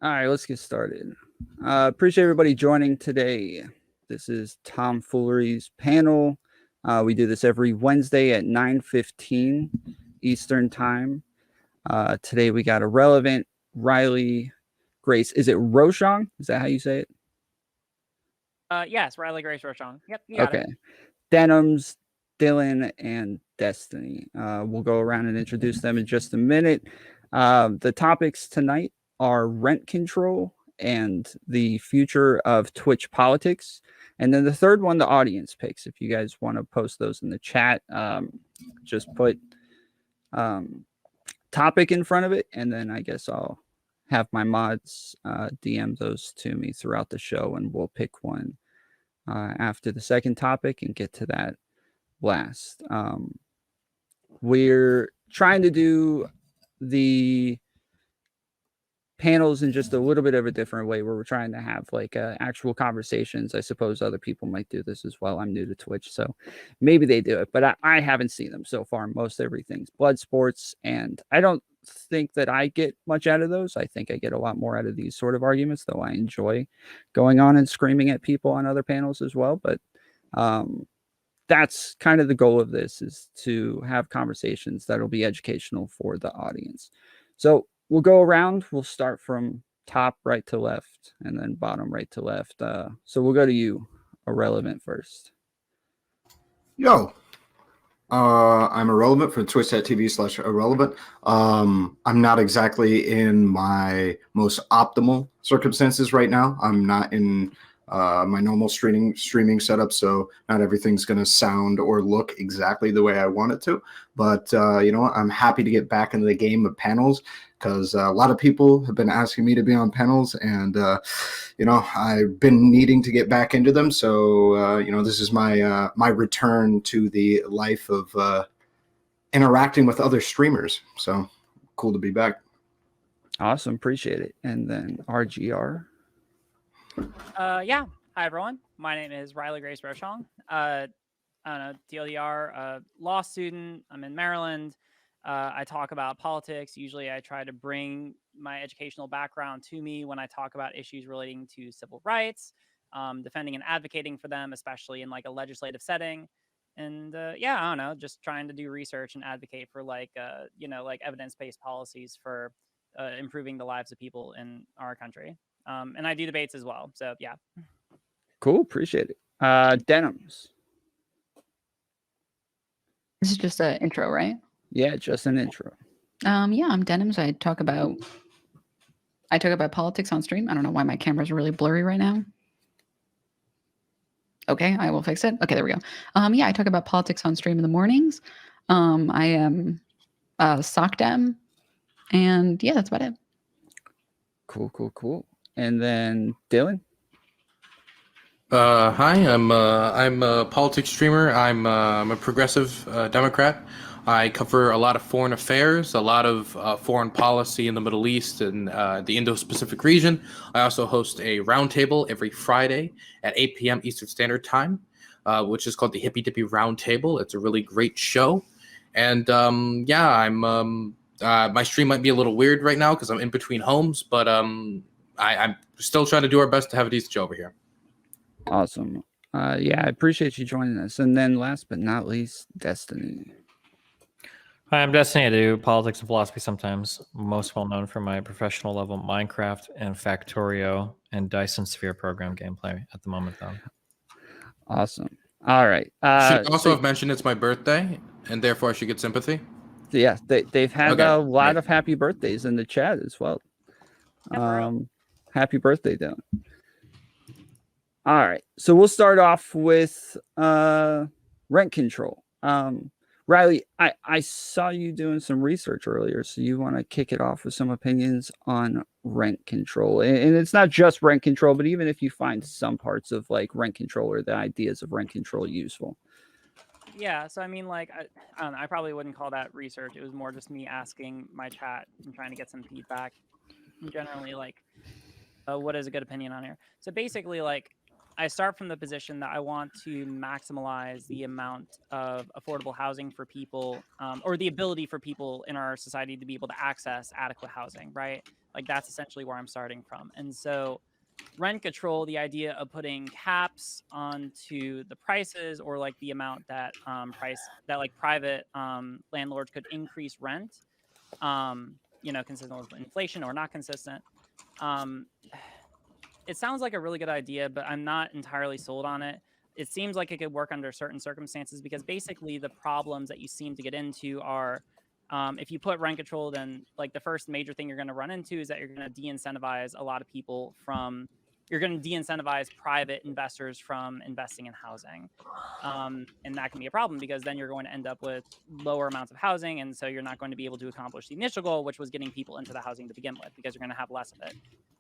All right, let's get started. Appreciate everybody joining today. This is Tom Foolery's panel. We do this every Wednesday at 9:15 Eastern Time. Today we got Ahrelevant, Riley, Grace. Is it Roshong? Is that how you say it? Yes, Riley, Grace, Roshong. Yep, you got Okay. it. Denims, Dylan, and Destiny. We'll go around and introduce them in just a minute. The topics tonight are rent control and the future of Twitch politics. And then the third one, the audience picks. If you guys want to post those in the chat, just put topic in front of it. And then I guess I'll have my mods DM those to me throughout the show, and we'll pick one after the second topic and get to that last. We're trying to do the panels in just a little bit of a different way, where we're trying to have like actual conversations. I suppose other people might do this as well. I'm new to Twitch, so maybe they do it, but I haven't seen them so far. Most everything's blood sports, and I don't think that I get much out of those. I think I get a lot more out of these sort of arguments, though I enjoy going on and screaming at people on other panels as well. But that's kind of the goal of this, is to have conversations that'll be educational for the audience. So we'll go around. We'll start from top right to left and then bottom right to left. So we'll go to you, Ahrelevant, first. Yo, I'm Ahrelevant from twitch.tv/Ahrelevant. I'm not exactly in my most optimal circumstances right now. I'm not in my normal streaming setup, so not everything's going to sound or look exactly the way I want it to. But you know, I'm happy to get back into the game of panels, because a lot of people have been asking me to be on panels, and you know, I've been needing to get back into them. So you know, this is my my return to the life of interacting with other streamers. So cool to be back. Awesome, appreciate it. And then RGR. Yeah. Hi, everyone. My name is Riley Grace Roshong. I'm a TLDR law student. I'm in Maryland. I talk about politics. Usually I try to bring my educational background to me when I talk about issues relating to civil rights, defending and advocating for them, especially in like a legislative setting. And yeah, I don't know, just trying to do research and advocate for like, you know, like evidence-based policies for improving the lives of people in our country. And I do debates as well. So yeah. Cool, appreciate it. Denims. This is just an intro, right? Yeah, just an intro. Yeah, I'm Denims. I talk about politics on stream. I don't know why my camera's really blurry right now. Okay, I will fix it. Okay, there we go. Yeah, I talk about politics on stream in the mornings. I am SocDem, and yeah, that's about it. Cool. And then Dylan. Hi, I'm a politics streamer. I'm a progressive Democrat. I cover a lot of foreign affairs, a lot of foreign policy in the Middle East and the Indo-Pacific region. I also host a roundtable every Friday at 8 p.m. Eastern Standard Time, which is called the Hippy Dippy Roundtable. It's a really great show. And yeah, I'm my stream might be a little weird right now because I'm in between homes, but I'm still trying to do our best to have a decent show over here. Awesome. Yeah, I appreciate you joining us. And then last but not least, Destiny. Hi, I'm Destiny. I do politics and philosophy sometimes. I'm most well known for my professional level Minecraft and Factorio and Dyson Sphere program gameplay at the moment, though. Awesome. All right. Should also have mentioned it's my birthday, and therefore I should get sympathy. Yeah, they've had a lot of happy birthdays in the chat as well. Happy birthday, Dylan. All right, so we'll start off with rent control. Riley, I saw you doing some research earlier, so you want to kick it off with some opinions on rent control. And it's not just rent control, but even if you find some parts of like rent control or the ideas of rent control useful. Yeah, so I mean, like, I don't know, I probably wouldn't call that research. It was more just me asking my chat and trying to get some feedback. Generally, like, what is a good opinion on here? So basically, like, I start from the position that I want to maximize the amount of affordable housing for people, or the ability for people in our society to be able to access adequate housing, right? Like that's essentially where I'm starting from. And so rent control, the idea of putting caps onto the prices or like the amount that like private landlords could increase rent, consistent with inflation or not consistent. It sounds like a really good idea, but I'm not entirely sold on it. It seems like it could work under certain circumstances because basically the problems that you seem to get into are if you put rent control, then like the first major thing you're going to run into is that you're going to de-incentivize a lot of people from, you're going to de-incentivize private investors from investing in housing. And that can be a problem because then you're going to end up with lower amounts of housing. And so you're not going to be able to accomplish the initial goal, which was getting people into the housing to begin with, because you're going to have less of it.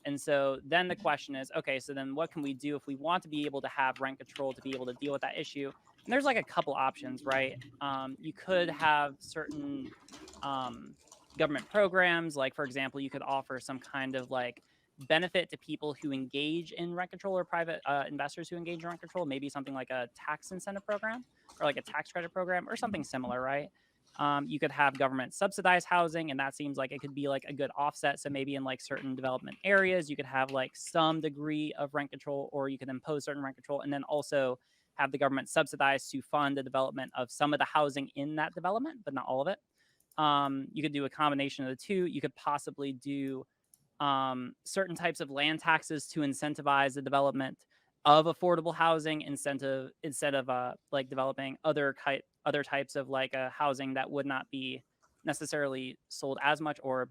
And so then the question is, okay, so then what can we do if we want to be able to have rent control to be able to deal with that issue? And there's like a couple options, right? You could have certain government programs, like for example, you could offer some kind of like benefit to people who engage in rent control or private investors who engage in rent control, maybe something like a tax incentive program or like a tax credit program or something similar, right? You could have government subsidized housing, and that seems like it could be like a good offset. So maybe in like certain development areas, you could have like some degree of rent control, or you could impose certain rent control, and then also have the government subsidized to fund the development of some of the housing in that development, but not all of it. You could do a combination of the two. You could possibly do certain types of land taxes to incentivize the development of affordable housing instead of like developing other types of like housing that would not be necessarily sold as much, or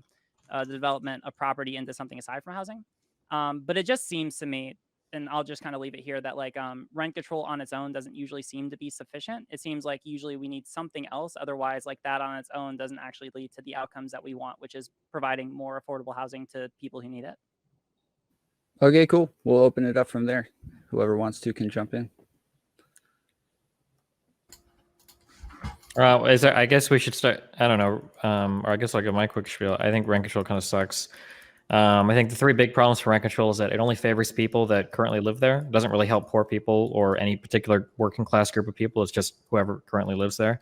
the development of property into something aside from housing. But it just seems to me, and I'll just kind of leave it here, that like rent control on its own doesn't usually seem to be sufficient. It seems like usually we need something else. Otherwise, like that on its own doesn't actually lead to the outcomes that we want, which is providing more affordable housing to people who need it. Okay, cool. We'll open it up from there. Whoever wants to can jump in. I guess we should start. I don't know. Or I guess I'll give my quick spiel. I think rent control kind of sucks. I think the three big problems for rent control is that it only favors people that currently live there. It doesn't really help poor people or any particular working class group of people. It's just whoever currently lives there,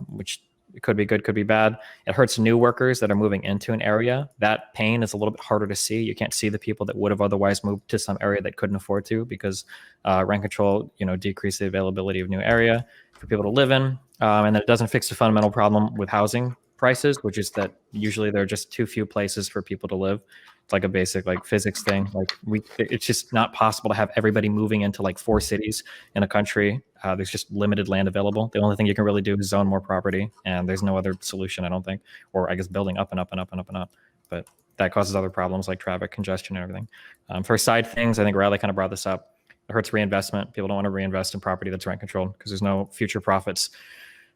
which could be good, could be bad. It hurts new workers that are moving into an area. That pain is a little bit harder to see. You can't see the people that would have otherwise moved to some area that couldn't afford to, because rent control, decrease the availability of new area for people to live in. And then it doesn't fix the fundamental problem with housing prices, which is that usually there are just too few places for people to live. It's like a basic like physics thing. Like it's just not possible to have everybody moving into like 4 cities in a country. There's just limited land available. The only thing you can really do is zone more property, and there's no other solution, I don't think. Or I guess building up and up and up and up and up. But that causes other problems like traffic congestion and everything. For side things, I think Riley kind of brought this up. It hurts reinvestment. People don't want to reinvest in property that's rent controlled because there's no future profits.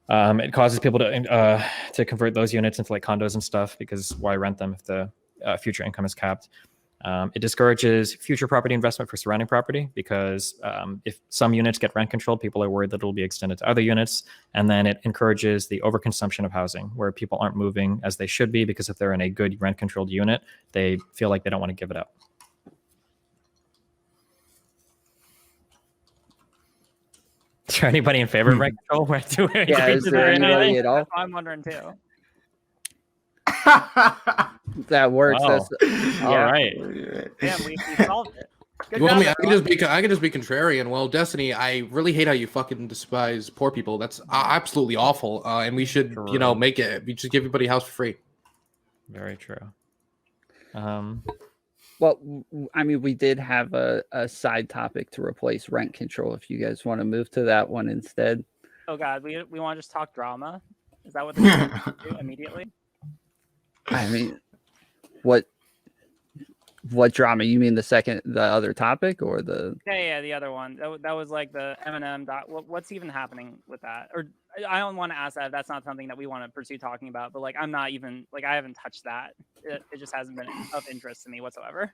It causes people to convert those units into like condos and stuff, because why rent them if the future income is capped? It discourages future property investment for surrounding property, because if some units get rent controlled, people are worried that it'll be extended to other units. And then it encourages the overconsumption of housing, where people aren't moving as they should be, because if they're in a good rent controlled unit, they feel like they don't want to give it up. Is there anybody in favor of rent control? Yeah, is there anybody at all? I'm wondering too. That works. Wow. That's All right. Damn, we solved it. Good Well, I job, mean, everyone. I can just be contrarian. Well, Destiny, I really hate how you fucking despise poor people. That's absolutely awful. And we should, make it. We just give everybody a house for free. Very true. Well, I mean, we did have a side topic to replace rent control. If you guys want to move to that one instead. Oh God, we want to just talk drama. Is that what they're do immediately? I mean, what drama? You mean the other topic, or the? Yeah, the other one. That was like the Eminem. What's even happening with that? Or I don't want to ask that. That's not something that we want to pursue talking about. But like, I'm not even like, I haven't touched that. It just hasn't been of interest to me whatsoever.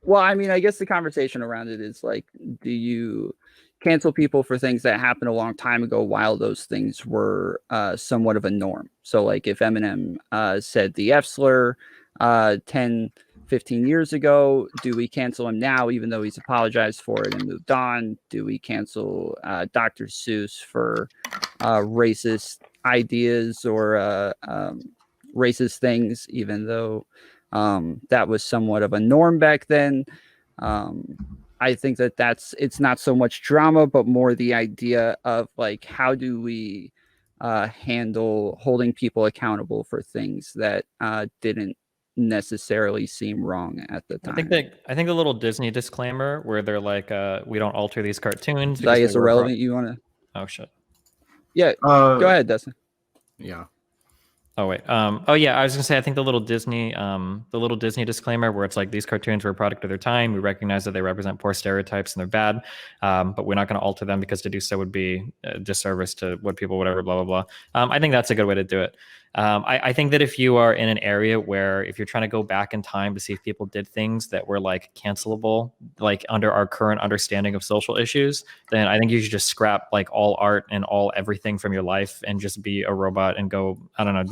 Well, I mean, I guess the conversation around it is like, do you cancel people for things that happened a long time ago while those things were somewhat of a norm? So like if Eminem said the F slur 10, 15 years ago, do we cancel him now even though he's apologized for it and moved on? Do we cancel Dr. Seuss for racist ideas or racist things, even though that was somewhat of a norm back then. I think that it's not so much drama, but more the idea of like, how do we handle holding people accountable for things that didn't necessarily seem wrong at the time. I think the little Disney disclaimer where they're like, we don't alter these cartoons. That is irrelevant. You want to? Oh shit. Yeah. Go ahead, Dustin. Yeah. Oh wait. Oh yeah. I was gonna say, I think the little Disney disclaimer where it's like, these cartoons were a product of their time. We recognize that they represent poor stereotypes and they're bad, but we're not going to alter them because to do so would be a disservice to what people, whatever, blah blah blah. I think that's a good way to do it. I think that if you are in an area where if you're trying to go back in time to see if people did things that were like cancelable, like under our current understanding of social issues, then I think you should just scrap like all art and all everything from your life and just be a robot and go, I don't know,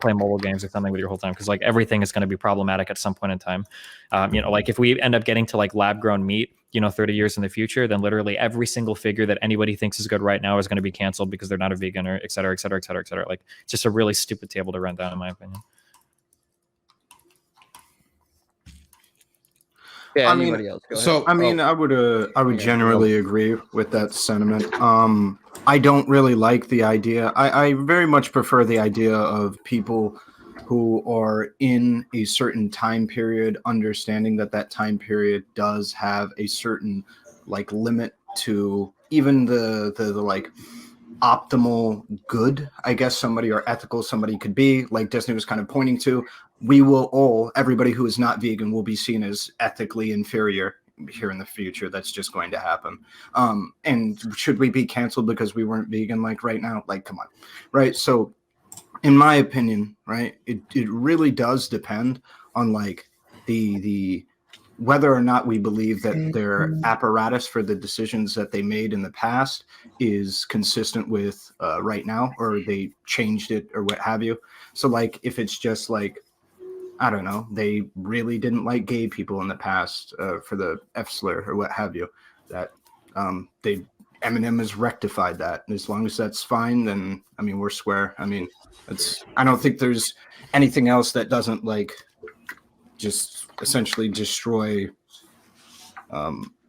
play mobile games or something with your whole time. Cause like everything is going to be problematic at some point in time. Like if we end up getting to like lab grown meat, 30 years in the future, then literally every single figure that anybody thinks is good right now is going to be canceled because they're not a vegan, or et cetera, et cetera, et cetera, et cetera. Like, it's just a really stupid table to run down, in my opinion. Yeah, I mean, anybody else? Go so ahead. I would generally agree with that sentiment. I don't really like the idea. I very much prefer the idea of people who are in a certain time period, understanding that time period does have a certain like limit to even the like optimal good, I guess, somebody, or ethical somebody could be, like Disney was kind of pointing to. Everybody who is not vegan will be seen as ethically inferior here in the future. That's just going to happen. And should we be canceled because we weren't vegan like right now? Like, come on, right? So in my opinion, right, it really does depend on like the whether or not we believe that their apparatus for the decisions that they made in the past is consistent with right now, or they changed it or what have you. So like if it's just like, I don't know, they really didn't like gay people in the past for the F slur or what have you, that Eminem has rectified that. And as long as that's fine, then I mean, we're square. I mean, I don't think there's anything else that doesn't like just essentially destroy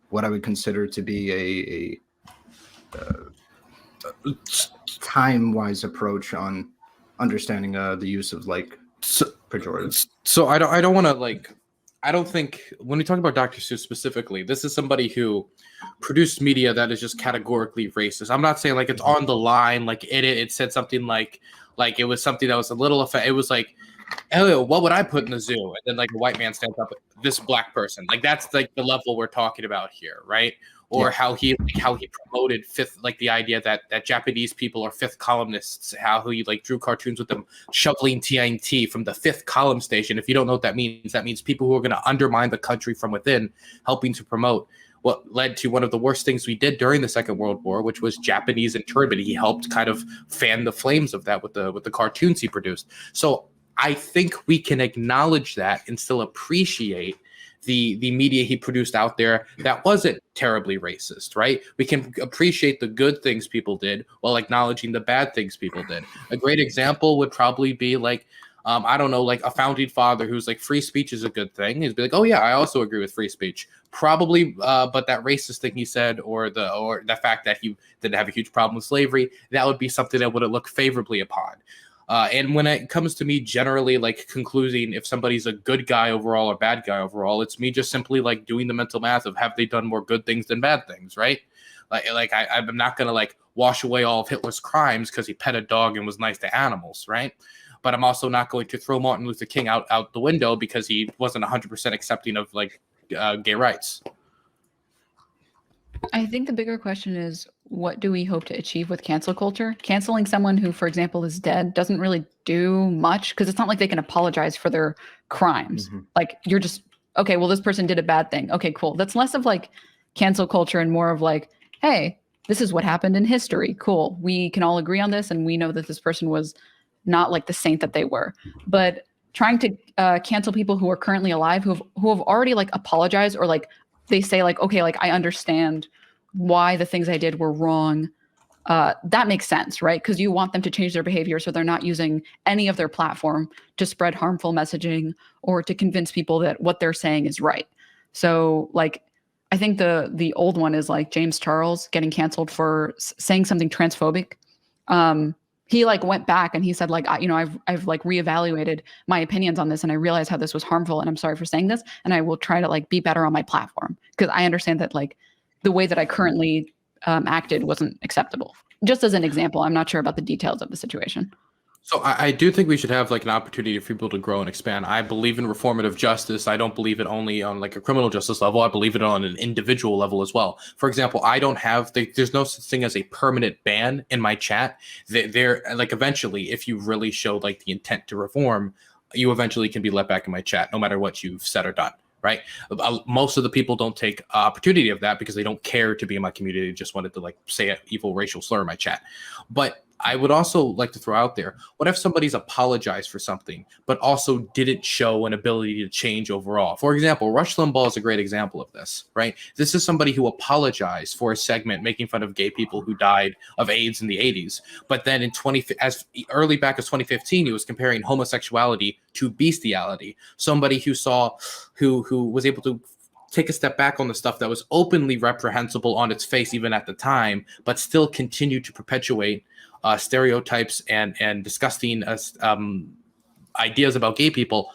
what I would consider to be a time-wise approach on understanding the use of like pejoratives. So I don't want to like, I don't think when we talk about Dr. Seuss specifically, this is somebody who produced media that is just categorically racist. I'm not saying like it's on the line, like it said something like it was something that was a little it was like, Elliot, what would I put in the zoo? And then like a white man stands up, this black person. Like that's like the level we're talking about here, right? Or how he promoted fifth, like the idea that Japanese people are fifth columnists, how he like drew cartoons with them shoveling TNT from the fifth column station. If you don't know what that means people who are going to undermine the country from within, helping to promote what led to one of the worst things we did during the Second World War, which was Japanese internment. He helped kind of fan the flames of that with the cartoons he produced. So I think we can acknowledge that and still appreciate the media he produced out there that wasn't terribly racist, right? We can appreciate the good things people did while acknowledging the bad things people did. A great example would probably be like, I don't know, like a founding father who's like, free speech is a good thing. He'd be like, oh yeah, I also agree with free speech. Probably, but that racist thing he said, or the fact that he didn't have a huge problem with slavery, that would be something that wouldn't look favorably upon. And when it comes to me generally like concluding if somebody's a good guy overall or bad guy overall, it's me just simply like doing the mental math of have they done more good things than bad things, right? I'm not gonna like wash away all of Hitler's crimes because he pet a dog and was nice to animals, right? But I'm also not going to throw Martin Luther King out the window because he wasn't 100% accepting of like gay rights. I think the bigger question is, what do we hope to achieve with cancel culture? Canceling someone who, for example, is dead doesn't really do much because it's not like they can apologize for their crimes. Mm-hmm. Like you're just, okay, well, this person did a bad thing. Okay, cool. That's less of like cancel culture and more of like, hey, this is what happened in history. Cool. We can all agree on this. And we know that this person was not like the saint that they were. But trying to cancel people who are currently alive, who have already like apologized, or like they say like, okay, like I understand why the things I did were wrong. that makes sense, right? Because you want them to change their behavior so they're not using any of their platform to spread harmful messaging or to convince people that what they're saying is right. So like, I think the old one is like James Charles getting canceled for saying something transphobic. He like went back and he said like, I've like reevaluated my opinions on this and I realized how this was harmful and I'm sorry for saying this and I will try to like be better on my platform because I understand that like the way that I currently acted wasn't acceptable. Just as an example, I'm not sure about the details of the situation. So I do think we should have like an opportunity for people to grow and expand. I believe in reformative justice. I don't believe it only on like a criminal justice level. I believe it on an individual level as well. For example, I don't have there's no such thing as a permanent ban in my chat. There like eventually, if you really show like the intent to reform, you eventually can be let back in my chat, no matter what you've said or done. Right. Most of the people don't take opportunity of that because they don't care to be in my community. They just wanted to like say an evil racial slur in my chat. But I would also like to throw out there, what if somebody's apologized for something, but also didn't show an ability to change overall? For example, Rush Limbaugh is a great example of this, right? This is somebody who apologized for a segment making fun of gay people who died of AIDS in the 80s. But then as early back as 2015, he was comparing homosexuality to bestiality. Somebody who was able to take a step back on the stuff that was openly reprehensible on its face, even at the time, but still continued to perpetuate stereotypes and disgusting ideas about gay people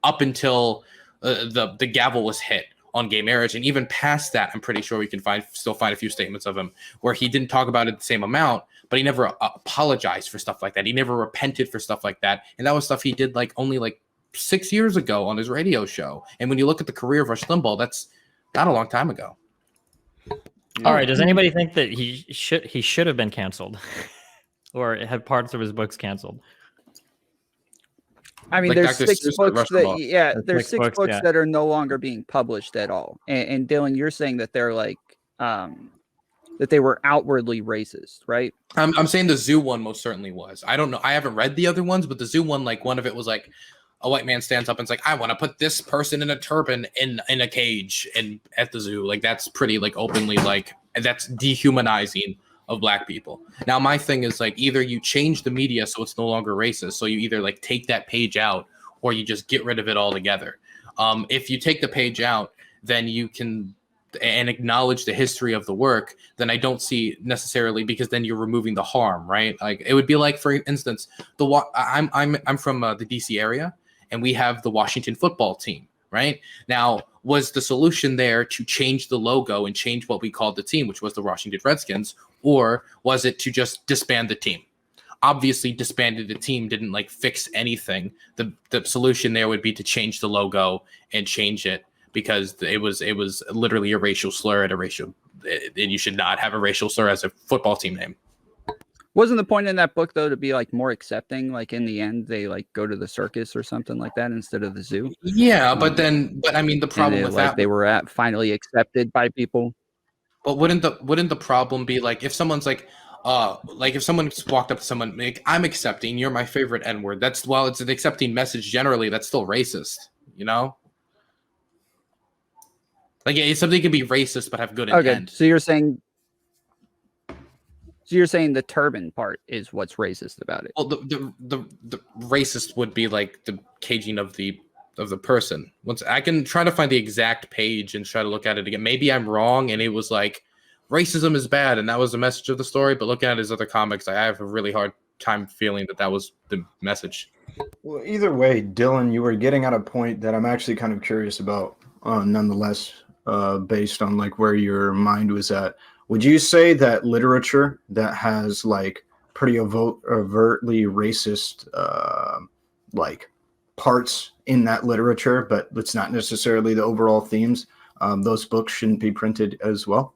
up until the gavel was hit on gay marriage. And even past that, I'm pretty sure we can still find a few statements of him where he didn't talk about it the same amount, but he never apologized for stuff like that. He never repented for stuff like that. And that was stuff he did like only like 6 years ago on his radio show. And when you look at the career of Rush Limbaugh, that's not a long time ago. All right. Does anybody think that he should have been canceled? Or had parts of his books canceled? I mean, Like there's Dr. six Seuss books Rush that, Limbaugh. yeah, There's there's six six books, books yeah. that are no longer being published at all. And Dylan, you're saying that they're like, that they were outwardly racist, right? I'm saying the zoo one most certainly was. I don't know. I haven't read the other ones, but the zoo one, like one of it was like a white man stands up and's like, I want to put this person in a turban in a cage and at the zoo. Like that's pretty like openly like that's dehumanizing of black people. Now my thing is like either you change the media so it's no longer racist, so you either like take that page out or you just get rid of it altogether. If you take the page out, then you can and acknowledge the history of the work, then I don't see necessarily, because then you're removing the harm, right? Like it would be like, for instance, I'm from the DC area, and we have the Washington football team, right? Now, was the solution there to change the logo and change what we called the team, which was the Washington Redskins, or was it to just disband the team? Obviously, disbanded the team didn't like fix anything. The solution there would be to change the logo and change it, because it was literally a racial slur and and you should not have a racial slur as a football team name. Wasn't the point in that book though to be like more accepting? Like in the end, they like go to the circus or something like that instead of the zoo. Yeah, but I mean the problem with that, they were finally accepted by people. But wouldn't the problem be like if someone's like if someone walked up to someone like, I'm accepting, you're my favorite N-word. That's, while it's an accepting message generally, that's still racist, you know? Like something can be racist but have good intent. Okay, so you're saying the turban part is what's racist about it. Well, the racist would be like the caging of the person. Once I can try to find the exact page and try to look at it again. Maybe I'm wrong and it was like racism is bad and that was the message of the story, but looking at his other comics, I have a really hard time feeling that was the message. Well, either way, Dylan, you were getting at a point that I'm actually kind of curious about, nonetheless, based on like where your mind was at. Would you say that literature that has like pretty overtly racist like parts in that literature, but it's not necessarily the overall themes, those books shouldn't be printed as well?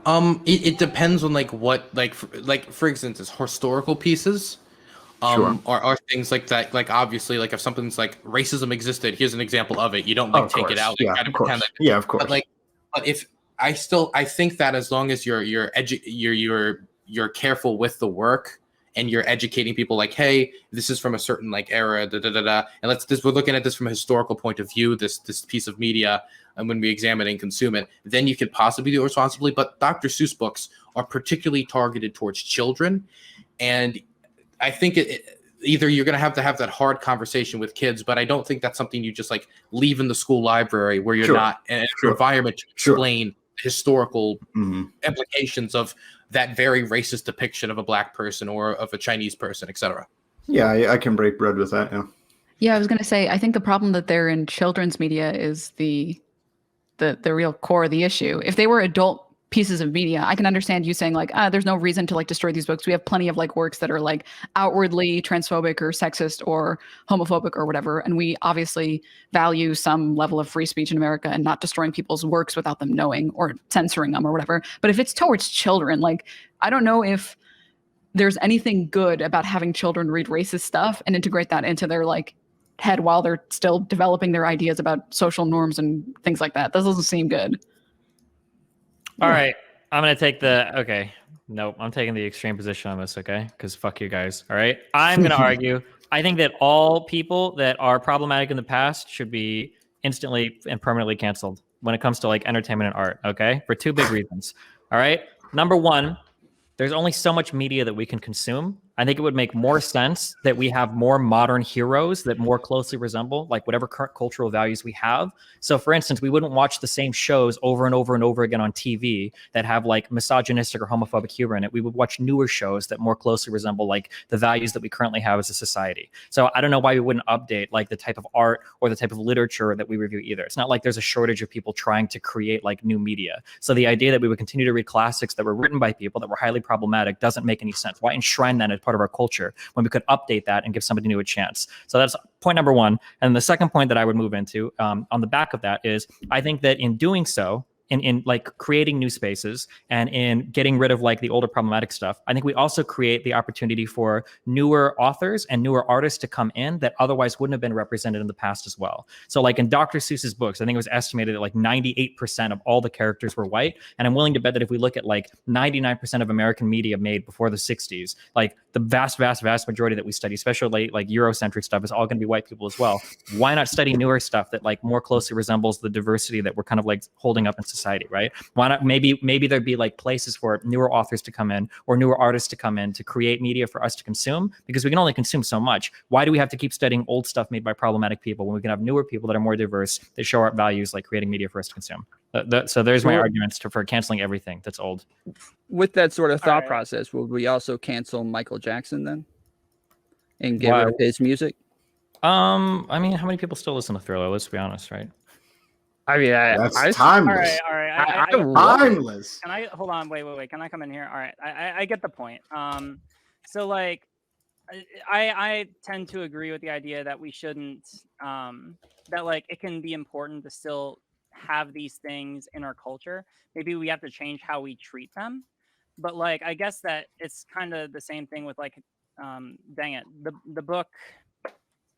It depends on like what, like for instance, historical pieces Sure. are things like that. Like obviously, like if something's like racism existed, here's an example of it. You don't like take it out. Yeah, of course. Yeah, of course. But if I think that as long as you're careful with the work and you're educating people like, hey, this is from a certain like era, and we're looking at this from a historical point of view, this piece of media, and when we examine and consume it, then you could possibly do it responsibly. But Dr. Seuss books are particularly targeted towards children, and I think either you're going to have that hard conversation with kids, but I don't think that's something you just like leave in the school library where you're not in an environment to explain historical implications of that very racist depiction of a black person or of a Chinese person, etc. Yeah, I can break bread with that. Yeah. Yeah, I was going to say, I think the problem that they're in children's media is the real core of the issue. If they were adult pieces of media, I can understand you saying like, there's no reason to like destroy these books. We have plenty of like works that are like outwardly transphobic or sexist or homophobic or whatever. And we obviously value some level of free speech in America and not destroying people's works without them knowing or censoring them or whatever. But if it's towards children, like, I don't know if there's anything good about having children read racist stuff and integrate that into their like head while they're still developing their ideas about social norms and things like that. That doesn't seem good. All right, I'm going to take nope, I'm taking the extreme position on this, okay? Because fuck you guys, all right? I'm going to argue, I think that all people that are problematic in the past should be instantly and permanently canceled when it comes to like entertainment and art, okay? For two big reasons, all right? Number one, there's only so much media that we can consume. I think it would make more sense that we have more modern heroes that more closely resemble like whatever current cultural values we have. So for instance, we wouldn't watch the same shows over and over and over again on TV that have like misogynistic or homophobic humor in it. We would watch newer shows that more closely resemble like the values that we currently have as a society. So I don't know why we wouldn't update like the type of art or the type of literature that we review either. It's not like there's a shortage of people trying to create like new media. So the idea that we would continue to read classics that were written by people that were highly problematic doesn't make any sense. Why enshrine that as part of our culture when we could update that and give somebody new a chance? So that's point number one. And the second point that I would move into on the back of that is I think that in doing so, in like creating new spaces and in getting rid of like the older problematic stuff, I think we also create the opportunity for newer authors and newer artists to come in that otherwise wouldn't have been represented in the past as well. So like in Dr. Seuss's books, I think it was estimated that like 98% of all the characters were white. And I'm willing to bet that if we look at like 99% of American media made before the 60s, like the vast majority that we study, especially like Eurocentric stuff, is all going to be white people as well. Why not study newer stuff that like more closely resembles the diversity that we're kind of like holding up in society, right? Why not maybe there'd be like places for newer authors to come in or newer artists to come in to create media for us to consume, because we can only consume so much. Why do we have to keep studying old stuff made by problematic people when we can have newer people that are more diverse, that show our values, like creating media for us to consume? So there's my arguments for canceling everything that's old. With that sort of thought process, would we also cancel Michael Jackson then and get rid of his music? I mean, how many people still listen to Thriller? Let's be honest, right? I mean, that's timeless. All right. Timeless. Can I hold on? Wait. Can I come in here? All right. I get the point. So like, I tend to agree with the idea that we shouldn't, that like it can be important to still have these things in our culture. Maybe we have to change how we treat them. But like, I guess that it's kind of the same thing with like, dang it, the book.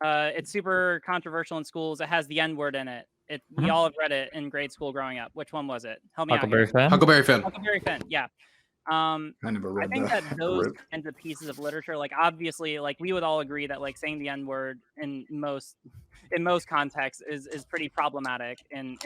It's super controversial in schools. It has the N-word in it. We all have read it in grade school growing up. Which one was it? Help me out. Huckleberry Finn. Huckleberry Finn. Yeah. I never read that. I think that those kinds of pieces of literature, like obviously, like we would all agree that like saying the N-word in most contexts is pretty problematic in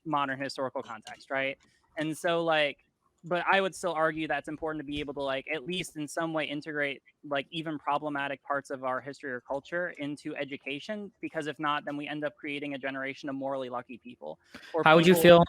modern historical context, right? And so like, but I would still argue that it's important to be able to like at least in some way integrate like even problematic parts of our history or culture into education, because if not, then we end up creating a generation of morally lucky people. How would you feel?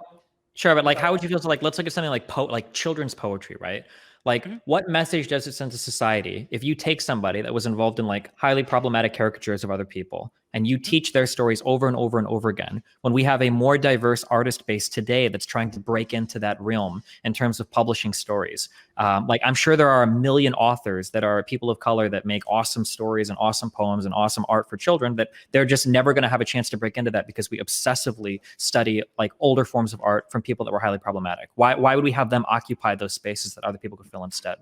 Sure, but like, how would you feel to like, let's look at something like children's poetry, right? Like, what message does it send to society if you take somebody that was involved in like highly problematic caricatures of other people and you teach their stories over and over and over again, when we have a more diverse artist base today that's trying to break into that realm in terms of publishing stories? Like, I'm sure there are a million authors that are people of color that make awesome stories and awesome poems and awesome art for children, that they're just never going to have a chance to break into that because we obsessively study like older forms of art from people that were highly problematic. Why would we have them occupy those spaces that other people could fill instead?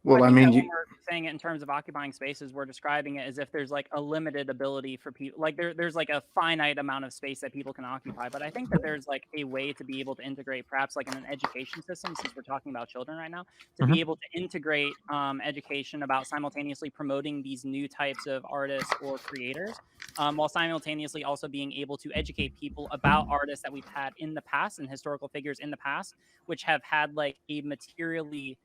Well, I think mean, that when we're saying it in terms of occupying spaces, we're describing it as if there's like a limited ability for people, like there's like a finite amount of space that people can occupy. But I think that there's like a way to be able to integrate, perhaps like in an education system, since we're talking about children right now, to be able to integrate education about simultaneously promoting these new types of artists or creators, while simultaneously also being able to educate people about artists that we've had in the past and historical figures in the past, which have had like a materially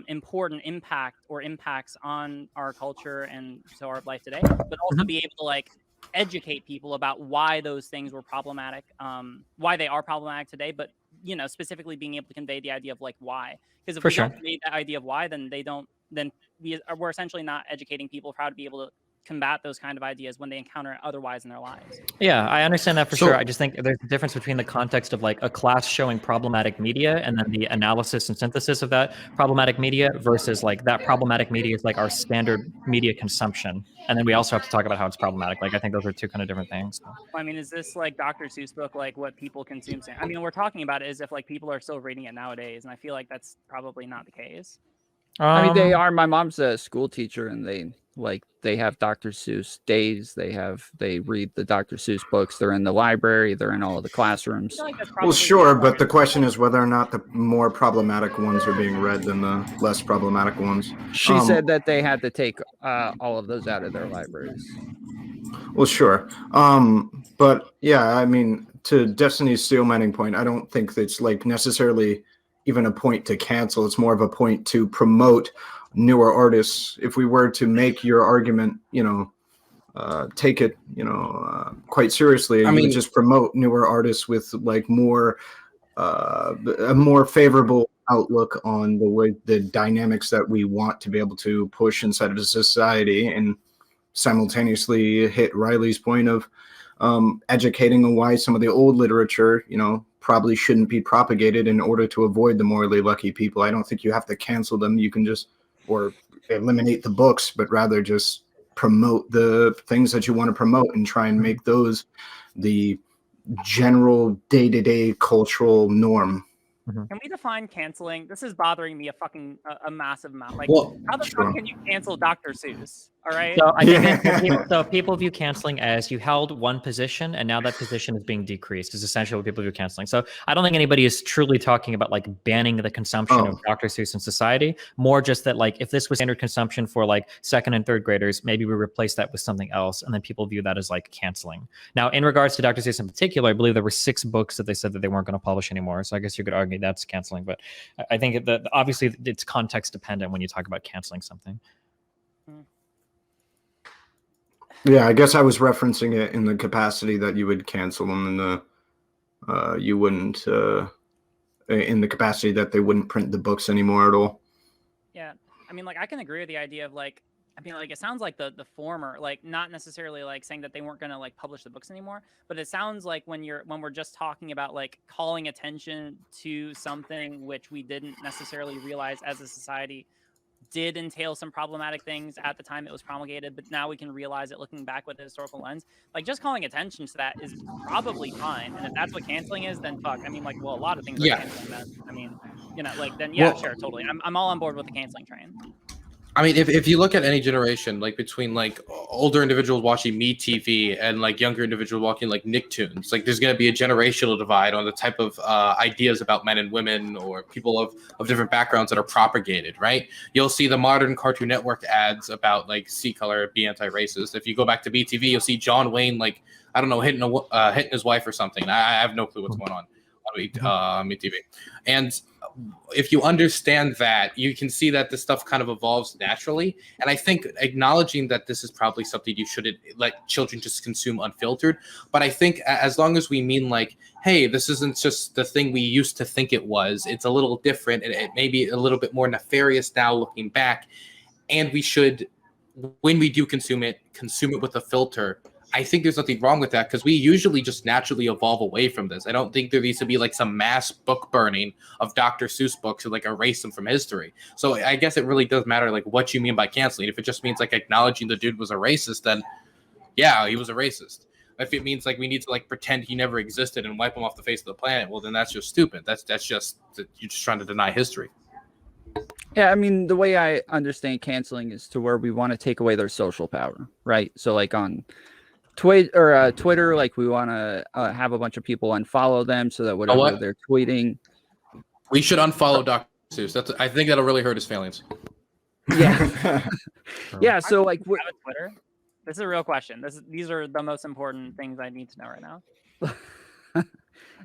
important impact or impacts on our culture and so our life today, but also be able to like educate people about why those things were problematic, why they are problematic today, but you know, specifically being able to convey the idea of like why. Because if For we sure. don't convey that idea of why, then we're essentially not educating people for how to be able to combat those kind of ideas when they encounter it otherwise in their lives. Yeah, I understand that for So- sure. I just think there's a difference between the context of like a class showing problematic media and then the analysis and synthesis of that problematic media versus like that problematic media is like our standard media consumption. And then we also have to talk about how it's problematic. Like I think those are two kind of different things. I mean, is this like Dr. Seuss book, like what people consume? I mean, we're talking about it as if like people are still reading it nowadays, and I feel like that's probably not the case. I mean, they are. My mom's a school teacher, and they have Dr. Seuss days. They read the Dr. Seuss books. They're in the library. They're in all of the classrooms. I feel like that's Well, probably sure, but the question is whether or not the more problematic ones are being read than the less problematic ones. She said that they had to take all of those out of their libraries. Well, sure. But yeah, I mean, to Destiny's Steelmanning point, I don't think that's like necessarily even a point to cancel. It's more of a point to promote newer artists. If we were to make your argument, take it, quite seriously, you would just promote newer artists with like more, a more favorable outlook on the dynamics that we want to be able to push inside of the society, and simultaneously hit Riley's point of educating on why some of the old literature, probably shouldn't be propagated in order to avoid the morally lucky people. I don't think you have to cancel them. You can just, or eliminate the books, but rather just promote the things that you want to promote and try and make those the general day-to-day cultural norm. Can we define canceling? This is bothering me a massive amount. Like, Well, how the fuck can you cancel Dr. Seuss? All right. So I think that people view canceling as you held one position and now that position is being decreased is essentially what people view canceling. So I don't think anybody is truly talking about like banning the consumption of Dr. Seuss in society. More just that like if this was standard consumption for like second and third graders, maybe we replace that with something else, and then people view that as like canceling. Now, in regards to Dr. Seuss in particular, I believe there were 6 books that they said that they weren't going to publish anymore. So I guess you could argue that's canceling, but I think that obviously it's context dependent when you talk about canceling something. Yeah, I guess I was referencing it in the capacity that you would cancel them, and you wouldn't, in the capacity that they wouldn't print the books anymore at all. Yeah, I mean, like I can agree with the idea of like, I mean, like it sounds like the former, like not necessarily like saying that they weren't going to like publish the books anymore, but it sounds like when we're just talking about like calling attention to something which we didn't necessarily realize as a society did entail some problematic things at the time it was promulgated, but now we can realize it looking back with a historical lens. Like just calling attention to that is probably fine, and if that's what canceling is, then fuck. I mean, like, well, a lot of things are canceling that. I mean, like then yeah, sure, totally. I'm all on board with the canceling train. I mean, if you look at any generation, like between like older individuals watching Me TV and like younger individuals watching like Nicktoons, like there's going to be a generational divide on the type of ideas about men and women or people of different backgrounds that are propagated, right? You'll see the modern Cartoon Network ads about like see color, be anti-racist. If you go back to Me TV, you'll see John Wayne, like, I don't know, hitting his wife or something. I have no clue what's going on Me TV. And if you understand that, you can see that this stuff kind of evolves naturally. And I think acknowledging that this is probably something you shouldn't let children just consume unfiltered. But I think as long as we mean like, hey, this isn't just the thing we used to think it was, it's a little different, and it may be a little bit more nefarious now looking back. And we should, when we do consume it with a filter. I think there's nothing wrong with that because we usually just naturally evolve away from this. I don't think there needs to be like some mass book burning of Dr. Seuss books to like erase them from history. So I guess it really does matter like what you mean by canceling. If it just means like acknowledging the dude was a racist, then yeah, he was a racist. If it means like we need to like pretend he never existed and wipe him off the face of the planet, well then that's just stupid. That's just you're just trying to deny history. Yeah, I mean, the way I understand canceling is to where we want to take away their social power, right? So, like on Twitter, like we want to have a bunch of people unfollow them so that whatever what? they're tweeting. We should unfollow Dr. Seuss. I think that'll really hurt his feelings. Yeah, yeah. So, like, have a Twitter. This is a real question. These are the most important things I need to know right now.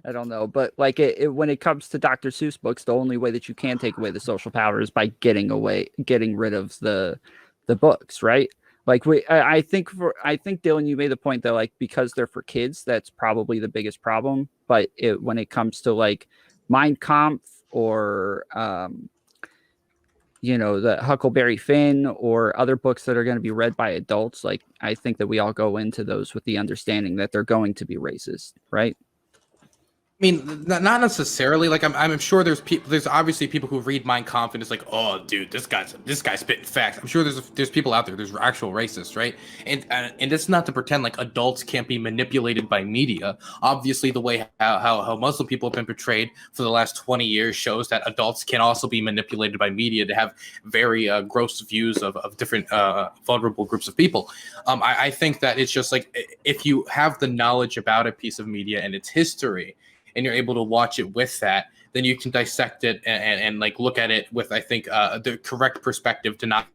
I don't know, but like when it comes to Dr. Seuss books, the only way that you can take away the social power is by getting rid of the books, right? Like I think Dylan, you made the point that like because they're for kids, that's probably the biggest problem. But when it comes to like Mein Kampf or the Huckleberry Finn or other books that are going to be read by adults, like I think that we all go into those with the understanding that they're going to be racist, right? I mean, not necessarily. Like I'm sure there's obviously people who read Mein Kampf and it's like, oh, dude, this guy's spitting facts. I'm sure there's people out there. There's actual racists, right? And it's not to pretend like adults can't be manipulated by media. Obviously, the way how Muslim people have been portrayed for the last 20 years shows that adults can also be manipulated by media to have very gross views of different vulnerable groups of people. I think that it's just like if you have the knowledge about a piece of media and its history, and you're able to watch it with that, then you can dissect it and like look at it with, I think, the correct perspective to not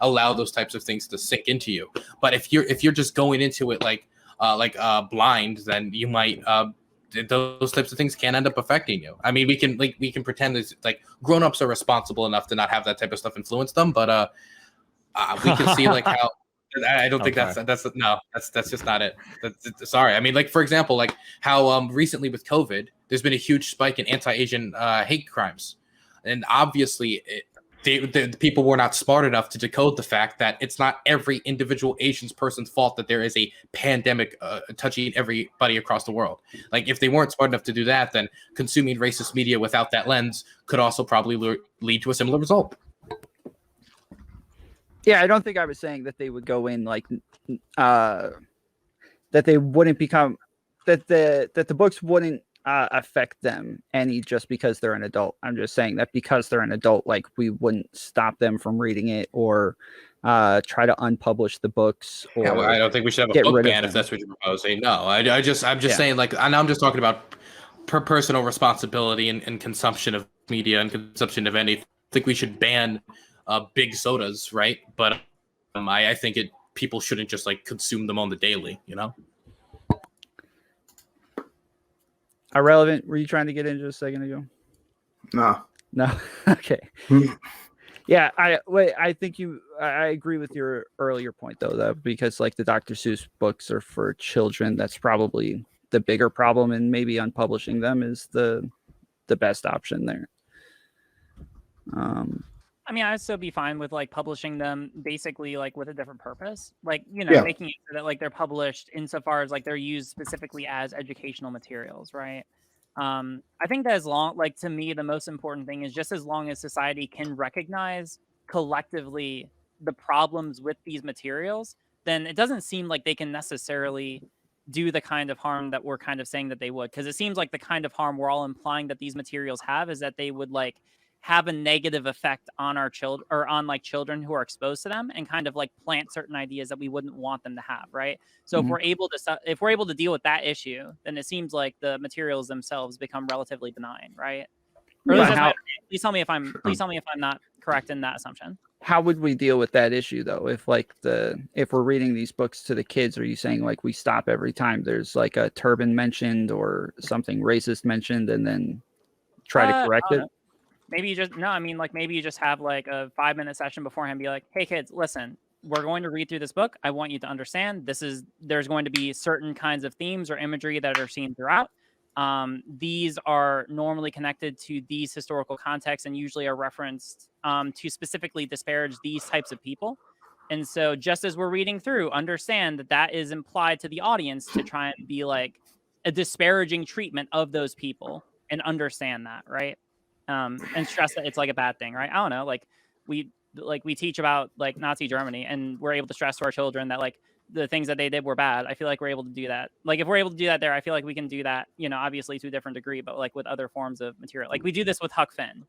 allow those types of things to sink into you. But if you're just going into it like blind, then you might those types of things can end up affecting you. I mean, we can pretend that like grown-ups are responsible enough to not have that type of stuff influence them, but we can see like how. I don't think that's just not it. Sorry. I mean, like, for example, like how recently with COVID, there's been a huge spike in anti-Asian hate crimes. And obviously the people were not smart enough to decode the fact that it's not every individual Asian person's fault that there is a pandemic touching everybody across the world. Like if they weren't smart enough to do that, then consuming racist media without that lens could also probably lead to a similar result. Yeah, I don't think I was saying that they would go in like that they wouldn't become that the books wouldn't affect them any just because they're an adult. I'm just saying that because they're an adult, like we wouldn't stop them from reading it or try to unpublish the books. Or yeah, well, I don't think we should have a book ban if that's what you're proposing. No, I'm just saying like I'm just talking about personal responsibility and consumption of media and consumption of anything. I think we should ban big sodas, right? But I think people shouldn't just like consume them on the daily, you know? Ahrelevant, were you trying to get in just a second ago? No. Okay. Yeah, I think I agree with your earlier point though, because like the Dr. Seuss books are for children. That's probably the bigger problem, and maybe unpublishing them is the best option there. I mean, I'd still be fine with like publishing them basically like with a different purpose, like making it so that like they're published insofar as like they're used specifically as educational materials, right? I think that to me, the most important thing is just as long as society can recognize collectively the problems with these materials, then it doesn't seem like they can necessarily do the kind of harm that we're kind of saying that they would, because it seems like the kind of harm we're all implying that these materials have is that they would like have a negative effect on our children or on like children who are exposed to them and kind of like plant certain ideas that we wouldn't want them to have. Right. So if we're able to deal with that issue, then it seems like the materials themselves become relatively benign. Right. Please tell me if I'm not correct in that assumption. How would we deal with that issue though? If we're reading these books to the kids, are you saying like we stop every time there's like a turban mentioned or something racist mentioned and then try to correct it? Maybe you just have like a 5-minute session beforehand, be like, hey kids, listen, we're going to read through this book. I want you to understand there's going to be certain kinds of themes or imagery that are seen throughout. These are normally connected to these historical contexts and usually are referenced to specifically disparage these types of people. And so just as we're reading through, understand that is implied to the audience to try and be like a disparaging treatment of those people and understand that, right? And stress that it's like a bad thing, right? I don't know, like we teach about like Nazi Germany and we're able to stress to our children that like the things that they did were bad. I feel like we're able to do that. Like if we're able to do that there, I feel like we can do that, obviously to a different degree, but like with other forms of material. Like we do this with Huck Finn,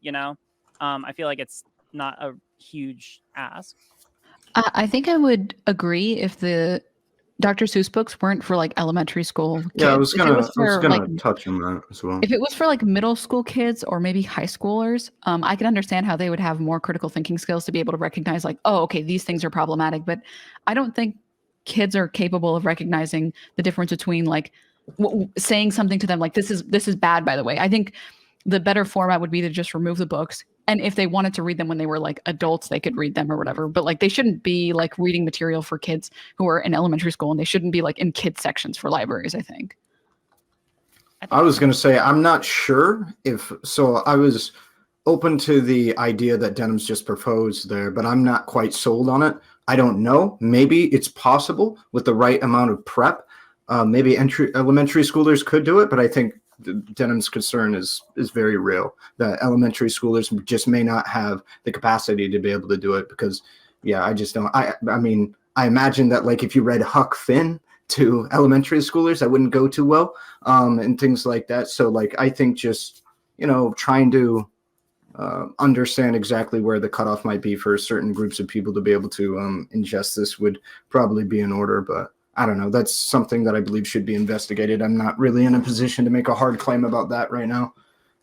I feel like it's not a huge ask. I think I would agree if the Dr. Seuss books weren't for like elementary school kids. Yeah, I was If it gonna, was for, like, touch on that as well. if it was for like middle school kids or maybe high schoolers, I can understand how they would have more critical thinking skills to be able to recognize like, oh, okay, these things are problematic. But I don't think kids are capable of recognizing the difference between like saying something to them like this is bad, by the way. I think the better format would be to just remove the books. And if they wanted to read them when they were like adults, they could read them or whatever. But like they shouldn't be like reading material for kids who are in elementary school, and they shouldn't be like in kids sections for libraries, I think. I was going to say, I'm not sure if, so I was open to the idea that Denims just proposed there, but I'm not quite sold on it. I don't know. Maybe it's possible with the right amount of prep. Maybe elementary schoolers could do it, but I think Denim's concern is very real, that elementary schoolers just may not have the capacity to be able to do it because, yeah, I just don't. I mean, I imagine that like if you read Huck Finn to elementary schoolers, that wouldn't go too well, and things like that. So like I think just, you know, trying to understand exactly where the cutoff might be for certain groups of people to be able to ingest this would probably be in order, but I don't know. That's something that I believe should be investigated. I'm not really in a position to make a hard claim about that right now.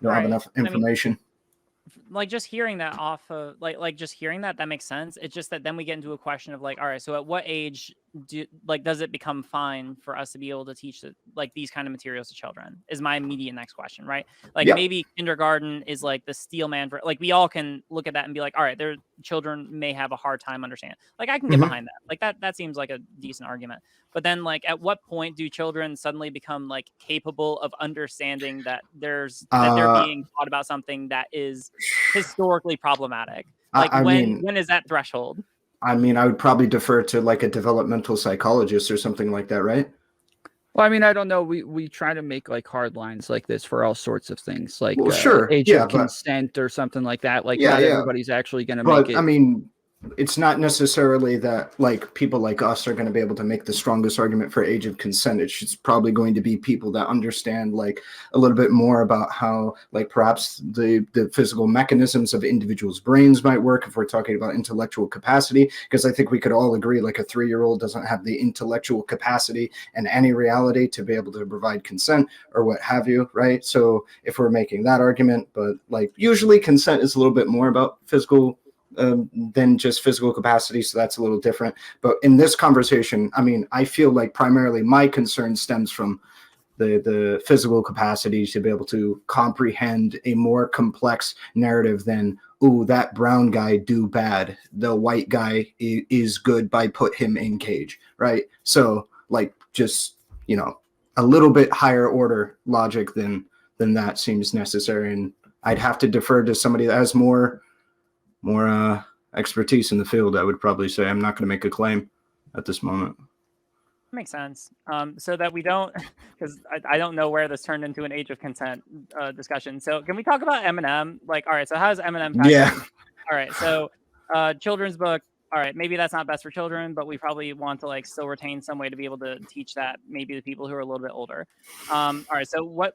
Don't have enough information. I mean, like just hearing that off of like just hearing that makes sense. It's just that then we get into a question of like, all right, so at what age does it become fine for us to be able to teach like these kind of materials to children? Is my immediate next question, right? Like maybe kindergarten is like the steel man for like we all can look at that and be like, all right, their children may have a hard time understanding. Like I can get behind that. Like that seems like a decent argument. But then like at what point do children suddenly become like capable of understanding that they're being taught about something that is historically problematic? Like when is that threshold? I mean, I would probably defer to like a developmental psychologist or something like that, right? Well, I mean, I don't know. We try to make like hard lines like this for all sorts of things, like age of consent or something like that. Like not everybody's actually going to make it. I mean, it's not necessarily that like people like us are going to be able to make the strongest argument for age of consent. It's probably going to be people that understand like a little bit more about how like perhaps the physical mechanisms of individuals' brains might work if we're talking about intellectual capacity, because I think we could all agree like a 3-year-old doesn't have the intellectual capacity and any reality to be able to provide consent or what have you, right? So if we're making that argument, but like usually consent is a little bit more about physical than just physical capacity, so that's a little different. But in this conversation, I mean, I feel like primarily my concern stems from the physical capacity to be able to comprehend a more complex narrative than, ooh, that brown guy do bad, the white guy is good by put him in cage, right? So like just, you know, a little bit higher order logic than that seems necessary, and I'd have to defer to somebody that has more expertise in the field. I would probably say. I'm not going to make a claim at this moment. Makes sense. So that we don't, because I don't know where this turned into an age of consent discussion. So can we talk about Eminem? Like, all right, so how does Eminem factor in? All right, so children's book. All right, maybe that's not best for children, but we probably want to like still retain some way to be able to teach that maybe the people who are a little bit older. All right, so what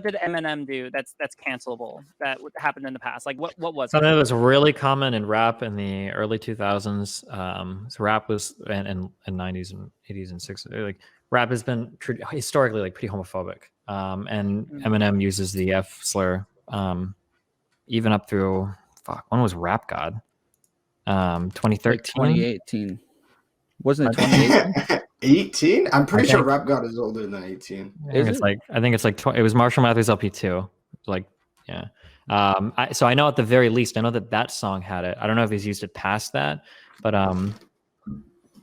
did Eminem do that's cancelable that happened in the past? Like what was something that was really common in rap in the early 2000s? So rap was and 90s and 80s and 60s. Like rap has been historically like pretty homophobic, and Eminem uses the F slur, even up through when was Rap God? 2013, like 2018. Wasn't it 2018? 18? I'm pretty sure Rap God is older than 18. I think it's like it was Marshall Mathers LP2. Like, yeah. So I know at the very least, I know that song had it. I don't know if he's used it past that, but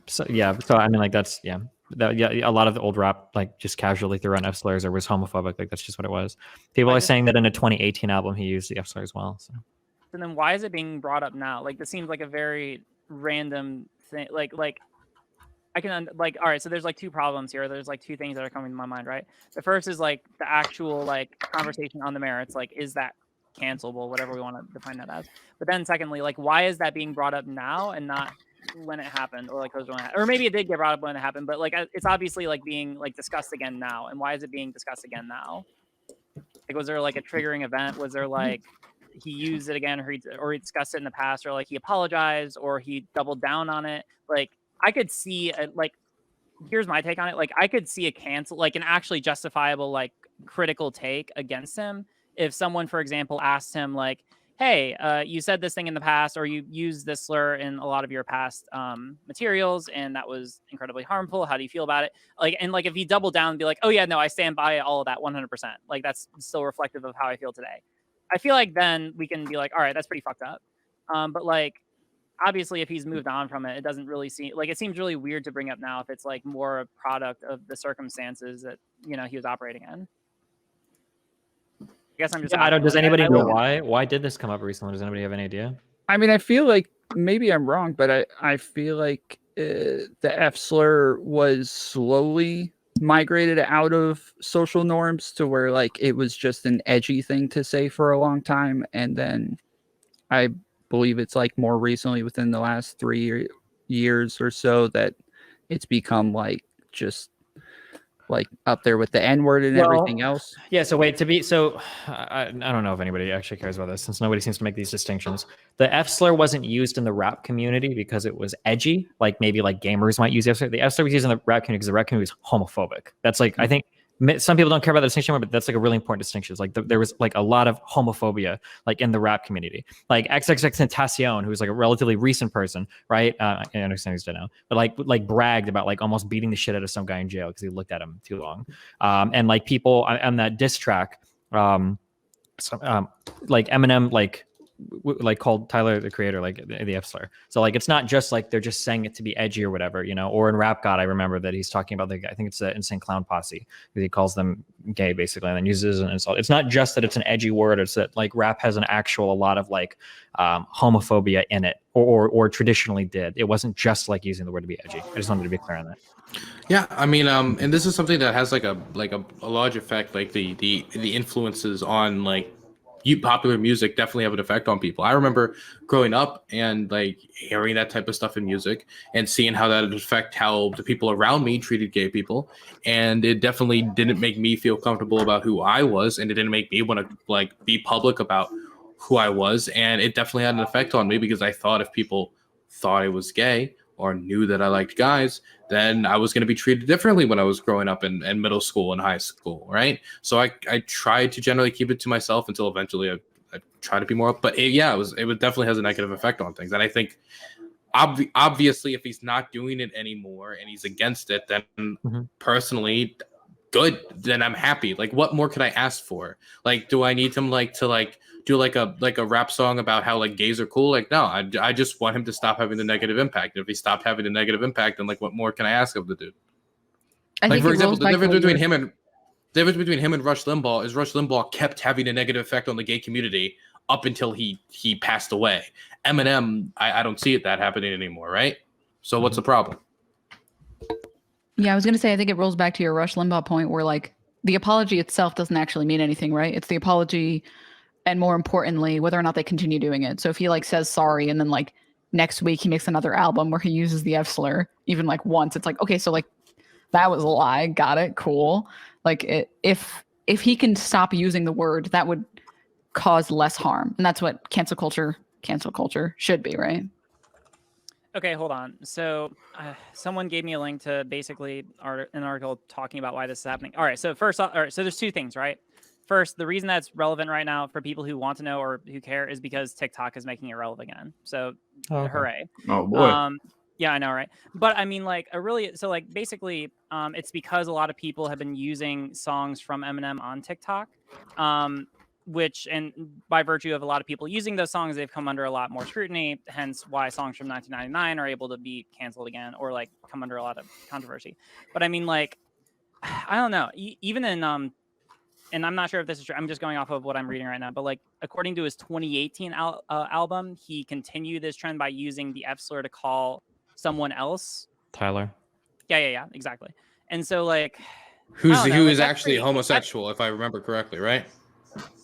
so yeah. So I mean, like that's a lot of the old rap like just casually threw on F slurs or was homophobic. Like that's just what it was. People are saying that in a 2018 album he used the F slur as well. So. And then why is it being brought up now? Like this seems like a very random thing. Like I can like, all right, so there's like two problems here. There's like two things that are coming to my mind, right? The first is like the actual like conversation on the merits. Like, is that cancelable, whatever we want to define that as? But then secondly, like, why is that being brought up now and not when it happened, or like or maybe it did get brought up when it happened, but like it's obviously like being like discussed again now. And why is it being discussed again now? Like, was there like a triggering event? Was there like he used it again, or he discussed it in the past, or like he apologized, or he doubled down on it. Like I could see like, here's my take on it. Like I could see a cancel, like an actually justifiable, like critical take against him if someone, for example, asked him like, hey, you said this thing in the past, or you used this slur in a lot of your past materials, and that was incredibly harmful. How do you feel about it? Like, and like if he doubled down and be like, oh yeah, no, I stand by all of that 100%. Like that's still reflective of how I feel today. I feel like then we can be like, all right, that's pretty fucked up. But like, obviously, if he's moved on from it, it doesn't really seem like, it seems really weird to bring up now if it's like more a product of the circumstances that, you know, he was operating in. I guess I'm just. Yeah, I don't. Does like, anybody I know look- why? Why did this come up recently? Does anybody have any idea? I mean, I feel like maybe I'm wrong, but I feel like the F slur was slowly migrated out of social norms to where like it was just an edgy thing to say for a long time, and then I believe it's like more recently within the last 3 years or so that it's become like just like up there with the N-word and everything else. Yeah. So wait, I don't know if anybody actually cares about this since nobody seems to make these distinctions. The F slur wasn't used in the rap community because it was edgy, like maybe like gamers might use the F slur. The F slur was used in the rap community because the rap community was homophobic. That's like, I think some people don't care about the distinction, but that's like a really important distinction. It's like there was like a lot of homophobia like in the rap community. Like XXXTentacion, who's like a relatively recent person, right? I understand he's dead now, but like bragged about like almost beating the shit out of some guy in jail because he looked at him too long. And like people on that diss track, like Eminem, like called Tyler the Creator like the F slur. So like it's not just like they're just saying it to be edgy or whatever, you know. Or in Rap God, I remember that he's talking about I think it's the Insane Clown Posse because he calls them gay basically and then uses it as an insult. It's not just that it's an edgy word; it's that like rap has a lot of like homophobia in it, or traditionally did. It wasn't just like using the word to be edgy. I just wanted to be clear on that. Yeah, I mean, and this is something that has like a large effect, like the influences on like popular music definitely have an effect on people. I remember growing up and like hearing that type of stuff in music and seeing how that would affect how the people around me treated gay people, and it definitely didn't make me feel comfortable about who I was, and it didn't make me want to like be public about who I was, and it definitely had an effect on me because I thought if people thought I was gay or knew that I liked guys, then I was going to be treated differently when I was growing up in middle school and high school, right? So I tried to generally keep it to myself until eventually I tried to be more up. But it definitely has a negative effect on things. And I think obviously if he's not doing it anymore and he's against it, then personally, good, then I'm happy. Like what more could I ask for? Like, do I need him to do like a rap song about how like gays are cool? Like, no, I just want him to stop having the negative impact. If he stopped having the negative impact, then like what more can I ask of the dude? Like for example, the difference between him and Rush Limbaugh is Rush Limbaugh kept having a negative effect on the gay community up until he passed away. Eminem, I don't see that happening anymore, right? So what's the problem? Yeah, I was going to say, I think it rolls back to your Rush Limbaugh point where like the apology itself doesn't actually mean anything, right? It's the apology and more importantly, whether or not they continue doing it. So if he like says sorry and then like next week he makes another album where he uses the F slur even like once, it's like, okay, so like that was a lie. Got it. Cool. Like if he can stop using the word, that would cause less harm. And that's what cancel culture should be, right? Okay, hold on. So someone gave me a link to basically an article talking about why this is happening. All right, so first, all right, so there's two things, right? First, the reason that's relevant right now for people who want to know or who care is because TikTok is making it relevant again. So hooray. Oh boy. Yeah, I know, right? But I mean, like, basically, it's because a lot of people have been using songs from Eminem on TikTok, which, and by virtue of a lot of people using those songs, they've come under a lot more scrutiny, hence why songs from 1999 are able to be canceled again or, like, come under a lot of controversy. But I mean, like, I don't know. Even in, and I'm not sure if this is true. I'm just going off of what I'm reading right now. But like, according to his 2018 album, he continued this trend by using the F slur to call someone else Tyler. Yeah, exactly. And so like, who is actually homosexual, if I remember correctly, right?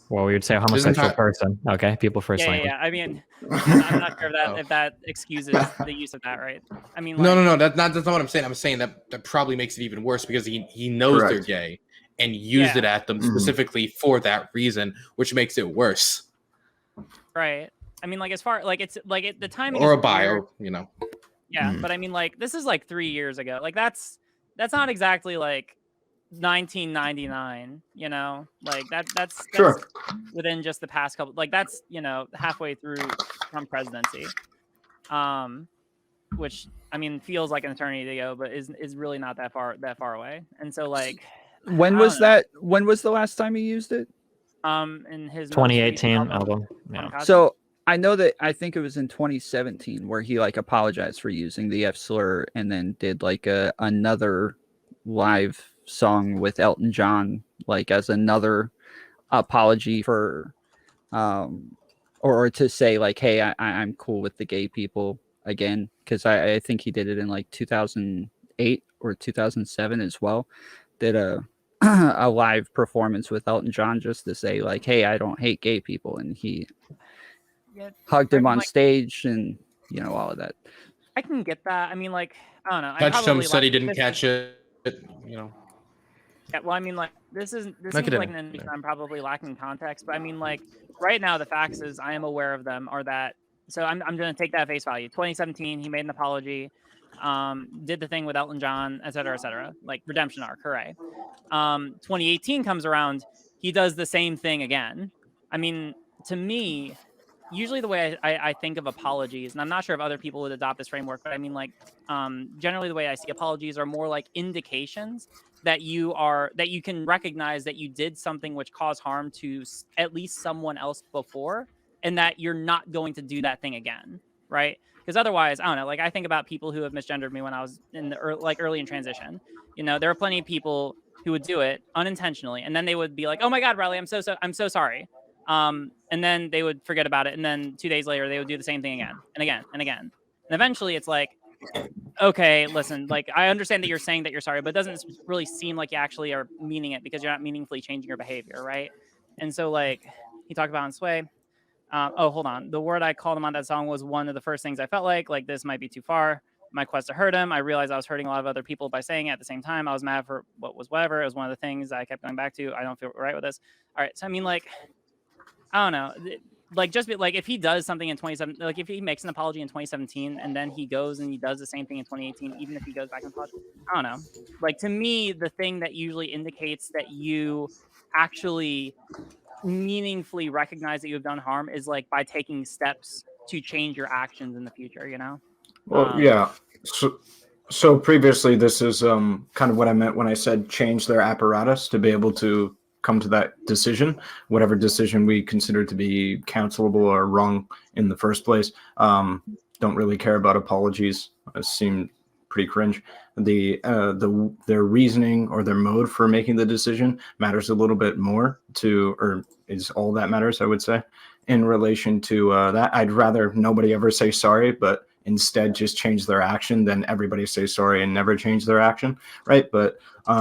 Well, we would say a homosexual person. Okay, people first language. Yeah. I mean, I'm not sure if that excuses the use of that, right? I mean, like, no. That's not what I'm saying. I'm saying that probably makes it even worse because he knows they're gay and used it at them specifically for that reason, which makes it worse. right? I mean, like as far like it's like the timing Or is a bio, weird. you know. Yeah, but I mean, like this is like 3 years ago. Like that's not exactly like 1999. You know, like that's Sure. within just the past couple. Like that's halfway through Trump presidency. Which I mean feels like an eternity ago, but is really not that far away. And so like, When I was don't know. that? When was the last time he used it? In his most 2018 recent album. Yeah. Kamikaze. So I know that I think it was in 2017 where he like apologized for using the F slur and then did like another live song with Elton John, like as another apology for, or to say like, hey, I'm cool with the gay people again, because I think he did it in like 2008 or 2007 as well. Did a a live performance with Elton John just to say like, hey, I don't hate gay people, and he Yeah, hugged I him mean, on like, stage and all of that. I can get that. I mean, like, I don't know. Touched him, said he like, didn't this catch is- it. You know. Yeah, well, I mean, like, this Look seems at like him. an indication I'm probably lacking context, but I mean, like, right now the facts is I am aware of them are that. So I'm going to take that face value. 2017, he made an apology, did the thing with Elton John, et cetera, like redemption arc, hooray. 2018 comes around, he does the same thing again. I mean, to me, usually the way I think of apologies, and I'm not sure if other people would adopt this framework, but I mean, like, generally the way I see apologies are more like indications that you can recognize that you did something which caused harm to at least someone else before, and that you're not going to do that thing again, right? Because otherwise, I don't know. Like I think about people who have misgendered me when I was in the early in transition. There are plenty of people who would do it unintentionally, and then they would be like, "Oh my God, Riley, I'm so sorry." And then they would forget about it, and then 2 days later they would do the same thing again and again and again, and eventually it's like, okay, listen, like I understand that you're saying that you're sorry, but it doesn't really seem like you actually are meaning it because you're not meaningfully changing your behavior, right? And so like he talked about in Sway. Oh, hold on. The word I called him on that song was one of the first things I felt like this might be too far. My quest to hurt him. I realized I was hurting a lot of other people by saying it at the same time. I was mad for what was whatever. It was one of the things I kept going back to. I don't feel right with this. All right. So I mean, like, I don't know. Like, just be like, if he does something in 2017, like if he makes an apology in 2017 and then he goes and he does the same thing in 2018, even if he goes back and apologize, I don't know. Like, to me, the thing that usually indicates that you actually meaningfully recognize that you've done harm is like by taking steps to change your actions in the future, Well, yeah. So previously, this is kind of what I meant when I said change their apparatus to be able to come to that decision, whatever decision we consider to be counselable or wrong in the first place. Don't really care about apologies. It seemed pretty cringe. Their reasoning or their mode for making the decision matters a little bit more or is all that matters, I would say, in relation to that. I'd rather nobody ever say sorry, but instead just change their action than everybody say sorry and never change their action, right? But I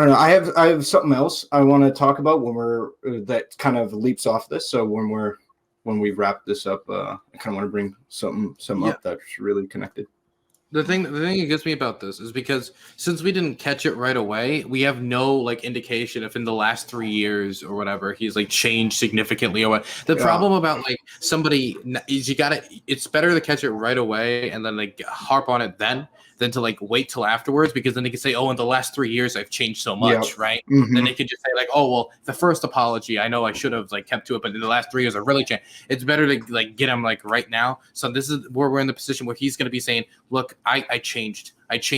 don't know. I have something else I want to talk about that kind of leaps off this. So when we wrap this up, I kind of want to bring something up that's really connected. The thing that gets me about this is because since we didn't catch it right away, we have no like indication if in the last 3 years or whatever he's like changed significantly or what. The problem about like somebody is it's better to catch it right away and then like harp on it then than to like wait till afterwards, because then they can say, oh, in the last 3 years I've changed so much, right? Mm-hmm. Then they can just say like, oh, well, the first apology I know I should have like kept to it, but in the last 3 years I really changed. It's better to like get him like right now. So this is where we're in the position where he's going to be saying, look, I changed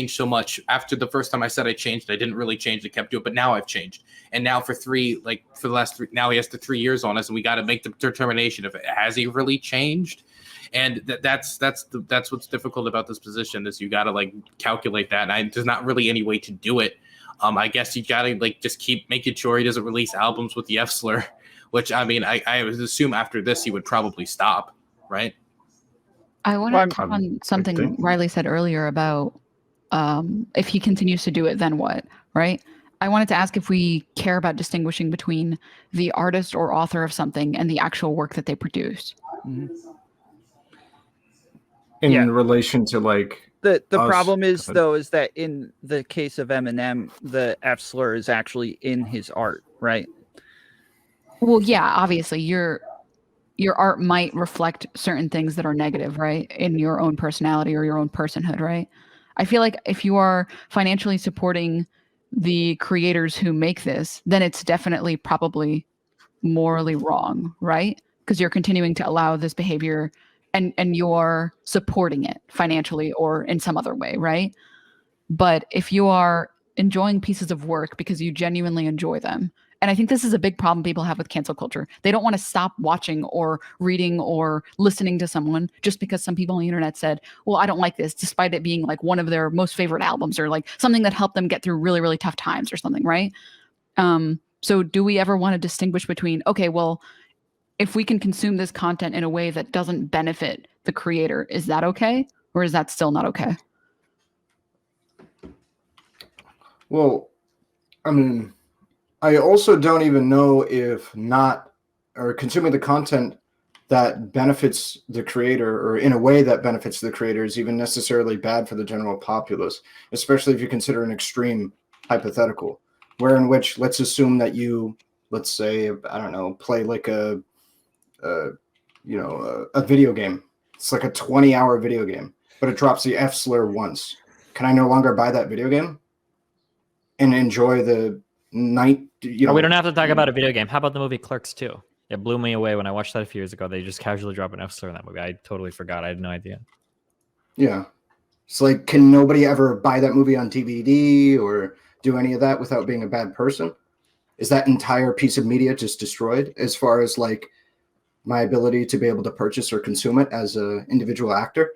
so much. After the first time I said I changed, I didn't really change, I kept to it, but now I've changed. And now for the last 3, now he has the 3 years on us, and we got to make the determination if has he really changed. And that's what's difficult about this position is you got to like calculate that. And there's not really any way to do it. I guess you got to like just keep making sure he doesn't release albums with the F slur, which I mean, I would assume after this he would probably stop, right? I want to touch on something Riley said earlier about if he continues to do it, then what, right? I wanted to ask if we care about distinguishing between the artist or author of something and the actual work that they produce. Mm-hmm. In relation to like the problem is though is that in the case of Eminem, the F slur is actually in his art, right? Well, yeah, obviously your art might reflect certain things that are negative, right? In your own personality or your own personhood, right? I feel like if you are financially supporting the creators who make this, then it's definitely probably morally wrong, right? Because you're continuing to allow this behavior and you're supporting it financially or in some other way, right? But if you are enjoying pieces of work because you genuinely enjoy them, and I think this is a big problem people have with cancel culture. They don't want to stop watching or reading or listening to someone just because some people on the internet said, well, I don't like this, despite it being like one of their most favorite albums or like something that helped them get through really, really tough times or something, right? So do we ever want to distinguish between, okay, well, if we can consume this content in a way that doesn't benefit the creator, is that okay? Or is that still not okay? Well, I mean, I also don't even know if not or consuming the content that benefits the creator or in a way that benefits the creator is even necessarily bad for the general populace, especially if you consider an extreme hypothetical, where in which let's assume that you, let's say, I don't know, play like a video game. It's like a 20-hour video game, but it drops the F slur once. Can I no longer buy that video game and enjoy the night? We don't have to talk about a video game. How about the movie Clerks 2? It blew me away when I watched that a few years ago. They just casually drop an F slur in that movie. I totally forgot. I had no idea. Yeah. It's like, can nobody ever buy that movie on DVD or do any of that without being a bad person? Is that entire piece of media just destroyed as far as like my ability to be able to purchase or consume it as an individual actor?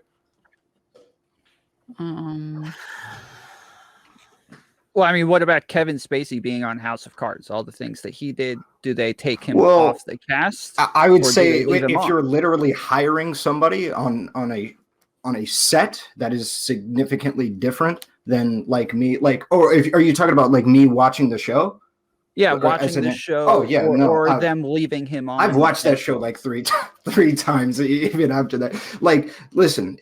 Well, I mean, what about Kevin Spacey being on House of Cards? All the things that he did, do they take him off the cast? I would or do say they leave him if on? you're literally hiring somebody on a set that is significantly different than like me, like, or if are you talking about like me watching the show? Yeah, Or watching as in the it- show, oh, yeah, or, no, or I've- them leaving him on. I've watched that show like three times even after that. Like, listen,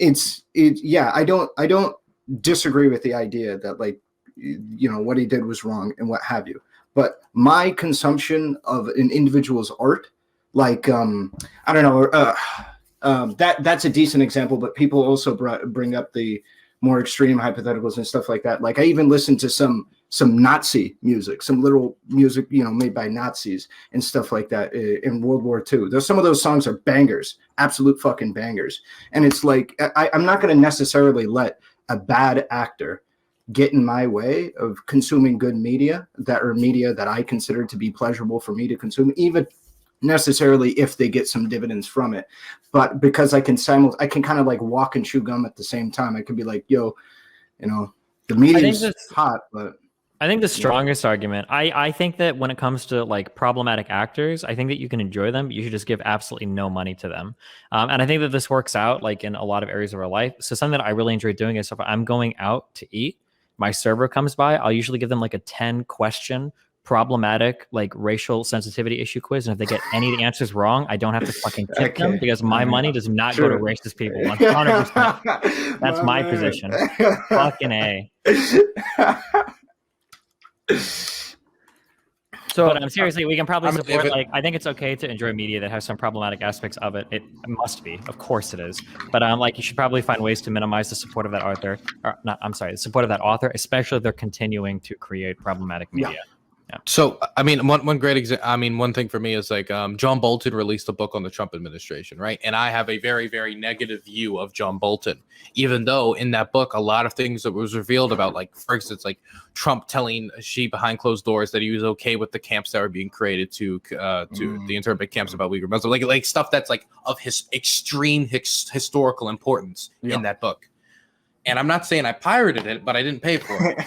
yeah, I don't disagree with the idea that like, you know, what he did was wrong and what have you. But my consumption of an individual's art, like, I don't know, that's a decent example, but people also bring up the more extreme hypotheticals and stuff like that. Like I even listened to some Nazi music, some literal music, you know, made by Nazis and stuff like that in World War II. Some of those songs are bangers, absolute fucking bangers. And it's like, I'm not going to necessarily let a bad actor get in my way of consuming good media that I consider to be pleasurable for me to consume, even necessarily if they get some dividends from it. But because I can kind of like walk and chew gum at the same time. I could be like, yo, you know, the media's hot, but I think the strongest argument, I think that when it comes to like problematic actors, I think that you can enjoy them, but you should just give absolutely no money to them. And I think that this works out like in a lot of areas of our life. So something that I really enjoy doing is if I'm going out to eat, my server comes by, I'll usually give them like a 10-question problematic like racial sensitivity issue quiz. And if they get any of the answers wrong, I don't have to fucking tip them because my money does not go to racist people. 100%. That's my position. Fucking A. So, but seriously, we can probably support. Like, I think it's okay to enjoy media that has some problematic aspects of it. It must be, of course, it is. But like, you should probably find ways to minimize the support of that author. Or not, I'm sorry, the support of that author, especially if they're continuing to create problematic media. Yeah. Yeah. So, I mean, one great example. I mean, one thing for me is like John Bolton released a book on the Trump administration, right? And I have a very, very negative view of John Bolton, even though in that book, a lot of things that was revealed about, like, for instance, like Trump telling she behind closed doors that he was okay with the camps that were being created to the internment camps about Uyghur Muslims, like stuff that's like of his extreme historical importance in that book. And I'm not saying I pirated it, but I didn't pay for it.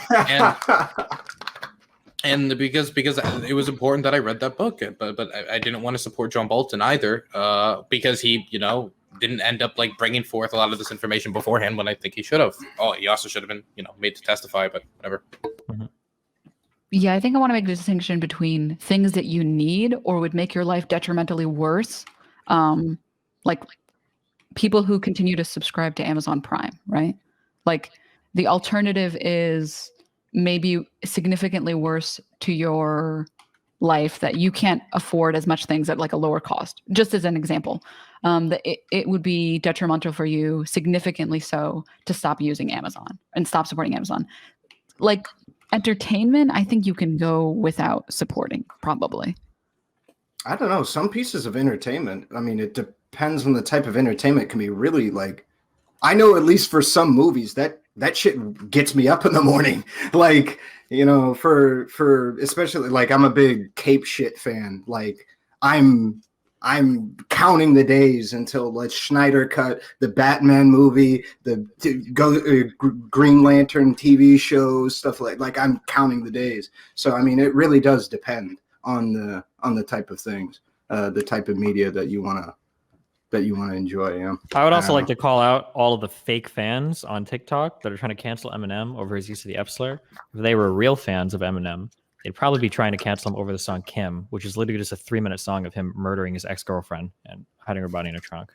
And because it was important that I read that book, but I didn't want to support John Bolton either, because he, you know, didn't end up like bringing forth a lot of this information beforehand when I think he should have. Oh, he also should have been, you know, made to testify, but whatever. Mm-hmm. Yeah, I think I want to make a distinction between things that you need or would make your life detrimentally worse, like people who continue to subscribe to Amazon Prime, right? Like the alternative is maybe significantly worse to your life that you can't afford as much things at like a lower cost. Just as an example, that it would be detrimental for you, significantly so, to stop using Amazon and stop supporting Amazon. Like entertainment, I think you can go without supporting, probably. I don't know. Some pieces of entertainment, I mean, it depends on the type of entertainment, can be really like, I know at least for some movies that shit gets me up in the morning. Like, you know, for especially like I'm a big Cape shit fan. Like I'm counting the days until like Schneider cut the Batman movie, Green Lantern TV shows, stuff like I'm counting the days. So I mean, it really does depend on the type of things, the type of media that you want to enjoy. Yeah. I would also like to call out all of the fake fans on TikTok that are trying to cancel Eminem over his use of the F slur. If they were real fans of Eminem, they'd probably be trying to cancel him over the song Kim, which is literally just a 3-minute song of him murdering his ex-girlfriend and hiding her body in a trunk.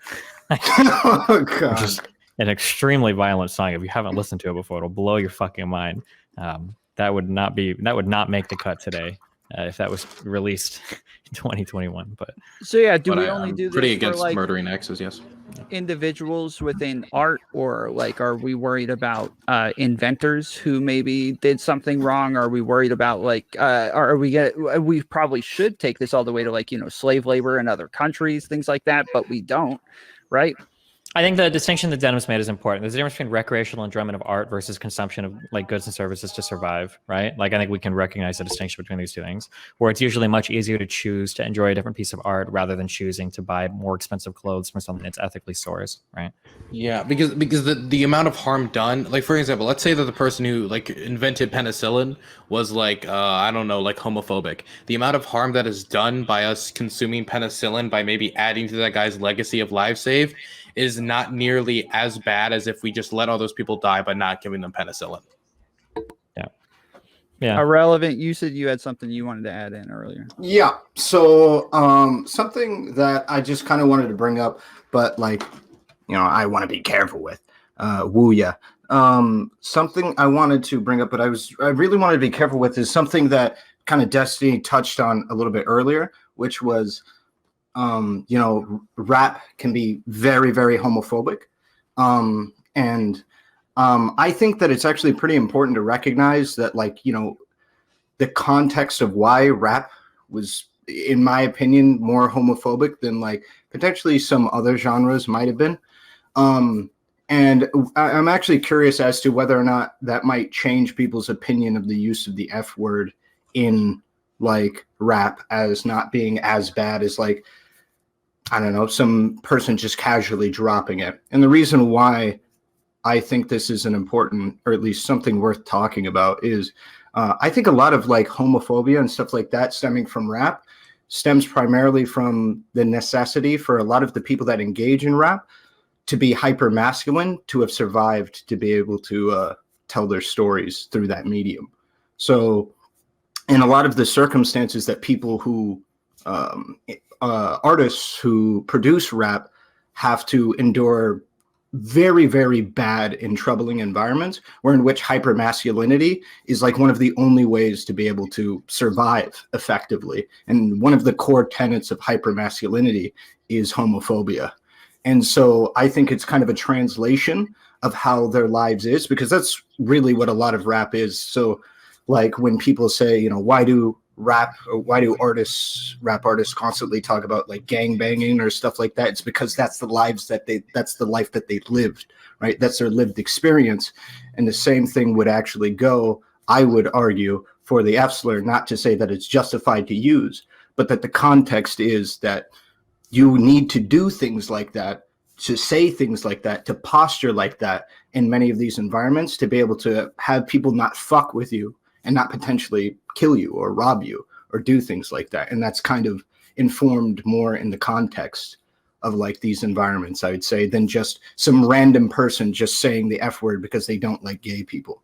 Oh God. Which is an extremely violent song. If you haven't listened to it before, it'll blow your fucking mind. That would not make the cut today. If that was released in 2021, but So yeah, do But we I'm only do this pretty for against like murdering exes. Yes. individuals within art, or like are we worried about inventors who maybe did something wrong? Are we worried about like we probably should take this all the way to like, you know, slave labor in other countries, things like that, but we don't, right? I think the distinction that Denims made is important. There's a difference between recreational enjoyment of art versus consumption of like goods and services to survive, right? Like I think we can recognize the distinction between these two things, where it's usually much easier to choose to enjoy a different piece of art rather than choosing to buy more expensive clothes from something that's ethically sourced, right? Yeah, because the amount of harm done, like for example, let's say that the person who like invented penicillin was like I don't know, like homophobic. The amount of harm that is done by us consuming penicillin by maybe adding to that guy's legacy of lives saved is not nearly as bad as if we just let all those people die by not giving them penicillin. Yeah. Ahrelevant, you said you had something you wanted to add in earlier. Yeah. So something that I just kind of wanted to bring up, but like, you know, I want to be careful with. Woo yeah. Something I wanted to bring up, but I really wanted to be careful with, is something that kind of Destiny touched on a little bit earlier, which was you know, rap can be very, very homophobic. I think that it's actually pretty important to recognize that, like, you know, the context of why rap was, in my opinion, more homophobic than like potentially some other genres might have been. And I'm actually curious as to whether or not that might change people's opinion of the use of the F word in like rap as not being as bad as like, I don't know, some person just casually dropping it. And the reason why I think this is an important, or at least something worth talking about, is I think a lot of like homophobia and stuff like that stemming from rap stems primarily from the necessity for a lot of the people that engage in rap to be hyper masculine, to have survived, to be able to tell their stories through that medium. So in a lot of the circumstances that people who artists who produce rap have to endure very, very bad and troubling environments, where in which hypermasculinity is like one of the only ways to be able to survive effectively. And one of the core tenets of hypermasculinity is homophobia. And so I think it's kind of a translation of how their lives is, because that's really what a lot of rap is. So like when people say, you know, why do rap artists constantly talk about like gang banging or stuff like that, it's because that's the life that they lived, right? That's their lived experience. And the same thing would actually go, I would argue, for the F slur, not to say that it's justified to use, but that the context is that you need to do things like that, to say things like that, to posture like that in many of these environments, to be able to have people not fuck with you and not potentially kill you or rob you or do things like that. And that's kind of informed more in the context of like these environments, I would say, than just some random person just saying the F word because they don't like gay people.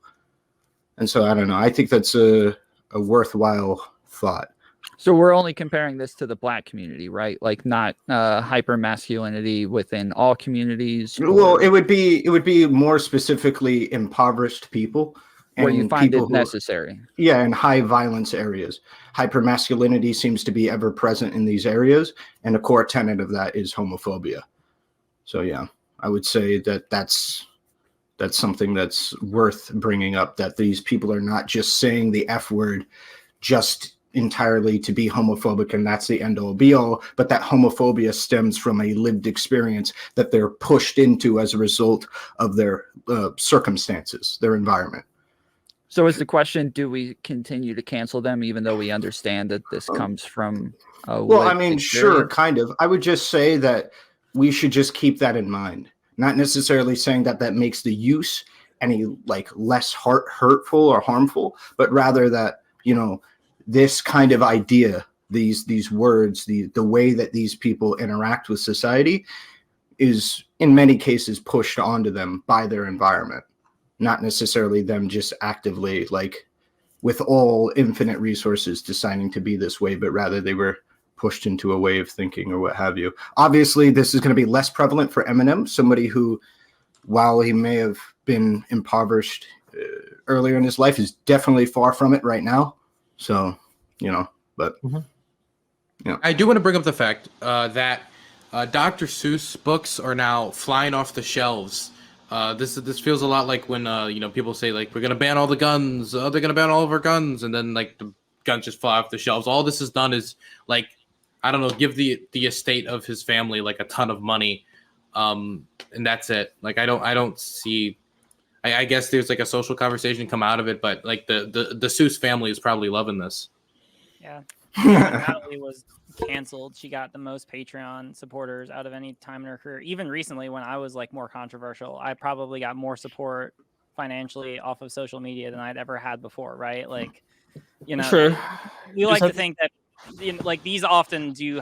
And so I don't know. I think that's a worthwhile thought. So we're only comparing this to the Black community, right? Like not hyper masculinity within all communities. Well, it would be more specifically impoverished people. where you and find people it who- necessary. Yeah, in high violence areas. Hypermasculinity seems to be ever present in these areas, and a core tenet of that is homophobia. So yeah, I would say that that's something that's worth bringing up, that these people are not just saying the F word just entirely to be homophobic and that's the end all be all, but that homophobia stems from a lived experience that they're pushed into as a result of their circumstances, their environment. So is the question, do we continue to cancel them even though we understand that this comes from a Well, I lived mean, sure, experience? kind of. I would just say that we should just keep that in mind. Not necessarily saying that that makes the use any like less hurtful or harmful, but rather that, you know, this kind of idea, these words, the way that these people interact with society is in many cases pushed onto them by their environment, not necessarily them just actively like with all infinite resources deciding to be this way, but rather they were pushed into a way of thinking or what have you. Obviously, this is going to be less prevalent for Eminem, somebody who, while he may have been impoverished earlier in his life, is definitely far from it right now. So, you know, but I do want to bring up the fact that Dr. Seuss books are now flying off the shelves. This feels a lot like when you know, people say like, we're gonna ban all the guns, they're gonna ban all of our guns, and then like the guns just fly off the shelves. All this has done is like, I don't know, give the estate of his family like a ton of money, and that's it. Like I don't see. I guess there's like a social conversation come out of it, but like the Seuss family is probably loving this. Yeah. When Natalie was canceled, she got the most Patreon supporters out of any time in her career. Even recently, when I was like more controversial, I probably got more support financially off of social media than I'd ever had before, right? Like, you know, Sure. we like to think that, you know, like these often do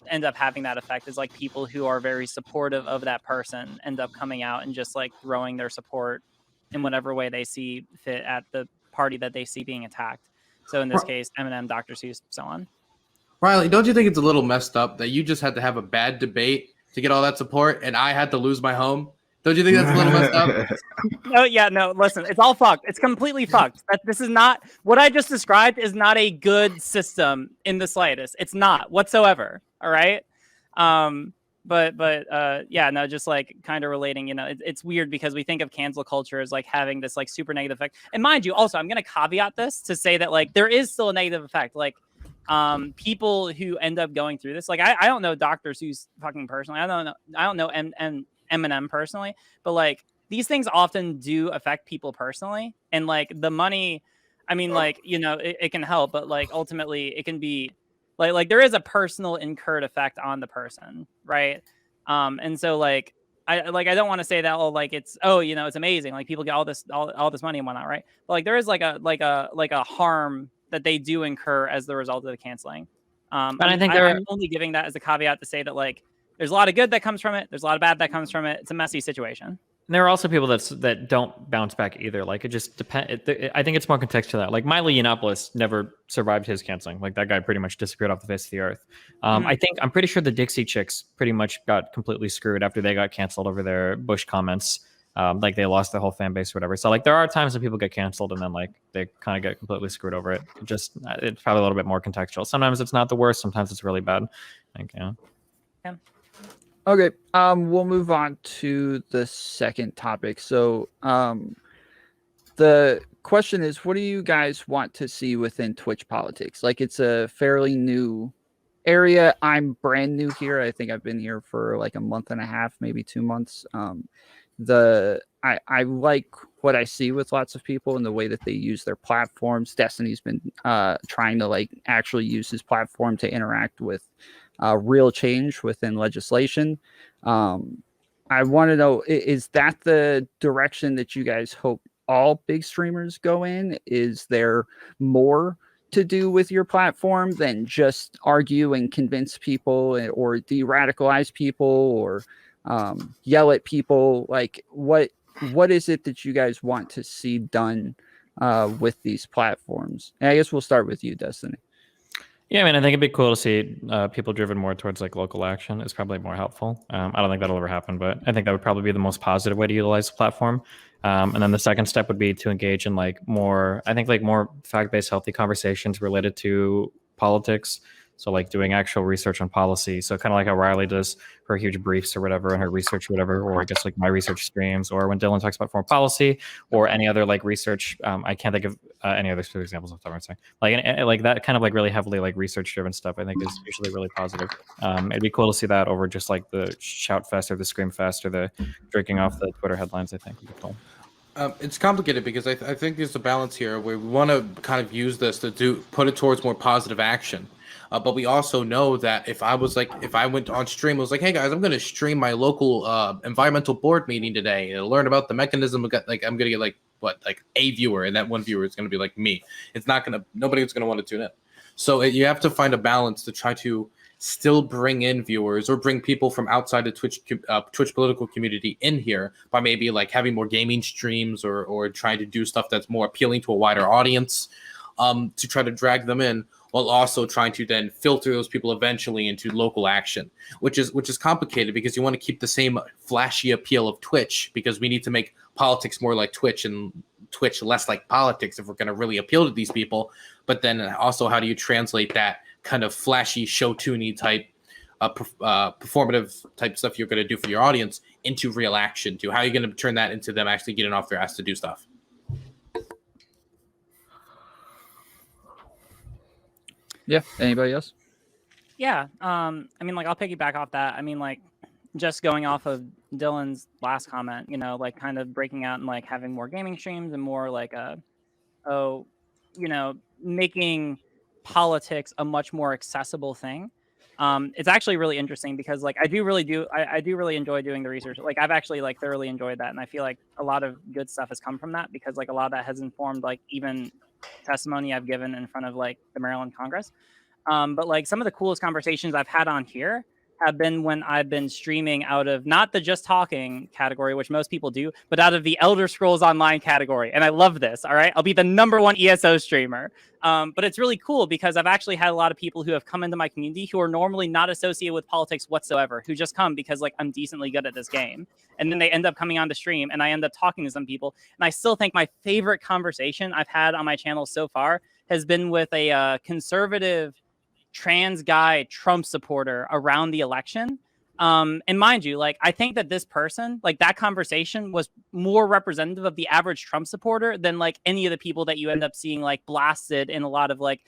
end up having that effect, is like people who are very supportive of that person end up coming out and just like throwing their support in whatever way they see fit at the party that they see being attacked. So in this case, Eminem, Dr. Seuss, so on. Riley, don't you think it's a little messed up that you just had to have a bad debate to get all that support, and I had to lose my home? Don't you think that's a little messed up? No, yeah, no, listen, it's all fucked. It's completely fucked. This is not, what I just described is not a good system in the slightest. It's not whatsoever. All right. Yeah, no, just like kind of relating, you know, it's weird because we think of cancel culture as like having this like super negative effect. And mind you, also, I'm going to caveat this to say that like there is still a negative effect. Like people who end up going through this, like I don't know Dr. Seuss fucking personally. I don't know Eminem personally, but like these things often do affect people personally. And like the money, I mean, like, you know, it can help, but like ultimately it can be like there is a personal incurred effect on the person, right? And so like I don't want to say that, oh, like it's, oh, you know, it's amazing, like people get all this money and whatnot, right? But like there is like a harm that they do incur as the result of the canceling. And I think I'm only giving that as a caveat to say that like there's a lot of good that comes from it, there's a lot of bad that comes from it. It's a messy situation. And there are also people that don't bounce back either. Like it just depends. I think it's more context to that. Like Milo Yiannopoulos never survived his canceling. Like that guy pretty much disappeared off the face of the earth. I'm pretty sure the Dixie Chicks pretty much got completely screwed after they got canceled over their Bush comments. Like they lost their whole fan base or whatever. So like there are times when people get canceled and then like they kind of get completely screwed over it. It's probably a little bit more contextual. Sometimes it's not the worst. Sometimes it's really bad. Like, yeah. Okay, we'll move on to the second topic. So, the question is, what do you guys want to see within Twitch politics? Like, it's a fairly new area. I'm brand new here. I think I've been here for like a month and a half, maybe 2 months. I like what I see with lots of people and the way that they use their platforms. Destiny's been trying to like actually use his platform to interact with real change within legislation. I want to know, is that the direction that you guys hope all big streamers go in? Is there more to do with your platform than just argue and convince people or de-radicalize people or yell at people? Like what is it that you guys want to see done with these platforms? And I guess we'll start with you, Destiny. Yeah, I mean, I think it'd be cool to see people driven more towards like local action is probably more helpful. I don't think that'll ever happen, but I think that would probably be the most positive way to utilize the platform. And then the second step would be to engage in like more, I think like more fact-based, healthy conversations related to politics. So like doing actual research on policy. So kind of like how Riley does her huge briefs or whatever, and her research or whatever, or I guess like my research streams, or when Dylan talks about foreign policy, or any other like research. I can't think of any other specific examples of what I'm saying. Like that kind of like really heavily like research-driven stuff, I think is usually really positive. It'd be cool to see that over just like the shout fest or the scream fest or the drinking off the Twitter headlines. I think would be cool. It's complicated because I think there's a balance here where we want to kind of use this to put it towards more positive action. But we also know that if I went on stream, I was like, hey guys, I'm going to stream my local environmental board meeting today and learn about the mechanism. I'm going to get like a viewer, and that one viewer is going to be like me. Nobody's going to want to tune in. So you have to find a balance to try to still bring in viewers or bring people from outside the Twitch political community in here by maybe like having more gaming streams or trying to do stuff that's more appealing to a wider audience to try to drag them in, while also trying to then filter those people eventually into local action, which is complicated because you want to keep the same flashy appeal of Twitch, because we need to make politics more like Twitch and Twitch less like politics if we're going to really appeal to these people. But then also, how do you translate that kind of flashy show tuney type performative type stuff you're going to do for your audience into real action? To how are you going to turn that into them actually getting off their ass to do stuff? Yeah. Anybody else? Yeah. I mean, like, I'll piggyback off that. I mean, like, just going off of Dylan's last comment, you know, like kind of breaking out and like having more gaming streams and more like making politics a much more accessible thing. It's actually really interesting because like I do really enjoy doing the research. Like I've actually like thoroughly enjoyed that, and I feel like a lot of good stuff has come from that, because like a lot of that has informed like even testimony I've given in front of like the Maryland Congress. But like some of the coolest conversations I've had on here have been when I've been streaming out of not the just talking category, which most people do, but out of the Elder Scrolls Online category. And I love this. All right. I'll be the #1 ESO streamer. But it's really cool because I've actually had a lot of people who have come into my community who are normally not associated with politics whatsoever, who just come because like I'm decently good at this game. And then they end up coming on the stream and I end up talking to some people. And I still think my favorite conversation I've had on my channel so far has been with a conservative trans guy Trump supporter around the election. And mind you, like I think that this person, like that conversation was more representative of the average Trump supporter than like any of the people that you end up seeing like blasted in a lot of like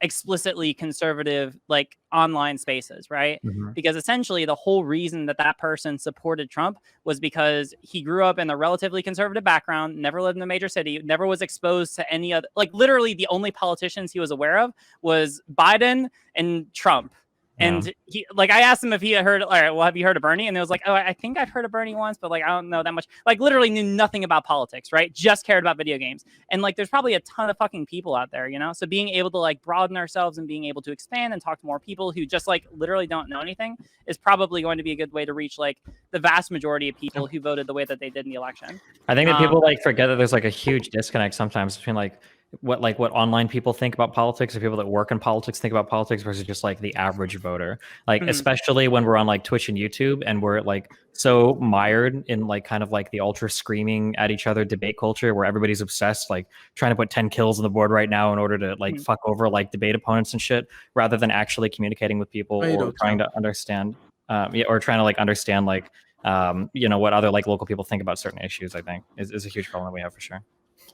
explicitly conservative like online spaces, right? Mm-hmm. Because essentially the whole reason that that person supported Trump was because he grew up in a relatively conservative background, never lived in a major city, never was exposed to any other, like literally the only politicians he was aware of was Biden and Trump. And he, like, I asked him if he had heard, all right, well, have you heard of Bernie? And it was like, oh, I think I've heard of Bernie once, but like, I don't know that much. Like, literally knew nothing about politics, right? Just cared about video games. And like, there's probably a ton of fucking people out there, you know? So being able to like broaden ourselves and being able to expand and talk to more people who just like literally don't know anything is probably going to be a good way to reach like the vast majority of people who voted the way that they did in the election. I think that people like forget that there's like a huge disconnect sometimes between like what online people think about politics, or people that work in politics think about politics, versus just like the average voter. Like especially when we're on like Twitch and YouTube and we're like so mired in like kind of like the ultra screaming at each other debate culture where everybody's obsessed like trying to put 10 kills on the board right now in order to like fuck over like debate opponents and shit, rather than actually communicating with people or trying to understand or trying to like understand like what other like local people think about certain issues. I think is a huge problem that we have for sure.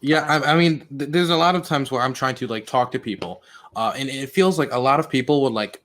Yeah, I mean, there's a lot of times where I'm trying to like talk to people, and it feels like a lot of people would like,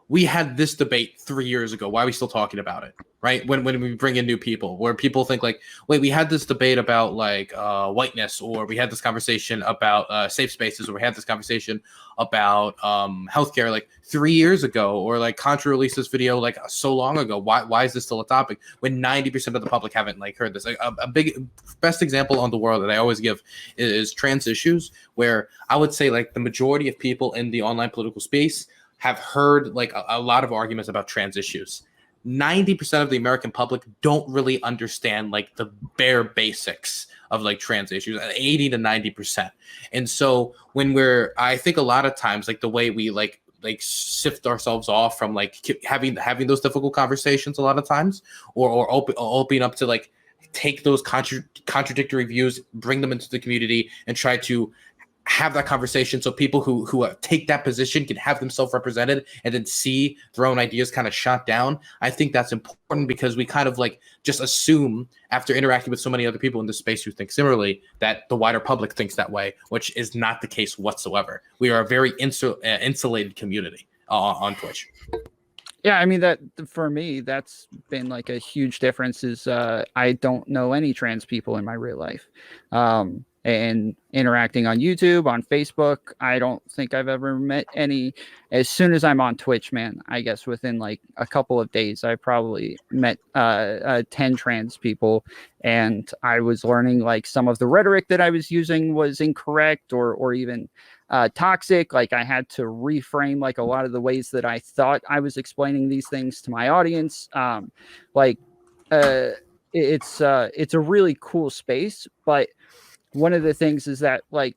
we had this debate 3 years ago. Why are we still talking about it? Right? When we bring in new people, where people think like, wait, we had this debate about like whiteness, or we had this conversation about safe spaces, or we had this conversation about healthcare like 3 years ago, or like Contra released this video like so long ago. Why is this still a topic when 90% of the public haven't like heard this? Like, a big best example on the world that I always give is trans issues, where I would say like the majority of people in the online political space have heard like a lot of arguments about trans issues. 90% of the American public don't really understand like the bare basics of like trans issues, 80 to 90%. And so when I think a lot of times like the way we like sift ourselves off from like having those difficult conversations a lot of times, or open up to like take those contradictory views, bring them into the community, and try to have that conversation so people who take that position can have themselves represented and then see their own ideas kind of shot down. I think that's important because we kind of like just assume after interacting with so many other people in this space who think similarly that the wider public thinks that way, which is not the case whatsoever. We are a very insulated community on Twitch. Yeah, I mean, that for me, that's been like a huge difference is I don't know any trans people in my real life. And interacting on YouTube, on Facebook, I don't think I've ever met any. As soon as I'm on Twitch, man, I guess within like a couple of days, I probably met 10 trans people, and I was learning like some of the rhetoric that I was using was incorrect or even toxic. Like I had to reframe like a lot of the ways that I thought I was explaining these things to my audience. It's a really cool space, but one of the things is that like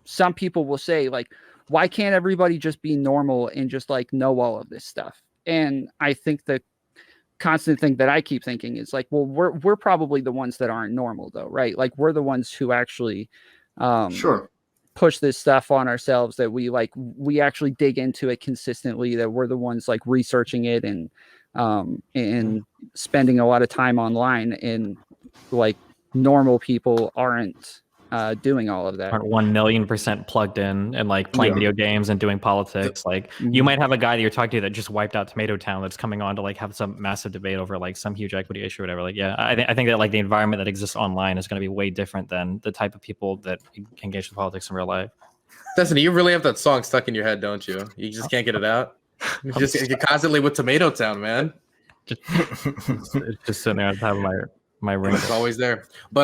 some people will say like, why can't everybody just be normal and just like know all of this stuff? And I think the constant thing that I keep thinking is like, well, we're probably the ones that aren't normal though, right? Like we're the ones who actually push this stuff on ourselves, that we actually dig into it consistently, that we're the ones like researching it and spending a lot of time online, and like normal people aren't doing all of that. Aren't 1,000,000% plugged in and like playing video games and doing politics. Like you might have a guy that you're talking to that just wiped out Tomato Town that's coming on to like have some massive debate over like some huge equity issue or whatever. Like, yeah, I think that like the environment that exists online is going to be way different than the type of people that engage with politics in real life. Destiny, you really have that song stuck in your head, don't you? You just can't get it out. You're constantly with Tomato Town, man. It's just sitting there on top of my wrinkle. It's always there, but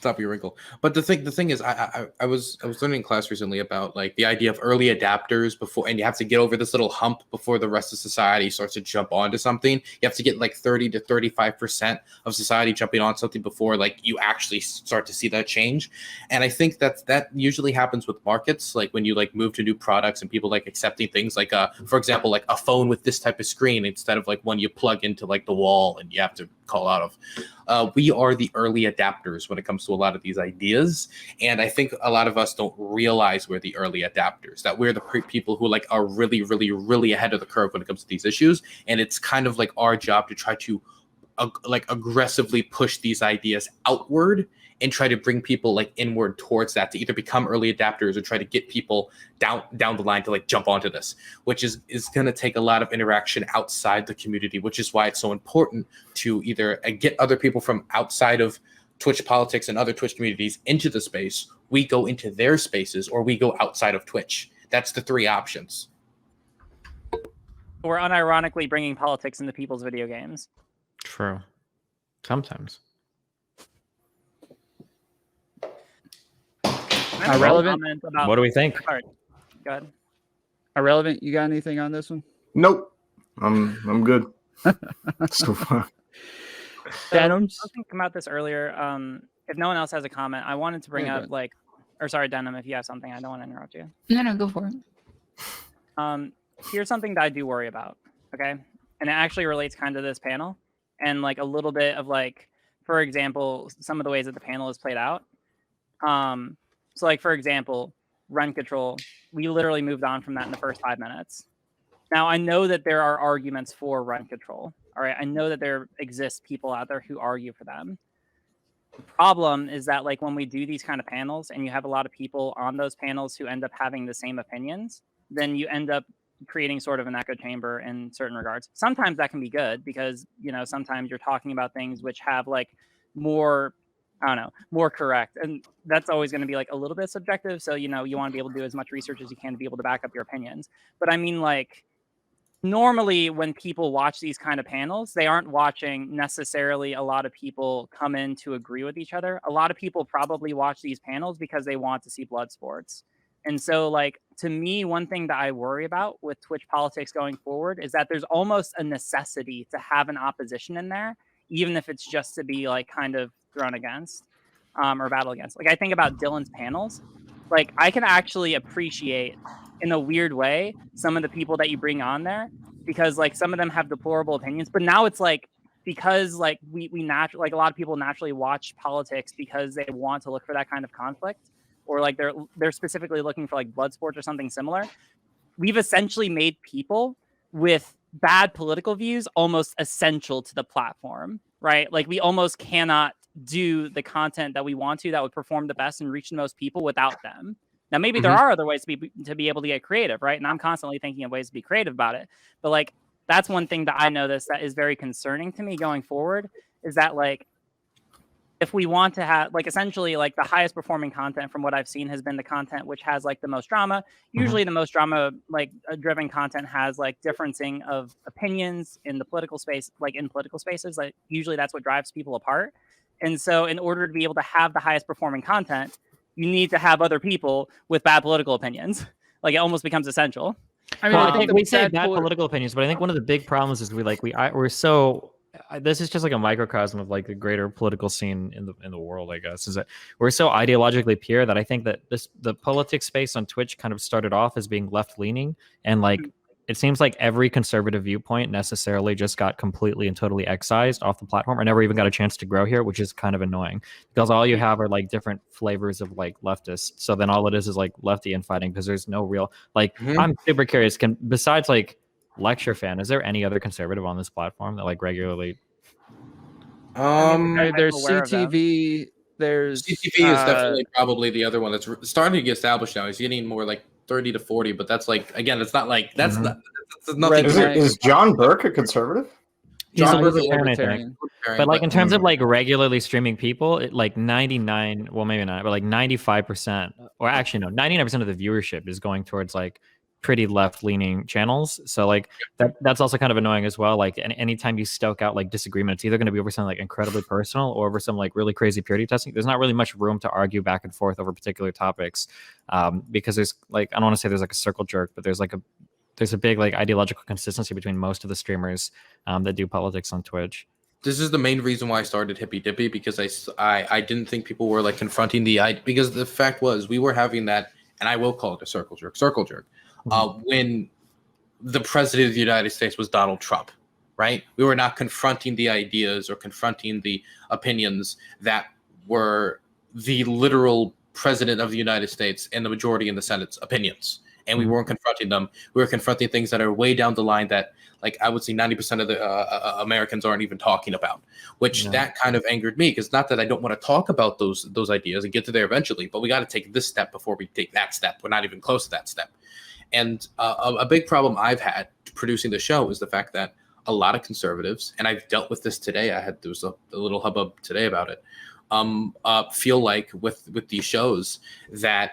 top of your wrinkle. But the thing is, I was learning in class recently about like the idea of early adapters before, and you have to get over this little hump before the rest of society starts to jump onto something. You have to get like 30 to 35% of society jumping on something before like you actually start to see that change. And I think that usually happens with markets, like when you like move to new products and people like accepting things like for example, like a phone with this type of screen instead of like one you plug into like the wall and you have to call out of. We are the early adapters when it comes to a lot of these ideas. And I think a lot of us don't realize we're the early adapters, that we're the people who like are really, really, really ahead of the curve when it comes to these issues. And it's kind of like our job to try to like aggressively push these ideas outward and try to bring people like inward towards that, to either become early adapters or try to get people down the line to like jump onto this, which is going to take a lot of interaction outside the community, which is why it's so important to either get other people from outside of Twitch politics and other Twitch communities into the space, we go into their spaces, or we go outside of Twitch. That's the three options. We're unironically bringing politics into people's video games. True. Sometimes. Ahrelevant. What do we think? All right, go ahead. Ahrelevant, you got anything on this one? Nope. I'm good. So far. Denims? I was thinking about this earlier. If no one else has a comment, I wanted to bring up sorry, Denim, if you have something, I don't want to interrupt you. No, go for it. Here's something that I do worry about, okay? And it actually relates kind of to this panel and like a little bit of like, for example, some of the ways that the panel is played out. So like, for example, rent control, we literally moved on from that in the first 5 minutes. Now, I know that there are arguments for rent control. All right. I know that there exist people out there who argue for them. The problem is that like when we do these kind of panels and you have a lot of people on those panels who end up having the same opinions, then you end up creating sort of an echo chamber in certain regards. Sometimes that can be good because, you know, sometimes you're talking about things which have like more, I don't know, more correct. And that's always going to be like a little bit subjective. So, you know, you want to be able to do as much research as you can to be able to back up your opinions. But I mean, like, normally when people watch these kind of panels, they aren't watching necessarily a lot of people come in to agree with each other. A lot of people probably watch these panels because they want to see blood sports. And so, like, to me, one thing that I worry about with Twitch politics going forward is that there's almost a necessity to have an opposition in there, even if it's just to be like kind of thrown against or battle against. Like, I think about Dylan's panels. Like, I can actually appreciate in a weird way some of the people that you bring on there, because like some of them have deplorable opinions, but now it's like because like we naturally, like a lot of people naturally watch politics because they want to look for that kind of conflict, or like they're specifically looking for like blood sports or something similar. We've essentially made people with bad political views almost essential to the platform, right? Like we almost cannot do the content that we want to that would perform the best and reach the most people without them. Now, maybe there are other ways to be able to get creative, right? And I'm constantly thinking of ways to be creative about it. But like, that's one thing that I noticed that is very concerning to me going forward, is that like, if we want to have like essentially like the highest performing content from what I've seen has been the content which has like the most drama. Usually the most drama like driven content has like differencing of opinions in the political space, like in political spaces. Like usually that's what drives people apart. And so in order to be able to have the highest performing content, you need to have other people with bad political opinions. Like it almost becomes essential. I mean, Well, I I think think we say bad bad political opinions, but I think one of the big problems is we're so. This is just like a microcosm of like the greater political scene in the world, I guess, is that we're so ideologically pure that I think that the politics space on Twitch kind of started off as being left leaning, and like it seems like every conservative viewpoint necessarily just got completely and totally excised off the platform or never even got a chance to grow here, which is kind of annoying because all you have are like different flavors of like leftists. So then all it is like lefty infighting because there's no real like. I'm super curious. Besides like Lecture Fan, is there any other conservative on this platform that like regularly? there's aware of them. CTV. There's CTV is definitely probably the other one that's starting to get established now. He's getting more like 30 to 40, but that's like again, it's not like that's not that's nothing. Is John Burke a conservative? He's John a Burke is libertarian, I think. libertarian, But like in terms of like regularly streaming people, like 99, well maybe not, but like 95%, or actually no, 99% of the viewership is going towards like pretty left-leaning channels. So like that's also kind of annoying as well. Like anytime you stoke out like disagreement, it's either going to be over something like incredibly personal or over some like really crazy purity testing. There's not really much room to argue back and forth over particular topics, because there's like, I don't want to say there's like a circle jerk, but there's a big like ideological consistency between most of the streamers that do politics on Twitch. This is the main reason why I started Hippy Dippy, because I didn't think people were like confronting because the fact was we were having that, and I will call it a circle jerk, when the president of the United States was Donald Trump, right? We were not confronting the ideas or confronting the opinions that were the literal president of the United States and the majority in the Senate's opinions. And we weren't confronting them. We were confronting things that are way down the line that, like, I would say 90% of the Americans aren't even talking about, which that kind of angered me, because not that I don't want to talk about those ideas and get to there eventually, but we got to take this step before we take that step. We're not even close to that step. And a big problem I've had producing the show is the fact that a lot of conservatives, and I've dealt with this today, there was a little hubbub today about it, feel like with these shows that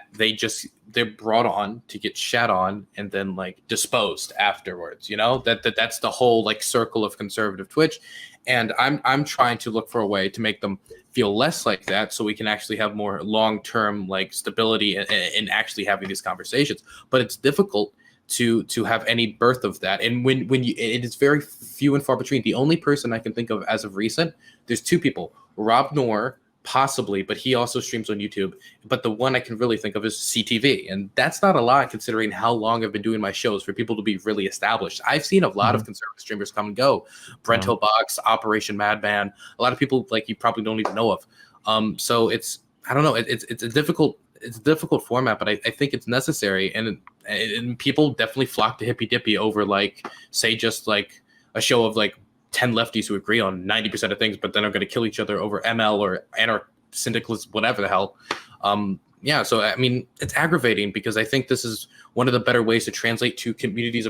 they're brought on to get shat on and then like disposed afterwards, you know, that's the whole like circle of conservative Twitch. And I'm trying to look for a way to make them feel less like that, so we can actually have more long-term like stability in actually having these conversations. But it's difficult to have any birth of that, and when it is very few and far between. The only person I can think of as of recent, there's two people, Rob Noor, possibly, but he also streams on YouTube. But the one I can really think of is CTV, and that's not a lot considering how long I've been doing my shows for people to be really established. I've seen a lot of conservative streamers come and go. Brent Hillbox, Operation Madman, a lot of people like you probably don't even know of. So it's, I don't know, it's a difficult format, but I think it's necessary, and people definitely flock to Hippy Dippy over like, say, just like a show of like 10 lefties who agree on 90% of things, but then are going to kill each other over ML or syndicalism, whatever the hell. So I mean, it's aggravating, because I think this is one of the better ways to translate to communities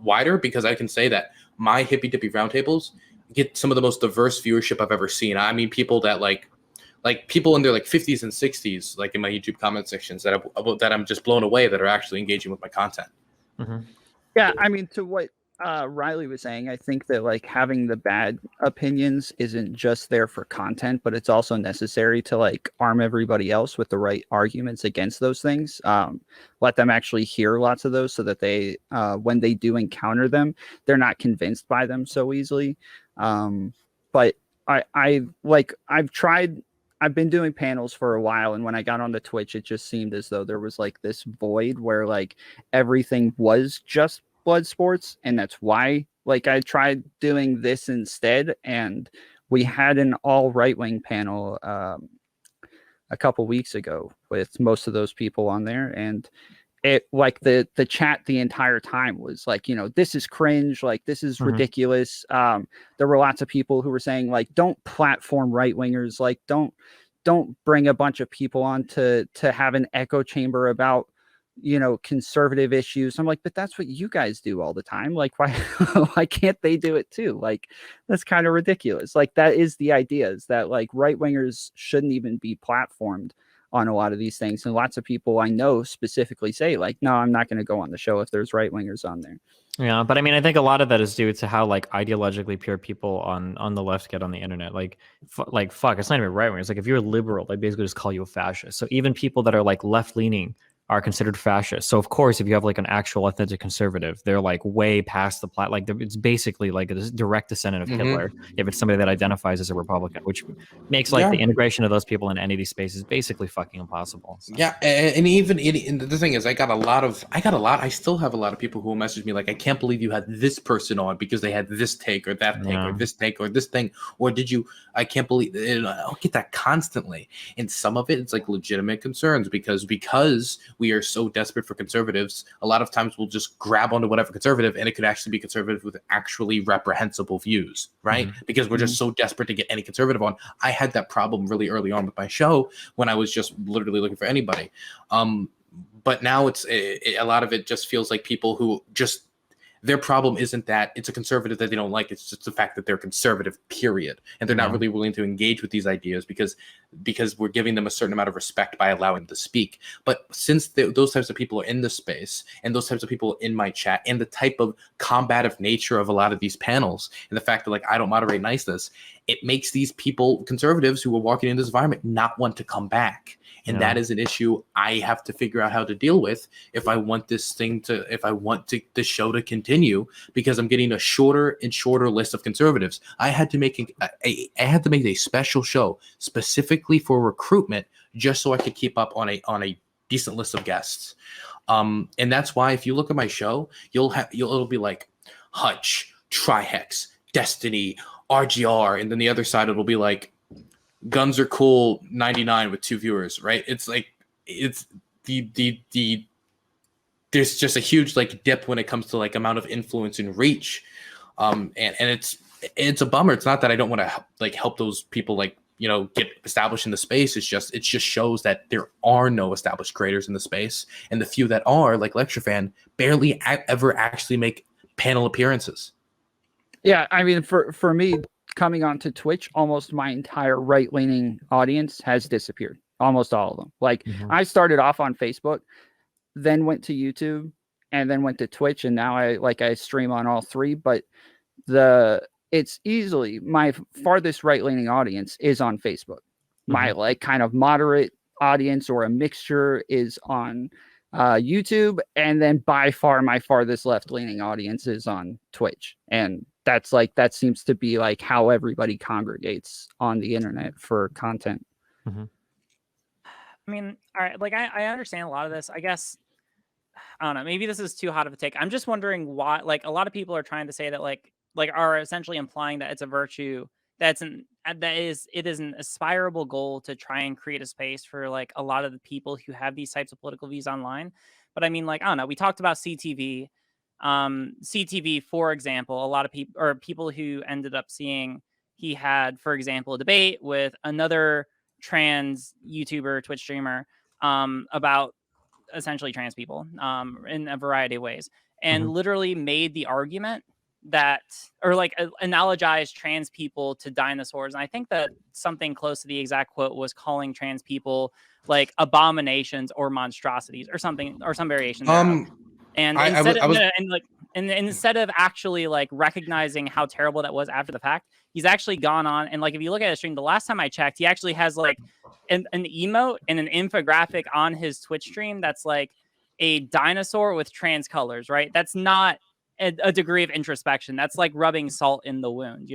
wider, because I can say that my Hippy Dippy roundtables get some of the most diverse viewership I've ever seen. I mean, people that like people in their like 50s and 60s, like in my YouTube comment sections, that I'm just blown away that are actually engaging with my content. Yeah, I mean, to what Riley was saying, I think that like having the bad opinions isn't just there for content, but it's also necessary to like arm everybody else with the right arguments against those things. Let them actually hear lots of those, so that they when they do encounter them, they're not convinced by them so easily. But I've been doing panels for a while, and when I got on the Twitch, it just seemed as though there was like this void where like everything was just blood sports, and that's why Like I tried doing this instead, and we had an all right-wing panel a couple weeks ago with most of those people on there, and it like the chat the entire time was like, this is cringe, like this is ridiculous. There were lots of people who were saying like, don't platform right-wingers, like don't bring a bunch of people on to have an echo chamber about conservative issues. I'm like, but that's what you guys do all the time. Like, why can't they do it too? Like, that's kind of ridiculous. Like, that is the idea, is that like right-wingers shouldn't even be platformed on a lot of these things. And lots of people I know specifically say like, no, I'm not going to go on the show if there's right-wingers on there. Yeah, but I mean, I think a lot of that is due to how like ideologically pure people on the left get on the internet. Like, fuck, it's not even right wing. It's like if you're a liberal, they basically just call you a fascist. So even people that are like left leaning are considered fascist. So of course, if you have like an actual authentic conservative, they're like way past the plot. Like it's basically like a direct descendant of Hitler. If it's somebody that identifies as a Republican, which makes like the integration of those people in any of these spaces basically fucking impossible. So. Yeah, and even and the thing is, I still have a lot of people who will message me like, I can't believe you had this person on because they had this take or that take or this take or this thing, or I can't believe, I'll get that constantly. And some of it's like legitimate concerns because we are so desperate for conservatives. A lot of times we'll just grab onto whatever conservative, and it could actually be conservative with actually reprehensible views, right? Because we're just so desperate to get any conservative on. I had that problem really early on with my show when I was just literally looking for anybody. But now a lot of it just feels like people who just, their problem isn't that it's a conservative that they don't like. It's just the fact that they're conservative, period. And they're not really willing to engage with these ideas because we're giving them a certain amount of respect by allowing them to speak. But since those types of people are in the space and those types of people in my chat and the type of combative nature of a lot of these panels and the fact that like I don't moderate niceness, it makes these people, conservatives who are walking in this environment, not want to come back. And that is an issue I have to figure out how to deal with if I want the show to continue, because I'm getting a shorter and shorter list of conservatives. I had to make a special show specifically for recruitment just so I could keep up on a decent list of guests. And that's why if you look at my show, it'll be like Hutch, Trihex, Destiny, RGR, and then the other side it'll be like Guns Are Cool 99 with 2 viewers, right? It's like it's the there's just a huge like dip when it comes to like amount of influence and reach, and it's a bummer. It's not that I don't want to like help those people like get established in the space. It just shows that there are no established creators in the space, and the few that are, like Lecture Fan, barely ever actually make panel appearances. Yeah, I mean, for me, coming onto Twitch, almost my entire right-leaning audience has disappeared. Almost all of them. Like I started off on Facebook, then went to YouTube, and then went to Twitch, and now I stream on all three. But it's easily my farthest right-leaning audience is on Facebook. My like kind of moderate audience or a mixture is on YouTube, and then by far my farthest left-leaning audience is on Twitch. And that seems to be like how everybody congregates on the internet for content. I mean, all right, like I understand a lot of this. I guess I don't know, maybe this is too hot of a take. I'm just wondering why, like, a lot of people are trying to say that like are essentially implying that it's a virtue, it is an aspirable goal to try and create a space for like a lot of the people who have these types of political views online. But I mean, like, I don't know, we talked about CTV. CTV, for example, a lot of people who ended up seeing, he had, for example, a debate with another trans YouTuber, Twitch streamer, about essentially trans people in a variety of ways, and literally made the argument that, or like analogized trans people to dinosaurs. And I think that something close to the exact quote was calling trans people like abominations or monstrosities or something, or some variation thereof. And instead of actually like recognizing how terrible that was after the fact, he's actually gone on and like, if you look at his stream, the last time I checked, he actually has like an emote and an infographic on his Twitch stream that's like a dinosaur with trans colors, right? That's not a degree of introspection. That's like rubbing salt in the wound,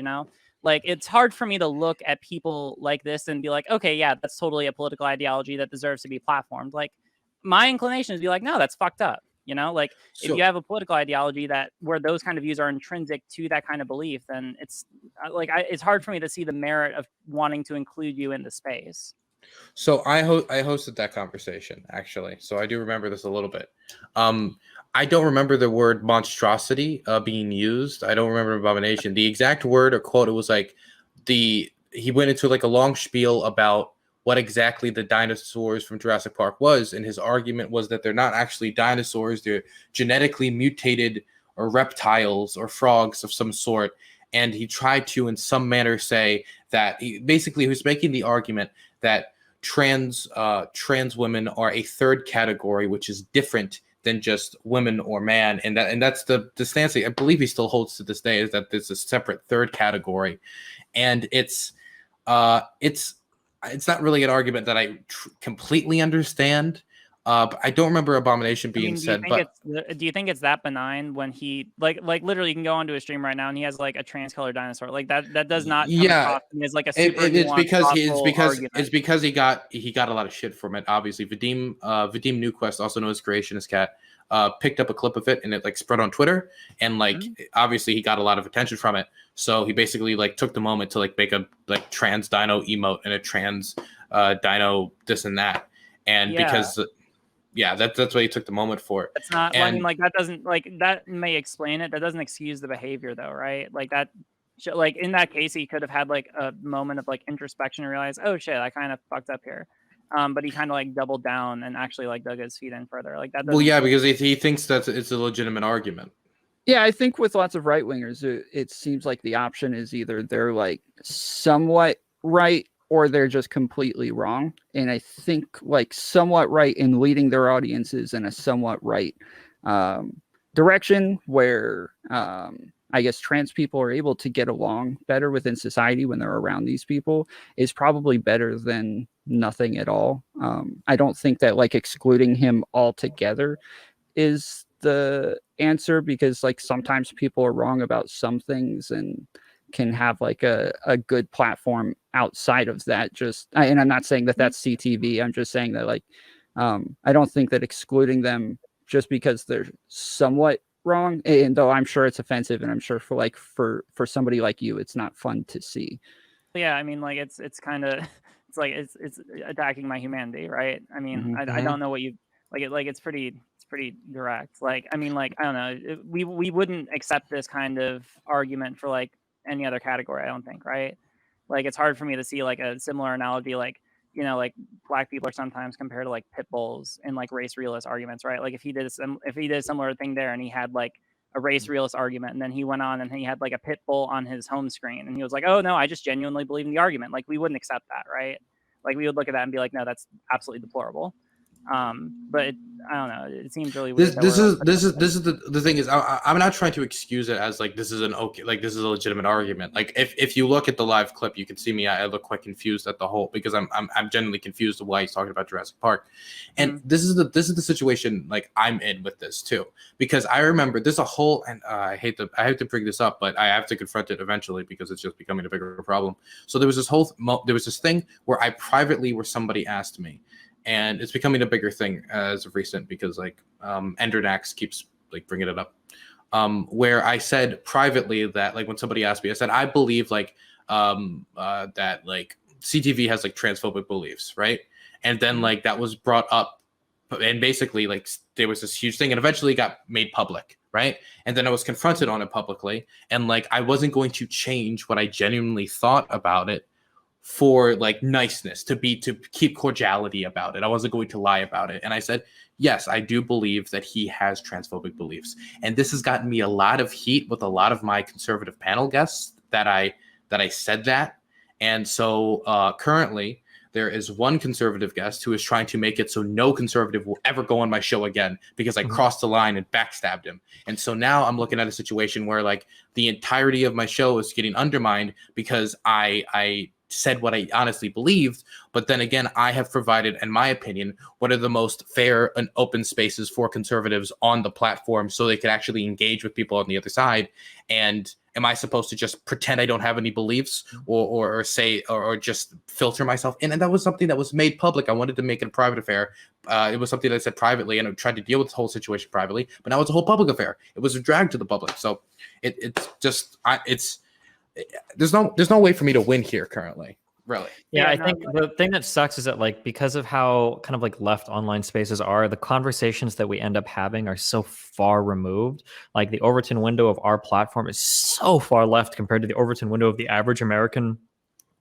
Like, it's hard for me to look at people like this and be like, okay, yeah, that's totally a political ideology that deserves to be platformed. Like, my inclination is to be like, no, that's fucked up. You know, like if you have a political ideology that where those kind of views are intrinsic to that kind of belief, then it's like it's hard for me to see the merit of wanting to include you in the space. So I hosted that conversation, actually. So I do remember this a little bit. I don't remember the word monstrosity being used. I don't remember abomination. The exact word or quote, it was like he went into like a long spiel about what exactly the dinosaurs from Jurassic Park was, and his argument was that they're not actually dinosaurs. They're genetically mutated or reptiles or frogs of some sort. And he tried to, in some manner, say that he was making the argument that trans women are a third category, which is different than just women or man, and that's the stance I believe he still holds to this day, is that there's a separate third category, and it's not really an argument that I completely understand. But I don't remember abomination being said. But do you think it's that benign when he like literally you can go onto a stream right now and he has like a trans-colored dinosaur like that does not come across as like a super it's because he got a lot of shit from it. Obviously, Vadim Newquest, also known as Creationist Cat, picked up a clip of it and it like spread on Twitter, and like obviously he got a lot of attention from it. So he basically like took the moment to like make a like trans dino emote and a trans dino this and that, and because. Yeah, that's what he took the moment for. It's not. I mean, like that doesn't like that may explain it. That doesn't excuse the behavior, though, right? Like that, like in that case, he could have had like a moment of like introspection and realized, oh shit, I kind of fucked up here. But he kind of like doubled down and actually like dug his feet in further. Like that. Well, yeah, because he thinks that it's a legitimate argument. Yeah, I think with lots of right wingers, it seems like the option is either they're like somewhat right or they're just completely wrong. And I think like somewhat right in leading their audiences in a somewhat right direction where I guess trans people are able to get along better within society when they're around these people is probably better than nothing at all. I don't think that like excluding him altogether is the answer, because like sometimes people are wrong about some things and can have like a good platform outside of that. And I'm not saying that that's CTV. I'm just saying that like I don't think that excluding them just because they're somewhat wrong, and though I'm sure it's offensive, and I'm sure for somebody like you it's not fun to see. Yeah, I mean, like it's kind of it's attacking my humanity, right? I mean, I don't know what you like it's pretty direct. Like I mean, like I don't know, we wouldn't accept this kind of argument for like any other category, I don't think, right? Like it's hard for me to see like a similar analogy, like, you know, like black people are sometimes compared to like pit bulls in like race realist arguments, right? Like if he did a similar thing there and he had like a race realist argument and then he went on and he had like a pit bull on his home screen and he was like, oh no, I just genuinely believe in the argument, like we wouldn't accept that, right? Like we would look at that and be like, no, that's absolutely deplorable. But I don't know. It seems really weird. This is the thing is I'm not trying to excuse it as like this is this is a legitimate argument. Like if you look at the live clip, you can see me. I look quite confused at the whole, because I'm genuinely confused of why he's talking about Jurassic Park, and this is the situation like I'm in with this too, because I remember there's a whole, and I have to bring this up, but I have to confront it eventually because it's just becoming a bigger problem. So there was this thing where somebody asked me. And it's becoming a bigger thing as of recent because like Endernax keeps like bringing it up, where I said privately that like when somebody asked me, I said I believe like that like CTV has like transphobic beliefs, right? And then like that was brought up, and basically like there was this huge thing, and eventually got made public, right? And then I was confronted on it publicly, and like I wasn't going to change what I genuinely thought about it for like niceness, to keep cordiality about it. I wasn't going to lie about it. And I said, yes, I do believe that he has transphobic beliefs. And this has gotten me a lot of heat with a lot of my conservative panel guests that I said that. And so currently there is one conservative guest who is trying to make it so no conservative will ever go on my show again because I crossed the line and backstabbed him. And so now I'm looking at a situation where like the entirety of my show is getting undermined because I said what I honestly believed. But then again, I have provided, in my opinion, what are the most fair and open spaces for conservatives on the platform so they could actually engage with people on the other side. And am I supposed to just pretend I don't have any beliefs or say or just filter myself in? And that was something that was made public. I wanted to make it a private affair. It was something that I said privately, and I tried to deal with the whole situation privately. But now it's a whole public affair. It was a drag to the public. So there's no way for me to win here currently. Really. Yeah, I think the thing that sucks is that, like, because of how kind of like left online spaces are, the conversations that we end up having are so far removed. Like, the Overton window of our platform is so far left compared to the Overton window of the average American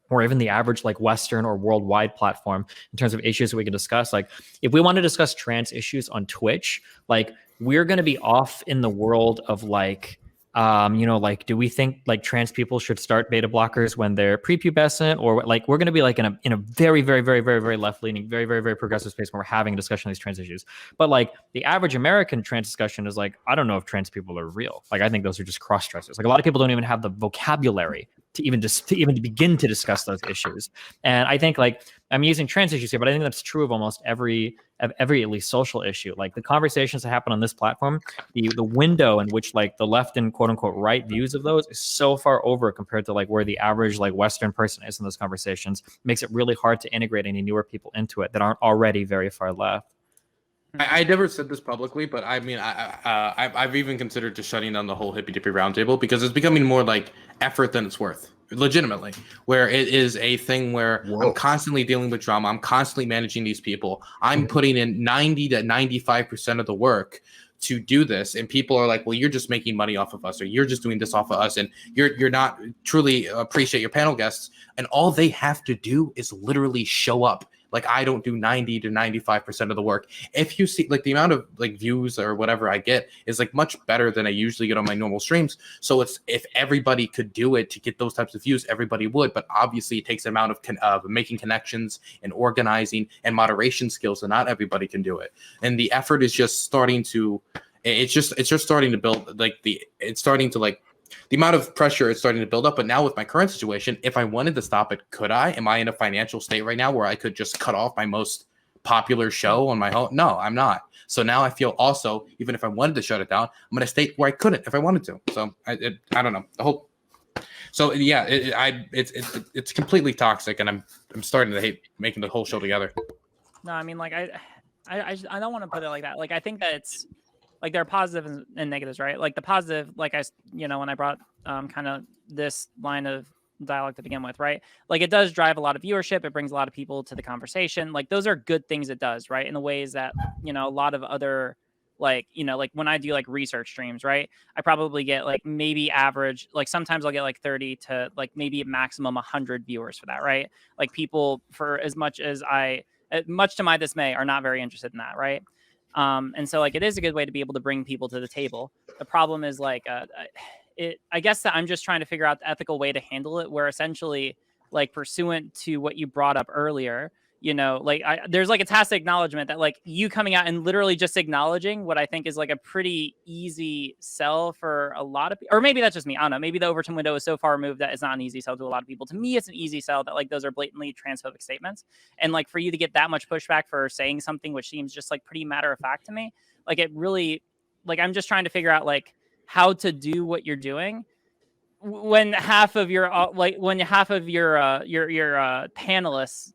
or even the average like Western or worldwide platform in terms of issues that we can discuss. Like, if we want to discuss trans issues on Twitch, like, we're going to be off in the world of like, like, do we think like trans people should start beta blockers when they're prepubescent, or like we're going to be like in a very, very, very, very, very left leaning, very, very, very progressive space when we're having a discussion on these trans issues. But like the average American trans discussion is like, I don't know if trans people are real. Like, I think those are just cross dressers. Like, a lot of people don't even have the vocabulary to even begin to discuss those issues. And I think, like, I'm using trans issues here, but I think that's true of almost every at least social issue. Like, the conversations that happen on this platform, the window in which like the left and quote unquote right views of those is so far over compared to like where the average like Western person is in those conversations. It makes it really hard to integrate any newer people into it that aren't already very far left. I never said this publicly, but I mean, I've even considered just shutting down the whole hippy dippy roundtable because it's becoming more like effort than it's worth, legitimately, where it is a thing where I'm constantly dealing with drama. I'm constantly managing these people. I'm putting in 90 to 95% of the work to do this. And people are like, well, you're just making money off of us, or you're just doing this off of us. And you're not truly appreciate your panel guests. And all they have to do is literally show up. Like, I don't do 90 to 95% of the work. If you see, like, the amount of like views or whatever I get is like much better than I usually get on my normal streams. So it's, if everybody could do it to get those types of views, everybody would. But obviously it takes an amount of making connections and organizing and moderation skills, and not everybody can do it. And the effort is just starting to, it's just starting to build, like, it's starting to, like, the amount of pressure is starting to build up. But now with my current situation, if I wanted to stop it, could I? Am I in a financial state right now where I could just cut off my most popular show on my home? No, I'm not. So now I feel also, even if I wanted to shut it down, I'm in a state where I couldn't if I wanted to. So I don't know. So yeah, it's completely toxic, and I'm starting to hate making the whole show together. No, I mean, like, I don't want to put it like that. Like, I think that it's like there are positives and negatives, right? Like, the positive, like, when I brought kind of this line of dialogue to begin with, right? Like, it does drive a lot of viewership. It brings a lot of people to the conversation. Like, those are good things it does, right? In the ways that, a lot of other, like, like when I do like research streams, right? I probably get like maybe average, like sometimes I'll get like 30 to like maybe maximum 100 viewers for that, right? Like, people, for as much to my dismay, are not very interested in that, right? And so, like, it is a good way to be able to bring people to the table. The problem is, like, I guess that I'm just trying to figure out the ethical way to handle it, where essentially, like, pursuant to what you brought up earlier, like, there's like a tacit acknowledgement that, like, you coming out and literally just acknowledging what I think is like a pretty easy sell for a lot of people, or maybe that's just me. I don't know. Maybe the Overton window is so far removed that it's not an easy sell to a lot of people. To me, it's an easy sell that, like, those are blatantly transphobic statements. And, like, for you to get that much pushback for saying something which seems just like pretty matter of fact to me, like, it really, like, I'm just trying to figure out like how to do what you're doing when half of your panelists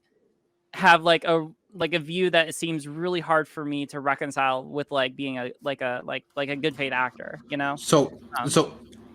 have like a view that it seems really hard for me to reconcile with, like, being a good faith actor, So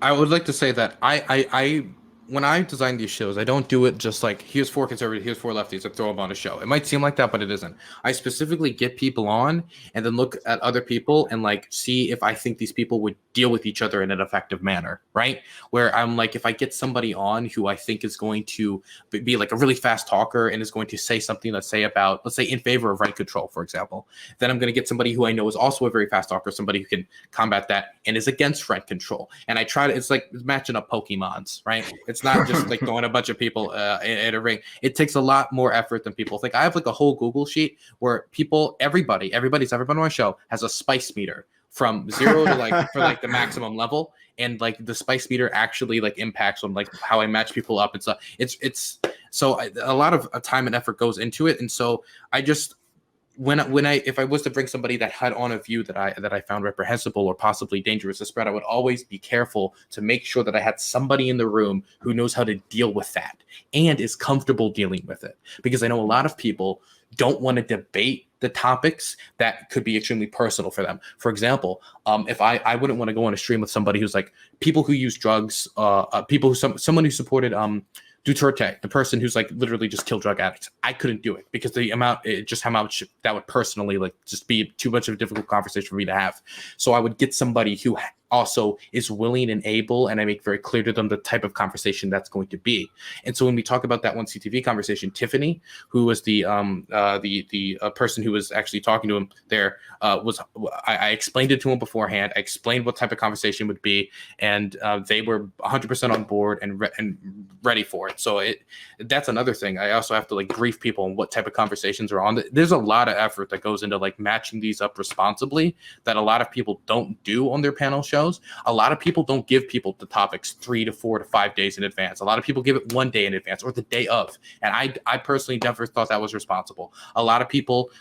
I would like to say that I when I design these shows, I don't do it just like, here's 4 conservatives, here's 4 lefties, and throw them on a show. It might seem like that, but it isn't. I specifically get people on and then look at other people and, like, see if I think these people would deal with each other in an effective manner, right? Where I'm like, if I get somebody on who I think is going to be like a really fast talker and is going to say something, let's say in favor of rent control, for example, then I'm going to get somebody who I know is also a very fast talker, somebody who can combat that and is against rent control. And I try to, it's like matching up Pokemons, right? It's not just like throwing a bunch of people in a ring. It takes a lot more effort than people think. I have like a whole Google sheet where everybody's ever been on my show has a spice meter. from 0 to like for like the maximum level, and like the spice meter actually like impacts on like how I match people up and stuff. It's so a lot of time and effort goes into it, and so I just if I was to bring somebody that had on a view that I found reprehensible or possibly dangerous to spread, I would always be careful to make sure that I had somebody in the room who knows how to deal with that and is comfortable dealing with it. Because I know a lot of people don't want to debate the topics that could be extremely personal for them. For example, if I wouldn't want to go on a stream with somebody who's like people who use drugs, people someone who supported Duterte, the person who's like literally just killed drug addicts. I couldn't do it because just how much that would personally like just be too much of a difficult conversation for me to have. So I would get somebody who also is willing and able, and I make very clear to them the type of conversation that's going to be. And so when we talk about that one CTV conversation, Tiffany, who was the person who was actually talking to him there, I explained it to him beforehand. I explained what type of conversation would be, and they were 100% on board and ready for it. So that's another thing. I also have to like brief people on what type of conversations are on. There's a lot of effort that goes into like matching these up responsibly that a lot of people don't do on their panel shows. A lot of people don't give people the topics 3 to 4 to 5 days in advance. A lot of people give it 1 day in advance or the day of. And I personally never thought that was responsible. A lot of people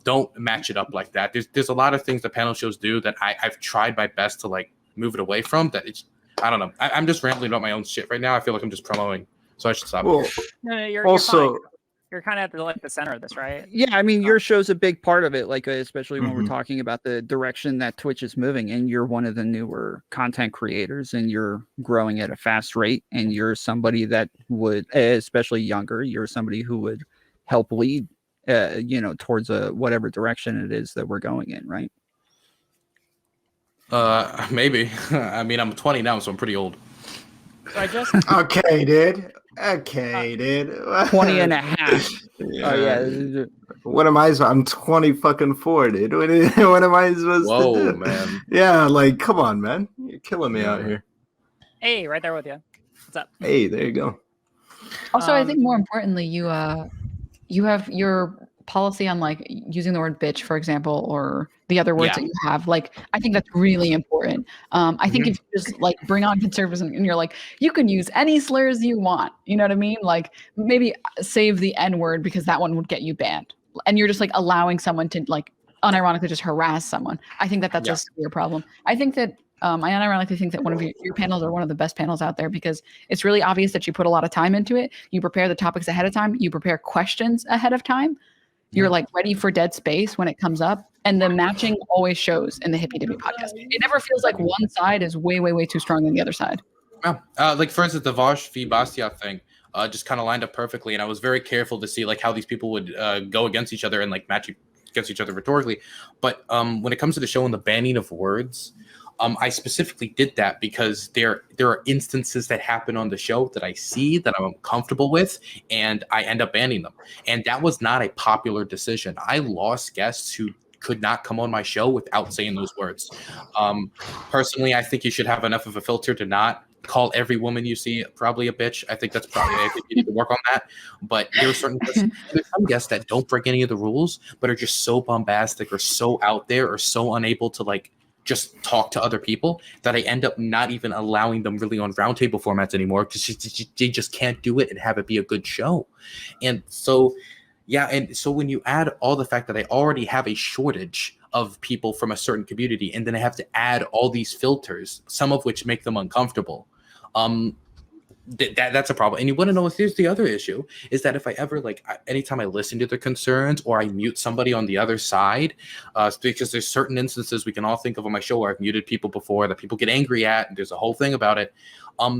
don't match it up like that. There's a lot of things that panel shows do that I've tried my best to like move it away from. That I don't know. I'm just rambling about my own shit right now. I feel like I'm just promoting. So I should stop. Well, No, you're also, fine. You're kind of at the center of this, right? Yeah, I mean, your show's a big part of it, like especially when we're talking about the direction that Twitch is moving, and you're one of the newer content creators, and you're growing at a fast rate, and you're somebody that would, especially younger, you're somebody who would help lead, towards whatever direction it is that we're going in, right? Maybe. I mean, I'm 20 now, so I'm pretty old. So I just okay, dude. Okay, dude. 20 and a half. Yeah. Oh yeah. What am I? I'm 20 fucking 4, dude. What am I supposed to do? Whoa, man. Yeah, like, come on, man. You're killing me out here. hey, right there with you. What's up? Hey, there you go. Also, I think more importantly, you have your policy on like using the word bitch, for example, or the other words that you have. Like, I think that's really important. I think if you just like bring on conservatism and you're like, you can use any slurs you want, you know what I mean? Like maybe save the N word because that one would get you banned. And you're just like allowing someone to like unironically just harass someone. I think that's a severe problem. I think that I unironically think that one of your panels are one of the best panels out there because it's really obvious that you put a lot of time into it. You prepare the topics ahead of time. You prepare questions ahead of time. You're like ready for dead space when it comes up. And the matching always shows in the Hippie Dippy podcast. It never feels like one side is way, way, way too strong than the other side. Yeah. Like for instance, the Vosh v. Bastia thing just kind of lined up perfectly. And I was very careful to see like how these people would go against each other and like match against each other rhetorically. But when it comes to the show and the banning of words, I specifically did that because there are instances that happen on the show that I see that I'm uncomfortable with, and I end up banning them. And that was not a popular decision. I lost guests who could not come on my show without saying those words. Personally, I think you should have enough of a filter to not call every woman you see probably a bitch. I think you need to work on that. But there are some guests that don't break any of the rules, but are just so bombastic or so out there or so unable to like just talk to other people that I end up not even allowing them really on roundtable formats anymore because they just can't do it and have it be a good show. And so, and so when you add all the fact that I already have a shortage of people from a certain community, and then I have to add all these filters, some of which make them uncomfortable, that's a problem. And you want to know, here's the other issue, is that if I ever, like, anytime I listen to their concerns or I mute somebody on the other side, because there's certain instances we can all think of on my show where I've muted people before that people get angry at, and there's a whole thing about it.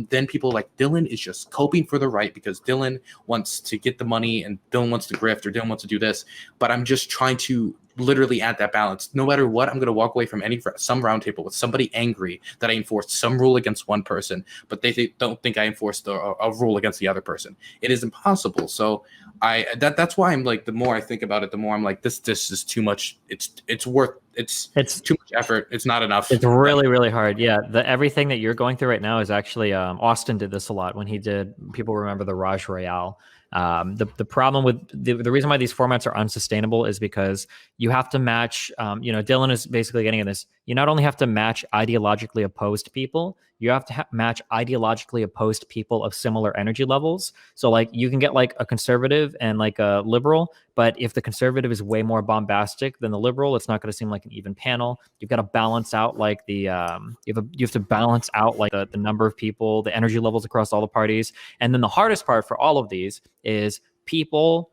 Then people like Dylan is just coping for the right because Dylan wants to get the money and Dylan wants to grift or Dylan wants to do this. But I'm just trying to literally add that balance. No matter what, I'm going to walk away from some roundtable with somebody angry that I enforced some rule against one person, but they don't think I enforced a rule against the other person. It is impossible. So that's why I'm like, the more I think about it, the more I'm like, this is too much. It's too much effort. It's not enough. It's really, really hard. Yeah. Everything that you're going through right now is actually, Austin did this a lot when he did, people remember the Raj Royale. The problem with the reason why these formats are unsustainable is because you have to match. Dylan is basically getting at this. You not only have to match ideologically opposed people, you have to match ideologically opposed people of similar energy levels. So like you can get like a conservative and like a liberal, but if the conservative is way more bombastic than the liberal, it's not going to seem like an even panel. You've got to balance out like you have to balance out like the number of people, the energy levels across all the parties. And then the hardest part for all of these is people,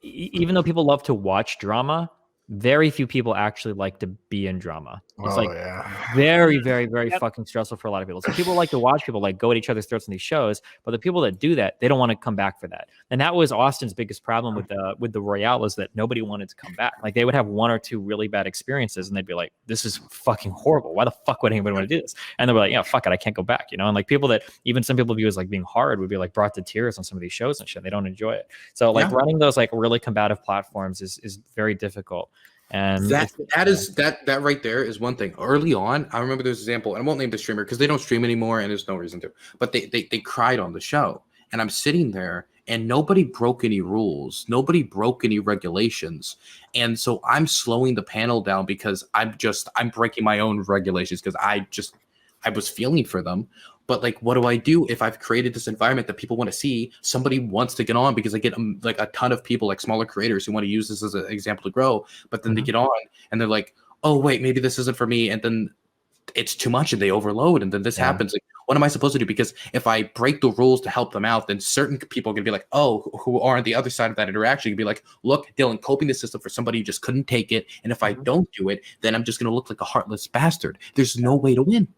even though people love to watch drama, very few people actually like to be in drama. It's very, very, very fucking stressful for a lot of people. So people like to watch people like go at each other's throats in these shows, but the people that do that, they don't want to come back for that. And that was Austin's biggest problem with the Royale, is that nobody wanted to come back. Like they would have one or two really bad experiences and they'd be like, this is fucking horrible. Why the fuck would anybody want to do this? And they'd be like, yeah, fuck it, I can't go back. And like people that even some people view as like being hard would be like brought to tears on some of these shows and shit. They don't enjoy it. So like running those like really combative platforms is very difficult. And that right there is one thing. Early on, I remember there's an example, and I won't name the streamer because they don't stream anymore and there's no reason to, but they cried on the show. And I'm sitting there and nobody broke any rules. Nobody broke any regulations. And so I'm slowing the panel down because I'm breaking my own regulations because I was feeling for them. But like, what do I do if I've created this environment that people want to see? Somebody wants to get on because I get like a ton of people, like smaller creators, who want to use this as an example to grow. But then they get on and they're like, oh wait, maybe this isn't for me. And then it's too much and they overload. And then this happens. Like, what am I supposed to do? Because if I break the rules to help them out, then certain people are going to be like, oh, who are on the other side of that interaction, can be like, look, Dylan, coping the system for somebody who just couldn't take it. And if I don't do it, then I'm just going to look like a heartless bastard. There's no way to win.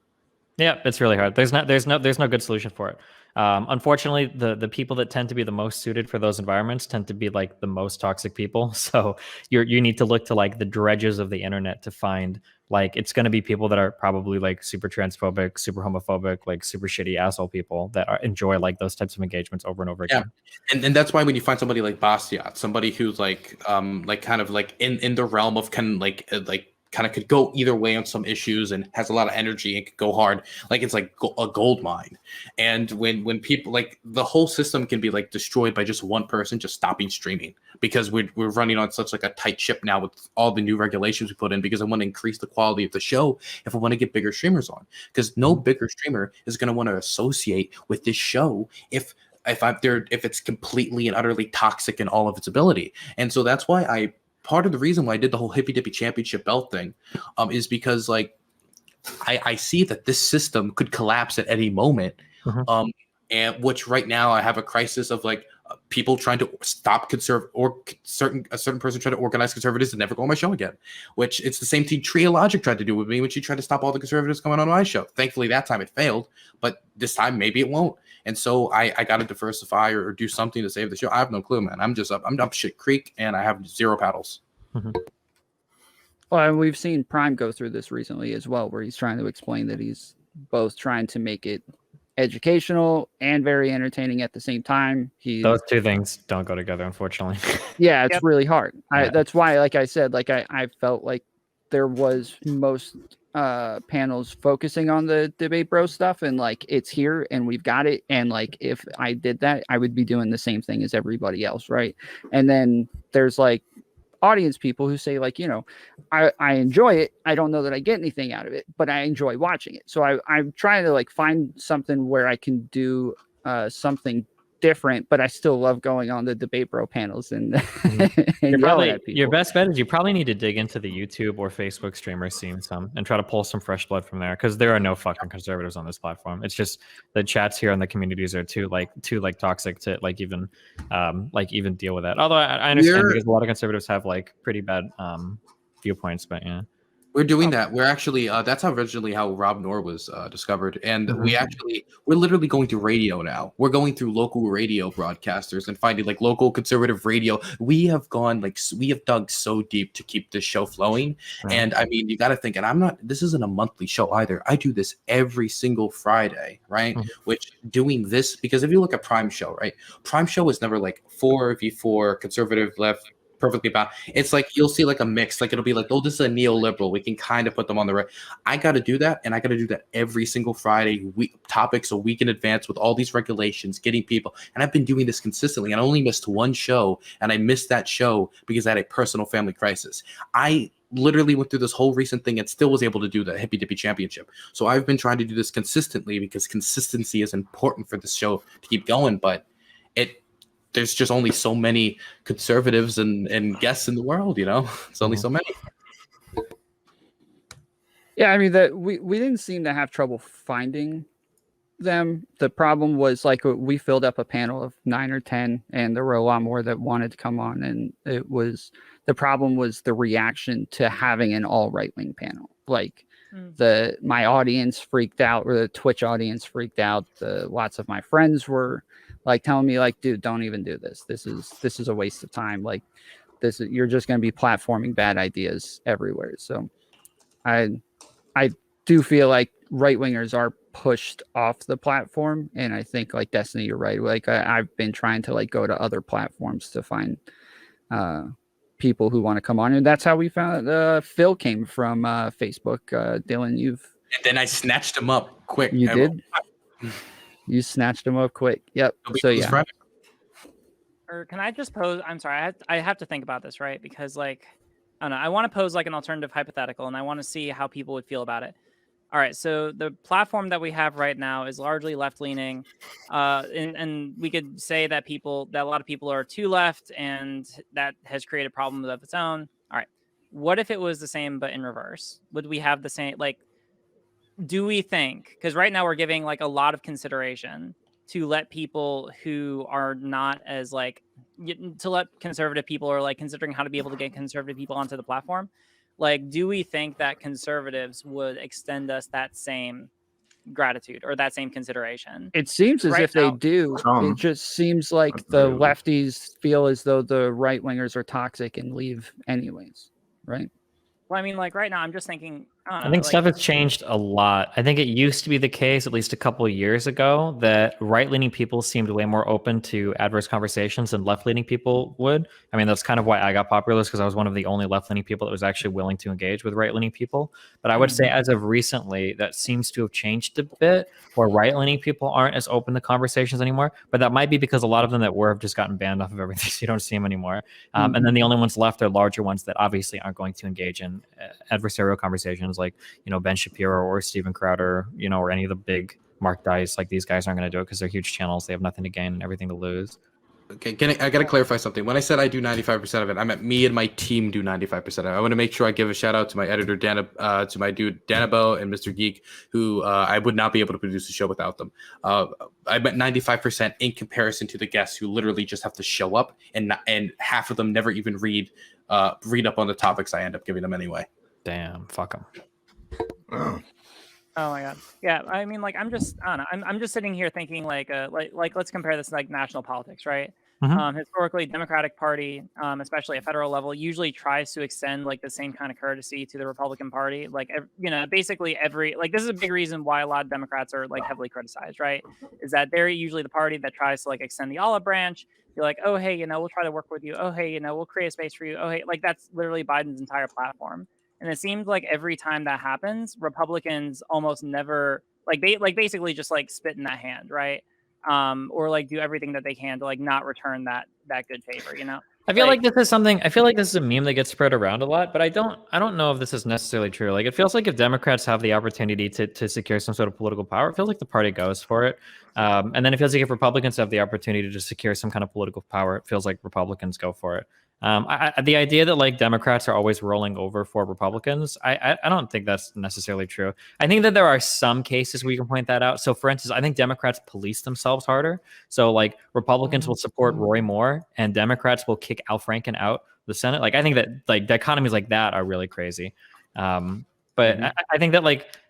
Yeah, it's really hard. There's no good solution for it. Unfortunately, the people that tend to be the most suited for those environments tend to be like the most toxic people. So you need to look to like the dredges of the internet to find like it's going to be people that are probably like super transphobic, super homophobic, like super shitty asshole people that enjoy like those types of engagements over and over again. And that's why when you find somebody like Bastiat, somebody who's like kind of like in the realm of kind of like kind of could go either way on some issues and has a lot of energy and could go hard, like it's like a gold mine. And when people like the whole system can be like destroyed by just one person just stopping streaming, because we're running on such like a tight ship now with all the new regulations we put in, because I want to increase the quality of the show if I want to get bigger streamers on, because no bigger streamer is going to want to associate with this show if it's completely and utterly toxic in all of its ability. And so that's why part of the reason why I did the whole Hippy Dippy Championship belt thing is because like I see that this system could collapse at any moment. And which right now I have a crisis of like people trying to stop a certain person trying to organize conservatives and never go on my show again, which it's the same thing Triologic tried to do with me when she tried to stop all the conservatives coming on my show. Thankfully that time it failed, but this time maybe it won't. And so I got to diversify or do something to save the show. I have no clue, man. I'm up shit creek and I have zero paddles. Well, and we've seen Prime go through this recently as well, where he's trying to explain that he's both trying to make it educational and very entertaining at the same time. Those two things don't go together, unfortunately. Yeah, it's really hard. That's why, like I said, like I felt like there was most panels focusing on the debate bro stuff, and like it's here and we've got it, and like if I did that I would be doing the same thing as everybody else, right? And then there's like audience people who say like, I enjoy it, I don't know that I get anything out of it, but I enjoy watching it. So I'm trying to like find something where I can do something different, but I still love going on the debate bro panels and, and yelling at people. Your best bet is you probably need to dig into the YouTube or Facebook streamer scene some and try to pull some fresh blood from there, because there are no fucking conservatives on this platform. It's just the chats here and the communities are too toxic to even deal with that. Although I understand because a lot of conservatives have like pretty bad viewpoints, but yeah. We're doing that. We're actually that's originally how Rob Noor was discovered, and we're literally going through radio now. We're going through local radio broadcasters and finding like local conservative radio. We have dug so deep to keep this show flowing, and I mean you got to think. And this isn't a monthly show either. I do this every single Friday, right? Which doing this, because if you look at Prime Show, right? Prime Show is never like 4v4 conservative left perfectly balanced. It's like you'll see like a mix. Like it'll be like, oh, this is a neoliberal. We can kind of put them on the right. I got to do that, and I got to do that every single Friday. Topics a week in advance with all these regulations, getting people. And I've been doing this consistently. And I only missed one show, and I missed that show because I had a personal family crisis. I literally went through this whole recent thing and still was able to do the Hippy Dippy Championship. So I've been trying to do this consistently because consistency is important for this show to keep going. But there's just only so many conservatives and guests in the world, you know? It's only so many. Yeah, I mean that we didn't seem to have trouble finding them. The problem was like we filled up a panel of 9 or 10, and there were a lot more that wanted to come on, and the problem was the reaction to having an all right-wing panel. Like my audience freaked out, or the Twitch audience freaked out. Lots of my friends were like telling me like, dude, don't even do this. This is a waste of time. Like you're just going to be platforming bad ideas everywhere. So I do feel like right wingers are pushed off the platform. And I think like Destiny, you're right. Like I've been trying to like go to other platforms to find people who want to come on. And that's how we found Phil came from Facebook. Dylan, And then I snatched him up quick. You did? You snatched him up quick. Yep. So yeah. Or can I just pose? I'm sorry. I have to think about this, right? Because like, I don't know. I want to pose like an alternative hypothetical, and I want to see how people would feel about it. All right. So the platform that we have right now is largely left leaning, and we could say that a lot of people are too left, and that has created problems of its own. All right. What if it was the same but in reverse? Would we have the same like? Do we think, because right now we're giving like a lot of consideration to let people who are not as like, to let conservative people or like considering how to be able to get conservative people onto the platform, like, do we think that conservatives would extend us that same gratitude or that same consideration? It seems as if they do. It just seems like the lefties feel as though the right wingers are toxic and leave anyways, right? Well, I mean, like right now, I'm just thinking. I think stuff has changed a lot. I think it used to be the case, at least a couple of years ago, that right-leaning people seemed way more open to adverse conversations than left-leaning people would. I mean, that's kind of why I got popular, because I was one of the only left-leaning people that was actually willing to engage with right-leaning people. But I would say as of recently, that seems to have changed a bit, where right-leaning people aren't as open to conversations anymore. But that might be because a lot of them that were have just gotten banned off of everything, so you don't see them anymore. And then the only ones left are larger ones that obviously aren't going to engage in adversarial conversations, like, you know, Ben Shapiro or Steven Crowder, you know, or any of the big Mark Dice. Like, these guys aren't going to do it because they're huge channels. They have nothing to gain and everything to lose. Okay, I got to clarify something. When I said I do 95% of it, I meant me and my team do 95% of it. I want to make sure I give a shout out to my editor, to my dude, Danabo and Mr. Geek, who I would not be able to produce the show without them. I meant 95% in comparison to the guests who literally just have to show up, and half of them never even read up on the topics I end up giving them anyway. Damn, fuck them. Oh my god. Yeah, I mean, like, I don't know. I'm just sitting here thinking like let's compare this to, like, national politics, right? Historically, Democratic Party, especially at federal level, usually tries to extend like the same kind of courtesy to the Republican Party. Like, you know, basically this is a big reason why a lot of Democrats are like heavily criticized, right? Is that they're usually the party that tries to like extend the olive branch. You're like, oh hey, you know, we'll try to work with you. Oh hey, you know, we'll create a space for you. Oh hey, like that's literally Biden's entire platform. And it seems like every time that happens, Republicans almost never basically just like spit in that hand, right? Or like do everything that they can to like not return that good favor, you know? I feel like this is a meme that gets spread around a lot, but I don't know if this is necessarily true. Like, it feels like if Democrats have the opportunity to secure some sort of political power, it feels like the party goes for it. And then it feels like if Republicans have the opportunity to secure some kind of political power, it feels like Republicans go for it. The idea that like Democrats are always rolling over for Republicans, I don't think that's necessarily true. I think that there are some cases where you can point that out. So for instance, I think Democrats police themselves harder. So like Republicans will support Roy Moore and Democrats will kick Al Franken out of the Senate. Like, I think that like dichotomies like that are really crazy. But Mhm. I think that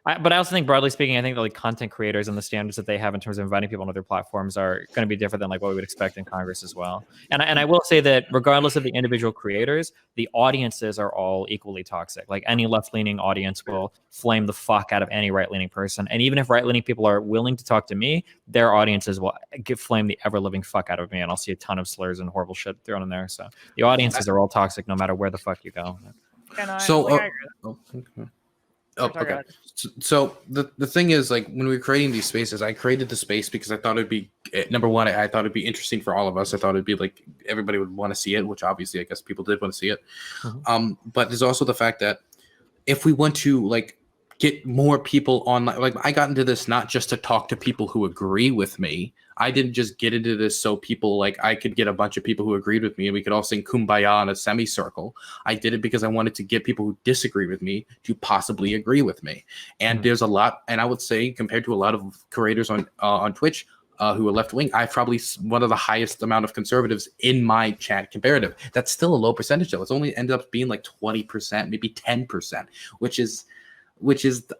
but I also think broadly speaking, I think that like content creators and the standards that they have in terms of inviting people onto their platforms are going to be different than like what we would expect in Congress as well. And I will say that regardless of the individual creators, the audiences are all equally toxic. Like any left-leaning audience will flame the fuck out of any right-leaning person. And even if right-leaning people are willing to talk to me, their audiences will flame the ever-living fuck out of me, and I'll see a ton of slurs and horrible shit thrown in there. So the audiences are all toxic no matter where the fuck you go. And I So, agree with okay. Sorry, Okay. go ahead. So the thing is, like, when we were creating these spaces, I created the space because I thought it'd be number one. I thought it'd be interesting for all of us. I thought it'd be like everybody would want to see it, which obviously I guess people did want to see it. But there's also the fact that if we want to like get more people online, like I got into this not just to talk to people who agree with me. I didn't just get into this so people like I could get a bunch of people who agreed with me and we could all sing Kumbaya in a semicircle. I did it because I wanted to get people who disagree with me to possibly agree with me. And there's a lot, and I would say compared to a lot of creators on Twitch who are left wing, I have probably one of the highest amount of conservatives in my chat comparative. That's still a low percentage though. It's only ended up being like 20%, maybe 10%, which is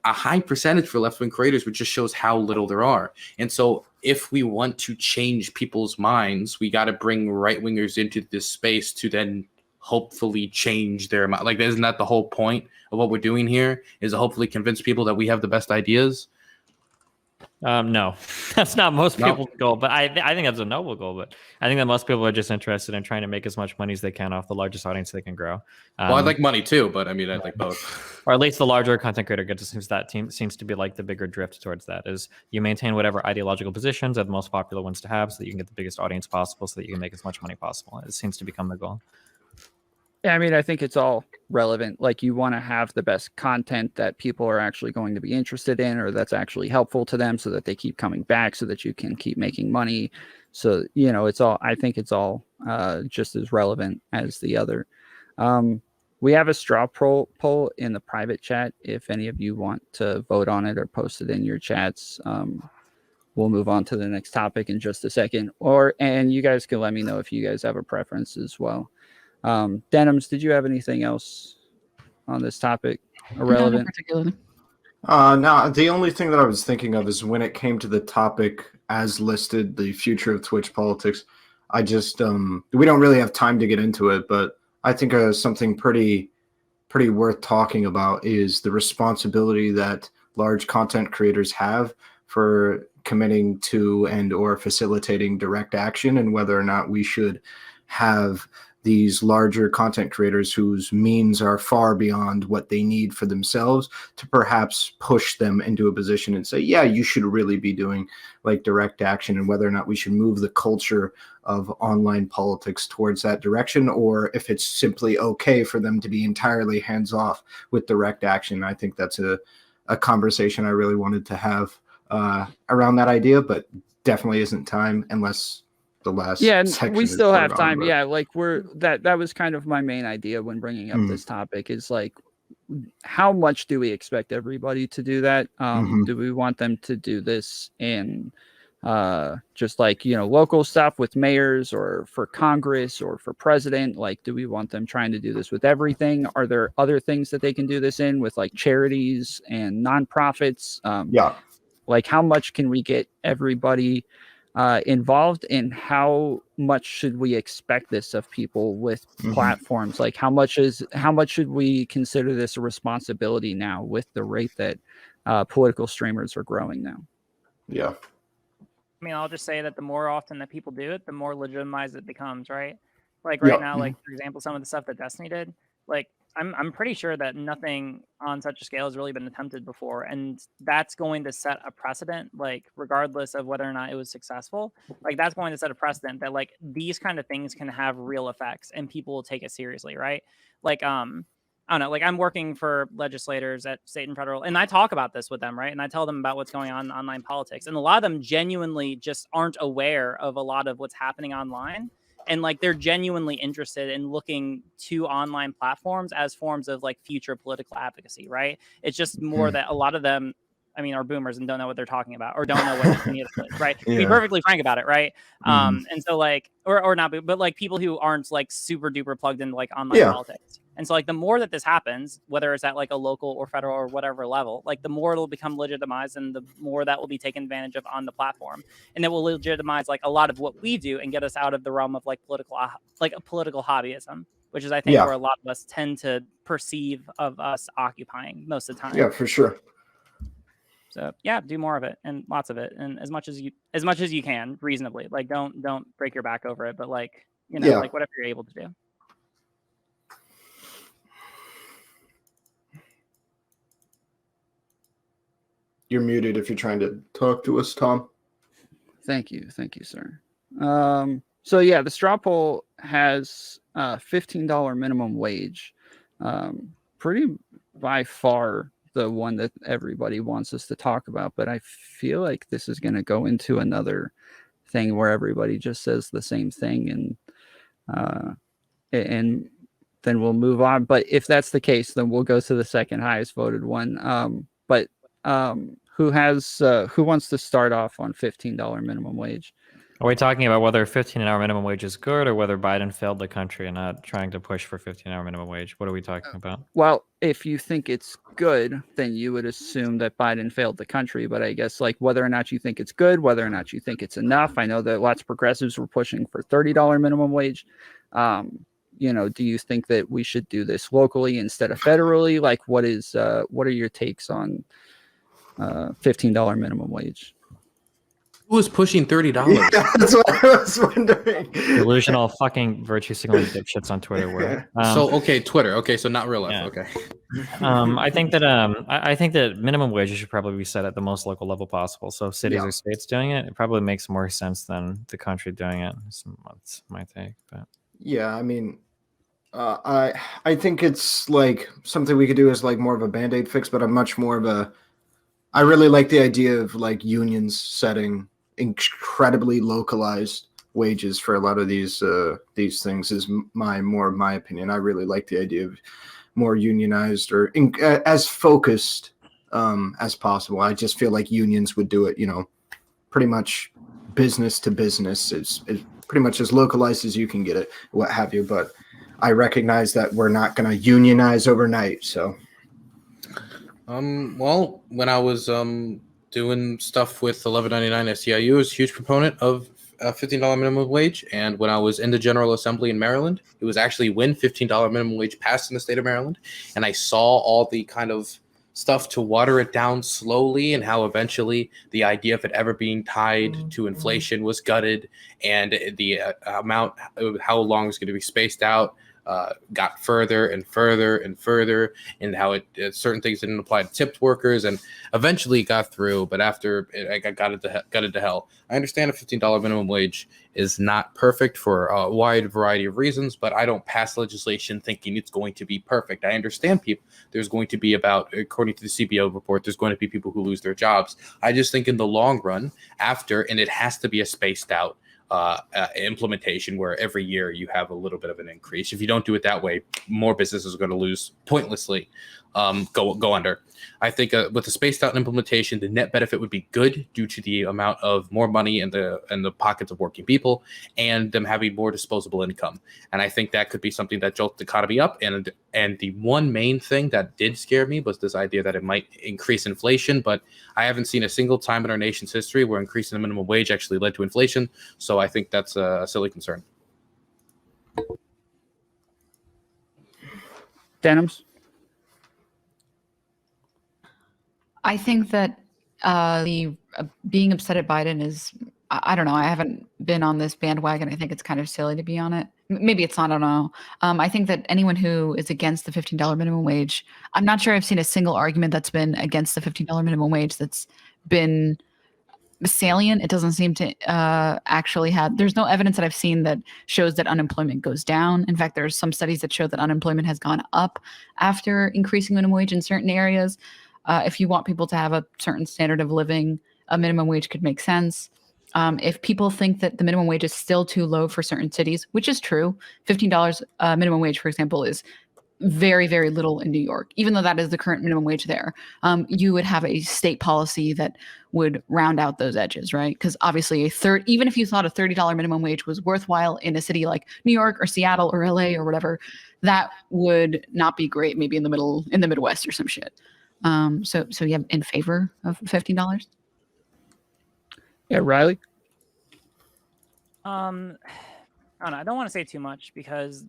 a high percentage for left-wing creators, which just shows how little there are. And so if we want to change people's minds, we got to bring right-wingers into this space to then hopefully change their mind. Like, isn't that the whole point of what we're doing here, is to hopefully convince people that we have the best ideas? No, that's not most No. people's goal, but I think that's a noble goal. But I think that most people are just interested in trying to make as much money as they can off the largest audience they can grow. Well, I like money too, but I mean, I like both. Or at least the larger content creator gets, seems to be like the bigger drift towards that, is you maintain whatever ideological positions are the most popular ones to have so that you can get the biggest audience possible so that you can make as much money possible. It seems to become the goal. Yeah, I mean, I think it's all relevant. Like, you want to have the best content that people are actually going to be interested in, or that's actually helpful to them so that they keep coming back so that you can keep making money. So, I think it's all just as relevant as the other. We have a straw poll in the private chat. If any of you want to vote on it or post it in your chats, we'll move on to the next topic in just a second. And you guys can let me know if you guys have a preference as well. Denims, did you have anything else on this topic? Irrelevant? No, not particularly. No, the only thing that I was thinking of is when it came to the topic as listed, the future of Twitch politics. I just we don't really have time to get into it, but I think something pretty worth talking about is the responsibility that large content creators have for committing to and or facilitating direct action, and whether or not we should have these larger content creators whose means are far beyond what they need for themselves to perhaps push them into a position and say, yeah, you should really be doing like direct action, and whether or not we should move the culture of online politics towards that direction, or if it's simply okay for them to be entirely hands off with direct action. I think that's a conversation I really wanted to have around that idea, but definitely isn't time unless the last and we still have time. But... Yeah, like that was kind of my main idea when bringing up this topic, is like, how much do we expect everybody to do that? Do we want them to do this in just like, local stuff with mayors or for Congress or for president? Like, do we want them trying to do this with everything? Are there other things that they can do this in with, like charities and nonprofits? Like, how much can we get everybody involved, in how much should we expect this of people with platforms? Like, how much should we consider this a responsibility now with the rate that political streamers are growing now? I mean, I'll just say that the more often that people do it, the more legitimized it becomes, right? Like right now, like for example, some of the stuff that Destiny did, like I'm pretty sure that nothing on such a scale has really been attempted before, and that's going to set a precedent. Like, regardless of whether or not it was successful, like that's going to set a precedent that like these kind of things can have real effects, and people will take it seriously, right? Like I don't know, like I'm working for legislators at state and federal, and I talk about this with them, right? And I tell them about what's going on in online politics, and a lot of them genuinely just aren't aware of a lot of what's happening online. And like they're genuinely interested in looking to online platforms as forms of like future political advocacy, right? It's just more that a lot of them are boomers and don't know what they're talking about or don't know what any of this is, right? To be Yeah. perfectly frank about it, right? Mhm. And so like, or not, but like people who aren't like super duper plugged into like online Yeah. politics. And so like the more that this happens, whether it's at like a local or federal or whatever level, like the more it'll become legitimized and the more that will be taken advantage of on the platform. And it will legitimize like a lot of what we do and get us out of the realm of like political hobbyism, which is I think Yeah. where a lot of us tend to perceive of us occupying most of the time. Yeah, for sure. So yeah, do more of it and lots of it, and as much as you can reasonably. Like don't break your back over it, but like Yeah. like whatever you're able to do. You're muted if you're trying to talk to us, Tom. Thank you, sir. So yeah, the straw poll has $15 minimum wage. Pretty by far the one that everybody wants us to talk about, but I feel like this is going to go into another thing where everybody just says the same thing, and then we'll move on. But if that's the case, then we'll go to the second highest voted one. Who wants to start off on $15 minimum wage? Are we talking about whether 15-hour minimum wage is good or whether Biden failed the country and not trying to push for 15-hour minimum wage? What are we talking about? Well, if you think it's good, then you would assume that Biden failed the country. But I guess like whether or not you think it's good, whether or not you think it's enough. I know that lots of progressives were pushing for $30 minimum wage. Do you think that we should do this locally instead of federally? Like what are your takes on $15 minimum wage? Who was pushing $30? Yeah, that's what I was wondering. Delusional fucking virtue signaling dipshits on Twitter were. Twitter. Okay, so not real life. Yeah. Okay. I think that I think that minimum wages should probably be set at the most local level possible. So if cities Yeah. or states doing it, it probably makes more sense than the country doing it. That's my take. But Yeah, I mean, I think it's like something we could do as like more of a Band-Aid fix, but I'm much more of I really like the idea of like unions setting incredibly localized wages for a lot of these things is my opinion. I really like the idea of more unionized or as focused as possible. I just feel like unions would do it, pretty much business to business. It's pretty much as localized as you can get it, what have you. But I recognize that we're not going to unionize overnight. So, well, when I was doing stuff with 1199 SEIU, I was a huge proponent of $15 minimum wage. And when I was in the General Assembly in Maryland, it was actually when $15 minimum wage passed in the state of Maryland. And I saw all the kind of stuff to water it down slowly and how eventually the idea of it ever being tied to inflation was gutted, and the amount of how long it was going to be spaced out got further and further and further, and how certain things didn't apply to tipped workers, and eventually it got through. But after it got into hell. I understand a $15 minimum wage is not perfect for a wide variety of reasons, but I don't pass legislation thinking it's going to be perfect. I understand there's going to be according to the CBO report, there's going to be people who lose their jobs. I just think in the long run, and it has to be a spaced out implementation where every year you have a little bit of an increase. If you don't do it that way, more businesses are going to lose pointlessly, go under. I think with the spaced out implementation, the net benefit would be good due to the amount of more money in the pockets of working people and them having more disposable income. And I think that could be something that jolts the economy up. And the one main thing that did scare me was this idea that it might increase inflation, but I haven't seen a single time in our nation's history where increasing the minimum wage actually led to inflation. So I think that's a silly concern. Denims? I think that the being upset at Biden is, I don't know. I haven't been on this bandwagon. I think it's kind of silly to be on it. Maybe it's not. I don't know. I think that anyone who is against the $15 minimum wage, I'm not sure I've seen a single argument that's been against the $15 minimum wage that's been salient. It doesn't seem to actually have, there's no evidence that I've seen that shows that unemployment goes down. In fact, there's some studies that show that unemployment has gone up after increasing minimum wage in certain areas. If you want people to have a certain standard of living, a minimum wage could make sense. If people think that the minimum wage is still too low for certain cities, which is true, $15 minimum wage, for example, is very, very little in New York, even though that is the current minimum wage there. You would have a state policy that would round out those edges, right? Because obviously even if you thought a $30 minimum wage was worthwhile in a city like New York or Seattle or LA or whatever, that would not be great maybe in the Midwest or some shit. So yeah, in favor of $15? Yeah, Riley. I don't know. I don't want to say too much because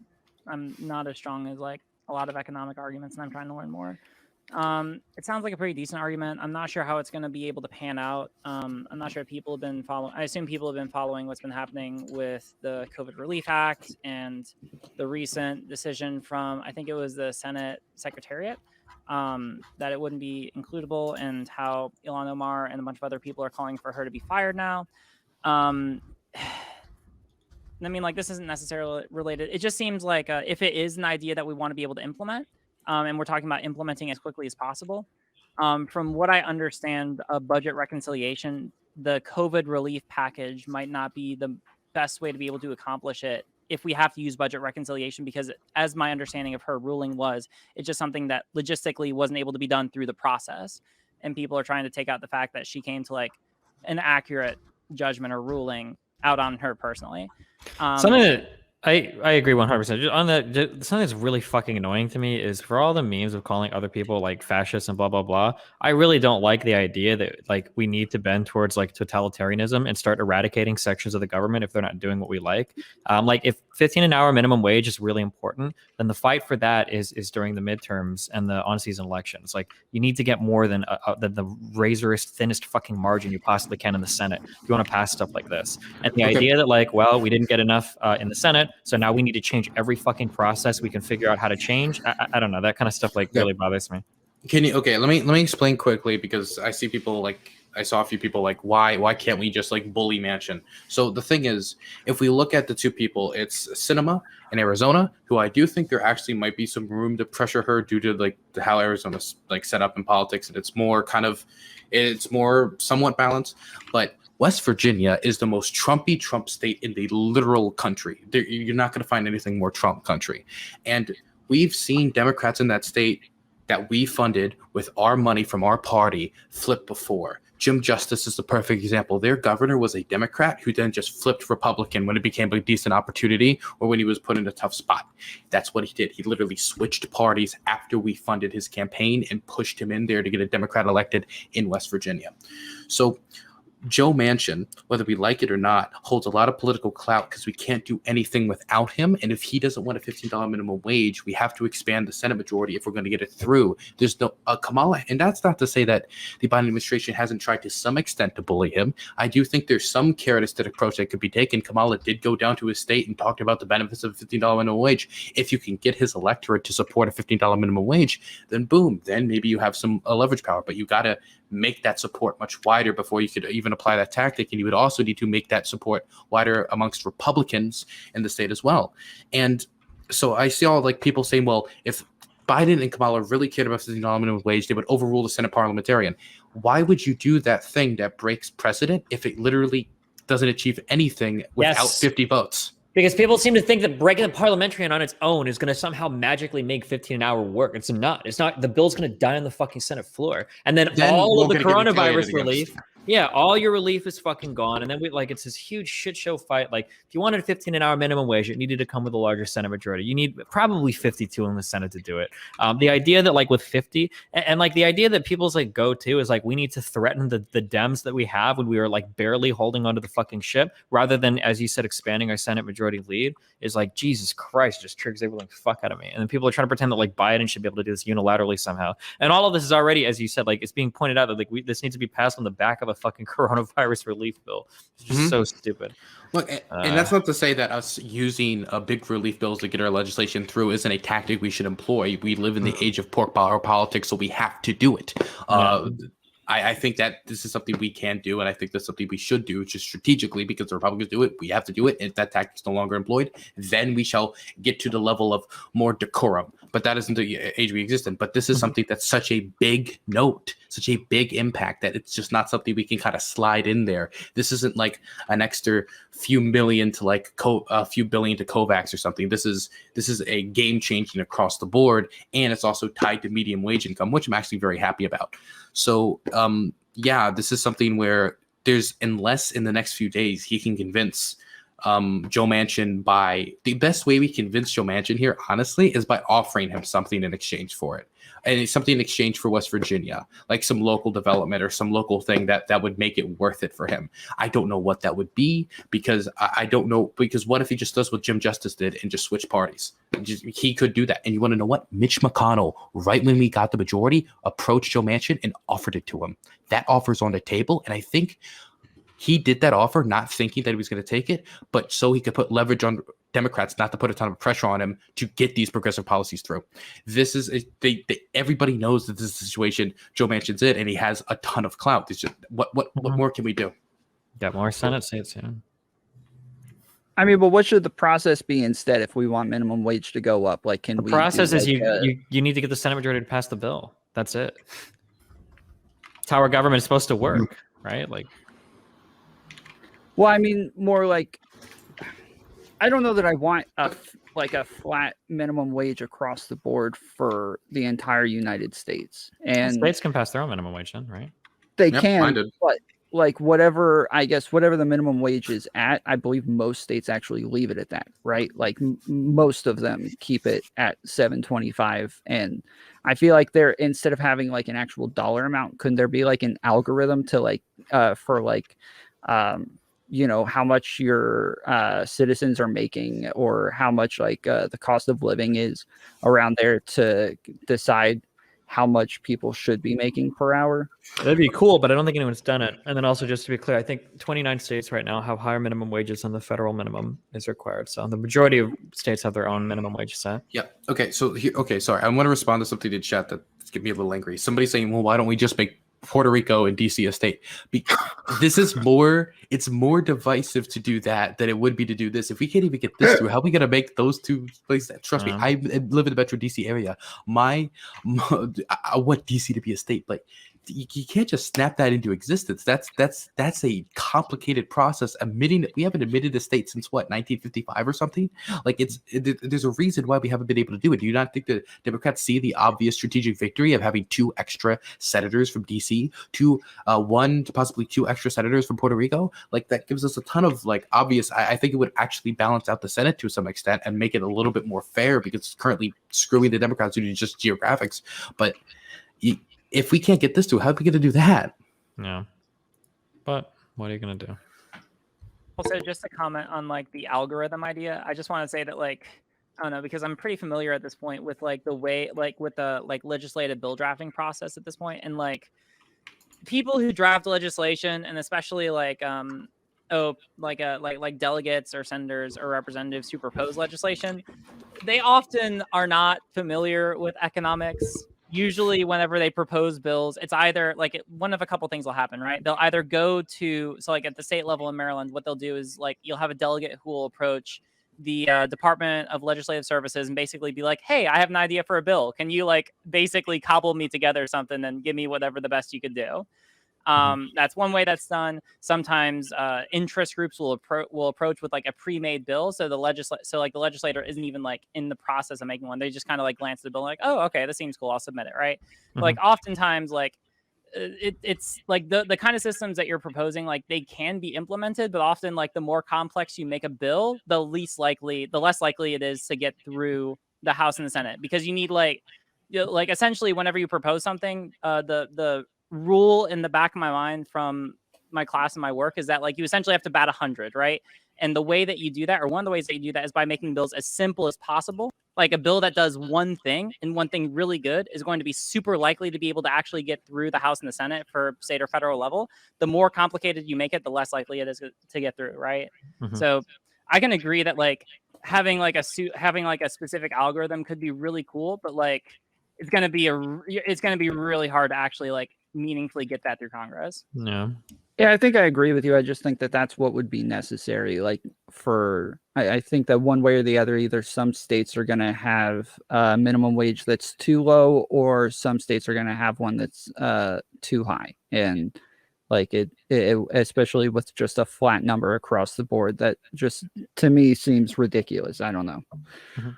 I'm not as strong as like a lot of economic arguments, and I'm trying to learn more. It sounds like a pretty decent argument. I'm not sure how it's going to be able to pan out. I'm not sure if people have been following. I assume people have been following what's been happening with the COVID Relief Act and the recent decision from, I think it was the Senate Secretariat, that it wouldn't be includable, and how Ilhan Omar and a bunch of other people are calling for her to be fired now. I mean, like, this isn't necessarily related. It just seems like if it is an idea that we want to be able to implement, and we're talking about implementing as quickly as possible, from what I understand, a budget reconciliation, the COVID relief package might not be the best way to be able to accomplish it if we have to use budget reconciliation, because as my understanding of her ruling was, it's just something that logistically wasn't able to be done through the process. And people are trying to take out the fact that she came to like an accurate judgment or ruling out on her personally. Something that I agree 100%. On that, something that's really fucking annoying to me is for all the memes of calling other people like fascists and blah blah blah. I really don't like the idea that like we need to bend towards like totalitarianism and start eradicating sections of the government if they're not doing what we like. Like if 15 an hour minimum wage is really important, then the fight for that is during the midterms and the on-season elections. Like you need to get more than the razorist, thinnest fucking margin you possibly can in the Senate if you want to pass stuff like this. And the idea that like, well, we didn't get enough in the Senate, so now we need to change every fucking process we can figure out how to change. I don't know, that kind of stuff like really bothers me. Can you let me explain quickly, because I see people like, I saw a few people like, why can't we just like bully Manchin? So the thing is, if we look at the two people, it's Sinema in Arizona, who I do think there actually might be some room to pressure her due to like how Arizona's like set up in politics, and it's more somewhat balanced. But West Virginia is the most Trumpy Trump state in the literal country. You're not going to find anything more Trump country. And we've seen Democrats in that state that we funded with our money from our party flip before. Jim Justice is the perfect example. Their governor was a Democrat who then just flipped Republican when it became a decent opportunity or when he was put in a tough spot. That's what he did. He literally switched parties after we funded his campaign and pushed him in there to get a Democrat elected in West Virginia. So Joe Manchin, whether we like it or not, holds a lot of political clout because we can't do anything without him. And if he doesn't want a $15 minimum wage, we have to expand the Senate majority if we're going to get it through. There's no Kamala, and that's not to say that the Biden administration hasn't tried to some extent to bully him. I do think there's some carrotistic approach that could be taken. Kamala did go down to his state and talked about the benefits of a $15 minimum wage. If you can get his electorate to support a $15 minimum wage, then boom, then maybe you have some leverage power. But you got to make that support much wider before you could even apply that tactic. And you would also need to make that support wider amongst Republicans in the state as well. And so I see all like people saying, well, if Biden and Kamala really cared about $15 minimum wage, they would overrule the Senate parliamentarian. Why would you do that thing that breaks precedent if it literally doesn't achieve anything without 50 votes? Because people seem to think that breaking the parliamentarian on its own is going to somehow magically make 15 an hour work. It's not. It's not. The bill's going to die on the fucking Senate floor. And then all of the coronavirus relief, all your relief is fucking gone. And then it's this huge shit show fight. Like, if you wanted a 15 an hour minimum wage, it needed to come with a larger Senate majority. You need probably 52 in the Senate to do it. The idea that like with 50 and like the idea that people's like go to is like, we need to threaten the Dems that we have when we are like barely holding onto the fucking ship, rather than, as you said, expanding our Senate majority lead, is like, Jesus Christ, just triggers everything fuck out of me. And then people are trying to pretend that like Biden should be able to do this unilaterally somehow. And all of this is already, as you said, like it's being pointed out that like this needs to be passed on the back of a fucking coronavirus relief bill. It's just so stupid. Look, and that's not to say that us using big relief bills to get our legislation through isn't a tactic we should employ. We live in the age of pork barrel politics, so we have to do it. I think that this is something we can do, and I think that's something we should do, just strategically, because the Republicans do it. We have to do it. If that tactic is no longer employed, then we shall get to the level of more decorum. But that isn't the age we exist in. But this is something that's such a big note, such a big impact, that it's just not something we can kind of slide in there. This isn't like an extra few million to like a few billion to COVAX or something. This is a game changing across the board, and it's also tied to medium wage income, which I'm actually very happy about. So yeah, this is something where unless in the next few days he can convince Joe Manchin, by the best way we convince Joe Manchin here, honestly, is by offering him something in exchange for it. And it's something in exchange for West Virginia, like some local development or some local thing that would make it worth it for him. I don't know what that would be, because I don't know, because what if he just does what Jim Justice did and just switch parties? He could do that. And you want to know what? Mitch McConnell, right when we got the majority, approached Joe Manchin and offered it to him. That offer's on the table. And I think he did that offer not thinking that he was going to take it, but so he could put leverage on Democrats not to put a ton of pressure on him to get these progressive policies through. This is everybody knows that this is the situation Joe Manchin's in, and he has a ton of clout. It's just what more can we do? Got more Senate seats, yeah. I mean, but what should the process be instead if we want minimum wage to go up? Like, can the we process is like, you need to get the Senate majority to pass the bill. That's it. It's how our government is supposed to work, right? Like, well, I mean, more like, I don't know that I want a flat minimum wage across the board for the entire United States. And states can pass their own minimum wage then, right? They can, but like whatever the minimum wage is at, I believe most states actually leave it at that, right? Like most of them keep it at $7.25, and I feel like there, instead of having like an actual dollar amount, couldn't there be like an algorithm to like for like you know, how much your citizens are making, or how much like the cost of living is around there, to decide how much people should be making per hour? That'd be cool, but I don't think anyone's done it. And then also, just to be clear, I think 29 states right now have higher minimum wages than the federal minimum is required. So the majority of states have their own minimum wage set. Yeah. Okay. So sorry. I want to respond to something in chat that's getting me a little angry. Somebody's saying, well, why don't we just make Puerto Rico and DC a state? Because this is it's more divisive to do that than it would be to do this. If we can't even get this through, how are we going to make those two places? Trust me, I live in the Metro DC area. I want DC to be a state, but you can't just snap that into existence. That's a complicated process. We haven't admitted a state since what, 1955 or something? Like there's a reason why we haven't been able to do it. Do you not think the Democrats see the obvious strategic victory of having 2 extra senators from DC, one to possibly 2 extra senators from Puerto Rico? Like that gives us a ton of like obvious. I think it would actually balance out the Senate to some extent and make it a little bit more fair, because it's currently screwing the Democrats due to just geographics. But if we can't get this to, how are we going to do that? Yeah. But what are you going to do? Also, just to comment on like the algorithm idea, I just want to say that like, I don't know, because I'm pretty familiar at this point with like the way, like with the like legislative bill drafting process at this point, and like people who draft legislation, and especially like like delegates or senators or representatives who propose legislation, they often are not familiar with economics. Usually whenever they propose bills, it's either like one of a couple things will happen, right? They'll either go to, so like at the state level in Maryland, what they'll do is like you'll have a delegate who will approach the Department of Legislative Services and basically be like, hey, I have an idea for a bill. Can you like basically cobble me together something and give me whatever the best you could do? That's one way that's done. Sometimes interest groups will approach with like a pre-made bill. So the legislator isn't even like in the process of making one. They just kind of like glance at the bill and like, oh, okay, this seems cool, I'll submit it, right? But like oftentimes like it's like the kind of systems that you're proposing, like they can be implemented, but often like the more complex you make a bill, the less likely it is to get through the House and the Senate, because you need like essentially whenever you propose something, the rule in the back of my mind from my class and my work is that like you essentially have to bat 100, right? And the way that you do that, or one of the ways that you do that, is by making bills as simple as possible. Like a bill that does one thing and one thing really good is going to be super likely to be able to actually get through the House and the Senate for state or federal level. The more complicated you make it, the less likely it is to get through, right? So I can agree that like having like a specific algorithm could be really cool, but like it's going to be really hard to actually like meaningfully get that through Congress. No. Yeah, I think I agree with you. I just think that that's what would be necessary. Like I think that one way or the other, either some states are going to have a minimum wage that's too low, or some states are going to have one that's too high. And like it, especially with just a flat number across the board, that just to me seems ridiculous. I don't know. Mm-hmm.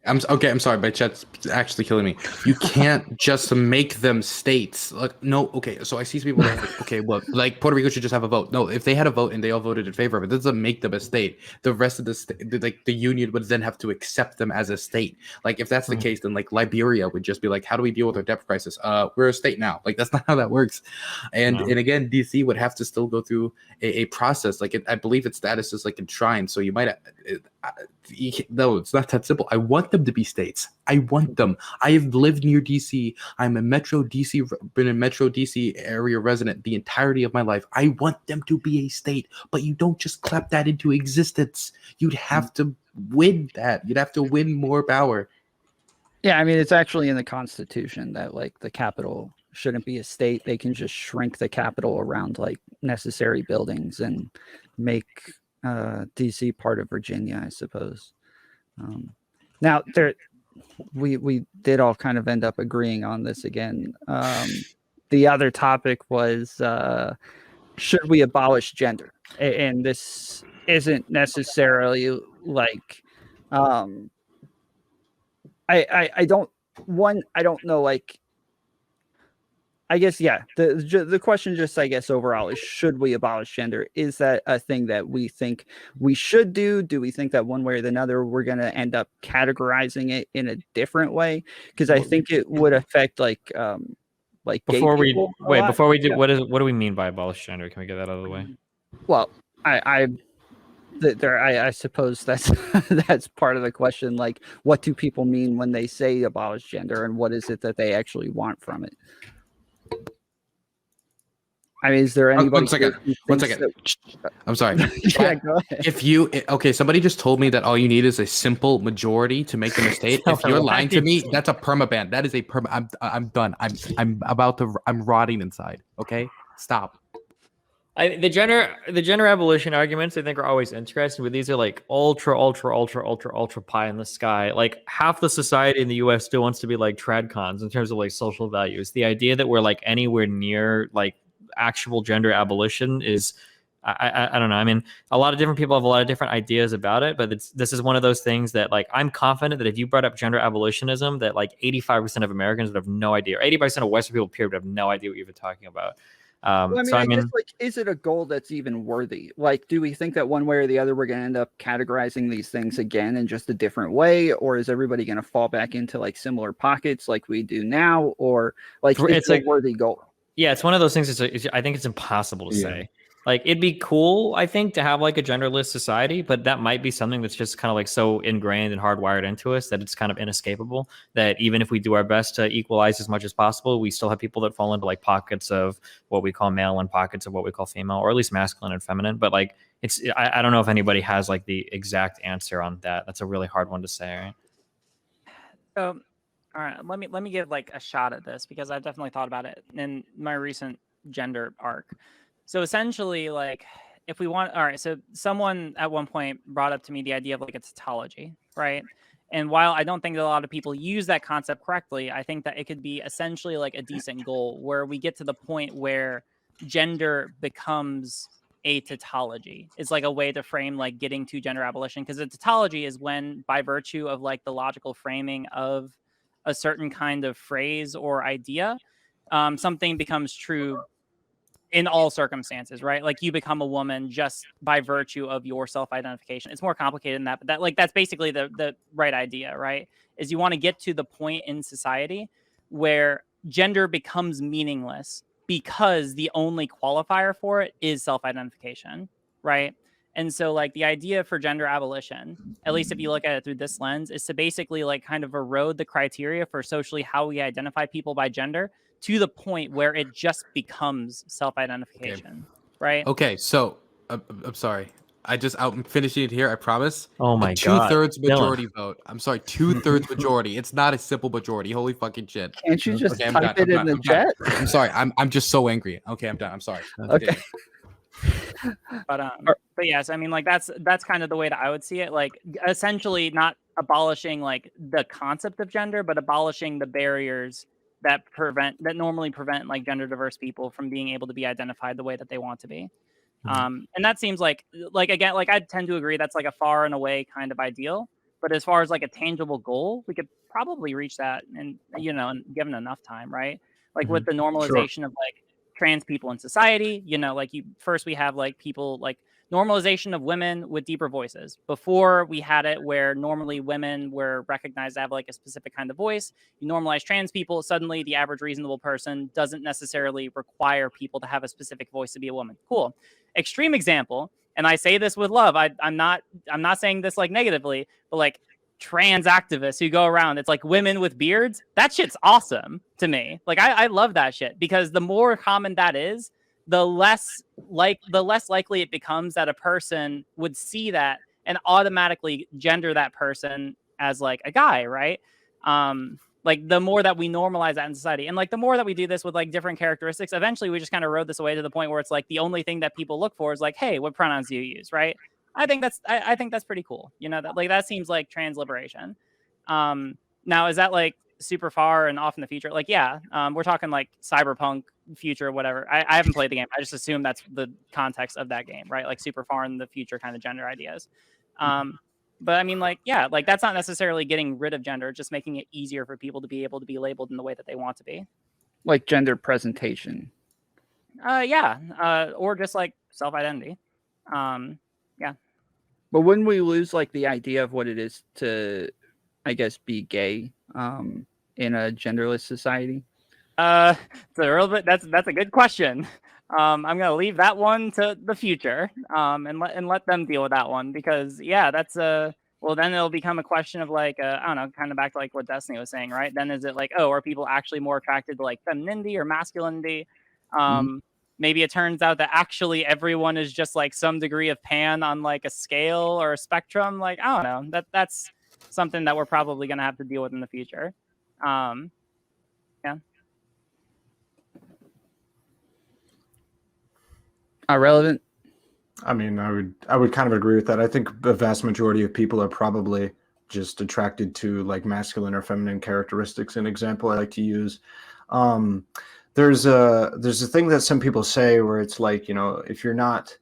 I'm sorry, but chat's actually killing me. You can't just make them states. Like, no, okay. So I see some people like, okay, well, like Puerto Rico should just have a vote. No, if they had a vote and they all voted in favor of it, that doesn't make them a state. The rest of the state, like the union, would then have to accept them as a state. Like, if that's the case, then like Liberia would just be like, how do we deal with our debt crisis? We're a state now. Like, that's not how that works. And again, DC would have to still go through a process. Like, I believe its status is like enshrined. So you might. No, it's not that simple. I want them to be states. I want them. I have lived near DC. I'm a Metro DC, been a Metro DC area resident the entirety of my life. I want them to be a state, but you don't just clap that into existence. You'd have to win that. You'd have to win more power. Yeah, I mean, it's actually in the Constitution that like the capital shouldn't be a state. They can just shrink the capital around like necessary buildings and make DC part of Virginia, I suppose. Now we did all kind of end up agreeing on this again. The other topic was should we abolish gender? And this isn't necessarily like I don't know, like I guess, yeah. The question just, I guess, overall is, should we abolish gender? Is that a thing that we think we should do? Do we think that one way or another we're going to end up categorizing it in a different way? Because I think it would affect like before we do, what do we mean by abolish gender? Can we get that out of the way? Well, I suppose that's that's part of the question. Like, what do people mean when they say abolish gender, and what is it that they actually want from it? I mean, is there anybody? One second. I'm sorry. Yeah, go ahead. Somebody just told me that all you need is a simple majority to make them a state. If you're lying to me, that's a permaban. That is a perma. I'm done. I'm rotting inside. Okay, stop. The gender abolition arguments, I think, are always interesting, but these are like ultra pie in the sky. Like, half the society in the U.S. still wants to be like tradcons in terms of like social values. The idea that we're like anywhere near like actual gender abolition is, I don't know. I mean, a lot of different people have a lot of different ideas about it, but this is one of those things that like I'm confident that if you brought up gender abolitionism, that like 85% of Americans would have no idea, or 80% of Western people period would have no idea what you're even talking about. I guess, like, is it a goal that's even worthy? Like, do we think that one way or the other we're going to end up categorizing these things again in just a different way, or is everybody going to fall back into like similar pockets like we do now, or like it's a worthy goal? Yeah, it's one of those things. I think it's impossible to say. Like, it'd be cool, I think, to have like a genderless society, but that might be something that's just kind of like so ingrained and hardwired into us that it's kind of inescapable, that even if we do our best to equalize as much as possible, we still have people that fall into like pockets of what we call male and pockets of what we call female, or at least masculine and feminine. But like, I don't know if anybody has like the exact answer on that. That's a really hard one to say, right? So, all right, let me give like a shot at this, because I've definitely thought about it in my recent gender arc. So essentially, like, if we want, all right, so someone at one point brought up to me the idea of like a tautology, right? And while I don't think that a lot of people use that concept correctly, I think that it could be essentially like a decent goal where we get to the point where gender becomes a tautology. It's like a way to frame like getting to gender abolition, because a tautology is when, by virtue of like the logical framing of a certain kind of phrase or idea, something becomes true in all circumstances, right? Like, you become a woman just by virtue of your self-identification. It's more complicated than that, but that's basically the right idea, right? Is you want to get to the point in society where gender becomes meaningless because the only qualifier for it is self-identification, right? And so like the idea for gender abolition, at least if you look at it through this lens, is to basically like kind of erode the criteria for socially how we identify people by gender to the point where it just becomes self-identification, right? Okay, so I'm sorry. I'm finishing it here. I promise. Oh my god. 2/3 majority vote. I'm sorry, 2/3 majority. It's not a simple majority. Holy fucking shit. Can't you just Okay, I'm type done, it I'm in done, the I'm done. chat? I'm sorry. I'm just so angry. Okay, I'm done. I'm sorry. Okay. But yes, I mean, like that's kind of the way that I would see it. Like essentially not abolishing like the concept of gender, but abolishing the barriers that normally prevent like gender diverse people from being able to be identified the way that they want to be. And that seems like again, like I tend to agree that's like a far and away kind of ideal. But as far as like a tangible goal, we could probably reach that, and and given enough time, right? Like with the normalization of like trans people in society, like we have like people like normalization of women with deeper voices. Before we had it where normally women were recognized to have like a specific kind of voice. You normalize trans people, suddenly the average reasonable person doesn't necessarily require people to have a specific voice to be a woman. Cool. Extreme example, and I say this with love. I'm not saying this like negatively, but like trans activists who go around, it's like women with beards. That shit's awesome to me. Like I love that shit, because the more common that is, the less likely it becomes that a person would see that and automatically gender that person as like a guy, right? Like the more that we normalize that in society, and like the more that we do this with like different characteristics, eventually we just kind of rode this away to the point where it's like the only thing that people look for is like, hey, what pronouns do you use, right? I think that's pretty cool. That like that seems like trans liberation. Now is that like super far and off in the future? Like, yeah, we're talking like cyberpunk future or whatever. I haven't played the game. I just assume that's the context of that game, right? Like super far in the future kind of gender ideas. But I mean, like, yeah, like that's not necessarily getting rid of gender, just making it easier for people to be able to be labeled in the way that they want to be. Like gender presentation. Yeah. Or just like self-identity. Yeah. But wouldn't we lose like the idea of what it is to, I guess, be gay in a genderless society? It's a little bit, that's a good question. I'm gonna leave that one to the future, and let them deal with that one, because yeah, that's well, then it'll become a question of like I don't know, kind of back to like what Destiny was saying, right? Then is it like, oh, are people actually more attracted to like femininity or masculinity? Maybe it turns out that actually everyone is just like some degree of pan on like a scale or a spectrum. Like, I don't know, that's something that we're probably gonna have to deal with in the future. Yeah. Ahrelevant. I mean, I would kind of agree with that. I think the vast majority of people are probably just attracted to like masculine or feminine characteristics. An example I like to use, there's a thing that some people say where it's like, if you're not